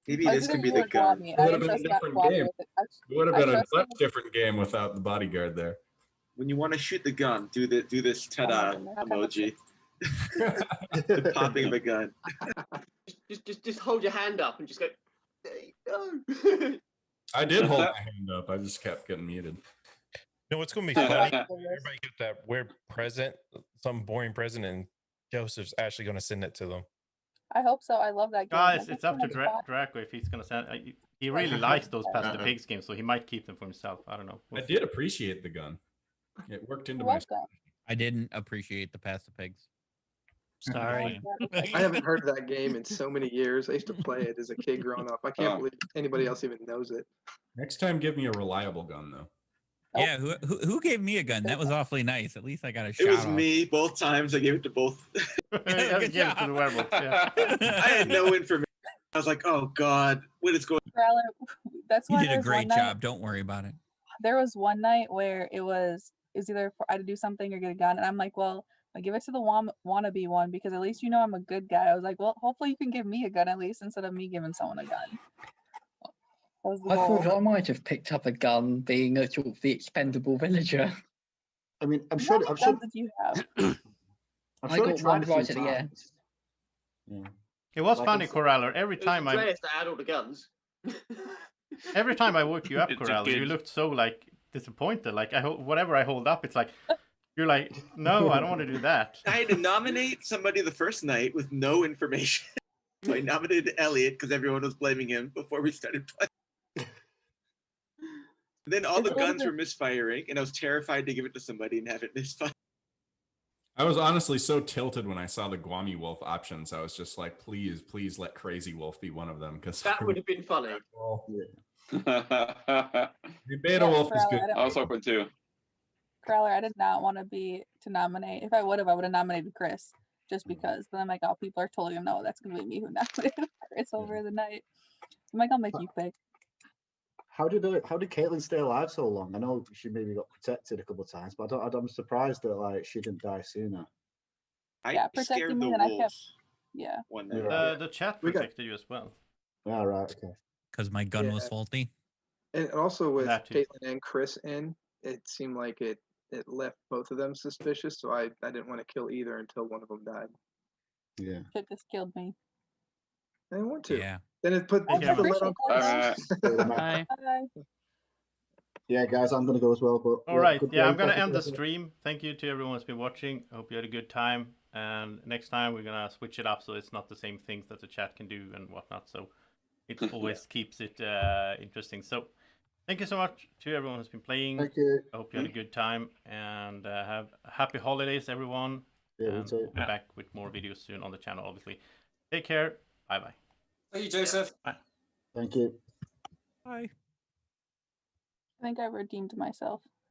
Maybe this could be the gun. It would have been a different game. It would have been a much different game without the bodyguard there. When you want to shoot the gun, do this ta-da emoji. The popping of a gun. Just hold your hand up and just go. There you go. I did hold my hand up. I just kept getting muted. No, it's gonna be funny. Everybody get that weird present, some boring present, and Joseph's actually gonna send it to them. I hope so. I love that game. Guys, it's up to Draco if he's gonna send. He really likes those Pass the Pigs games, so he might keep them for himself. I don't know. I did appreciate the gun. It worked into You're my. welcome. I didn't appreciate the Pass the Pigs. Sorry. I haven't heard of that game in so many years. I used to play it as a kid growing up. I can't believe anybody else even knows it. Next time, give me a reliable gun, though. Yeah, who gave me a gun? That was awfully nice. At least I got a shot. It was off. me both times. I gave it to both. Good job. To the werewolf, yeah. I had no information. I was like, oh God, what is going on? That's You why did a there's great one night- job. Don't worry about it. There was one night where it was either I had to do something or get a gun, and I'm like, well, I give it to the wannabe one because at least you know I'm a good guy. I was like, well, hopefully you can give me a gun at least instead of me giving someone a gun. That was the I goal. thought I might have picked up a gun, being a sort of the expendable villager. I mean, I'm How sure. many I'm sure. guns did you have? I'm I sure got they tried one a few right at the times. end. It was Like funny, it's- Coraller. Every It was time Andreas that had all the guns. every time I woke you up, It's a Coraller, you good- looked so like disappointed. Like whatever I hold up, it's like you're like, no, I don't want to do that. I had to nominate somebody the first night with no information. So I nominated Elliot because everyone was blaming him before we started playing. Then all the guns were misfiring, and I was terrified to give it to somebody and have it misfire. I was honestly so tilted when I saw the Gwommy Wolf options. I was just like, please let Crazy Wolf be one of them, because That would have been funny. the Beta Wolf is good. I was hoping too. Crowler, I did not want to nominate. If I would have nominated Chris just because. But I'm like, oh, people are totally gonna know that's gonna be me who nominated Chris over the night. I'm like, I'll make you pick. How did Caitlin stay alive so long? I know she maybe got protected a couple of times, but I'm surprised that like she didn't die sooner. Yeah, protecting me, and I kept. Yeah. One night. The chat We got- protected you as well. All right. Okay. Because my gun was Yeah. faulty. And also with That too. Caitlin and Chris in, it seemed like it left both of them suspicious. So I didn't want to kill either until one of them died. Yeah. Shit just killed me. I didn't want to. Yeah. Then it put I the lid appreciate on. that. Bye. Bye. Yeah, guys, I'm gonna go as well. But All right, good yeah, I'm game. gonna Thank you end the for listening. stream. Thank you to everyone who's been watching. I hope you had a good time. And next time we're gonna switch it up so it's not the same things that the chat can do and whatnot. So it always keeps it interesting. So thank you so much to everyone who's been playing. Thank you. I hope you had a good time and have happy holidays, everyone. Yeah, you And too. we'll be back with more videos soon on the channel, obviously. Take care. Bye bye. Thank you, Joseph. Thank you. Bye. I think I redeemed myself.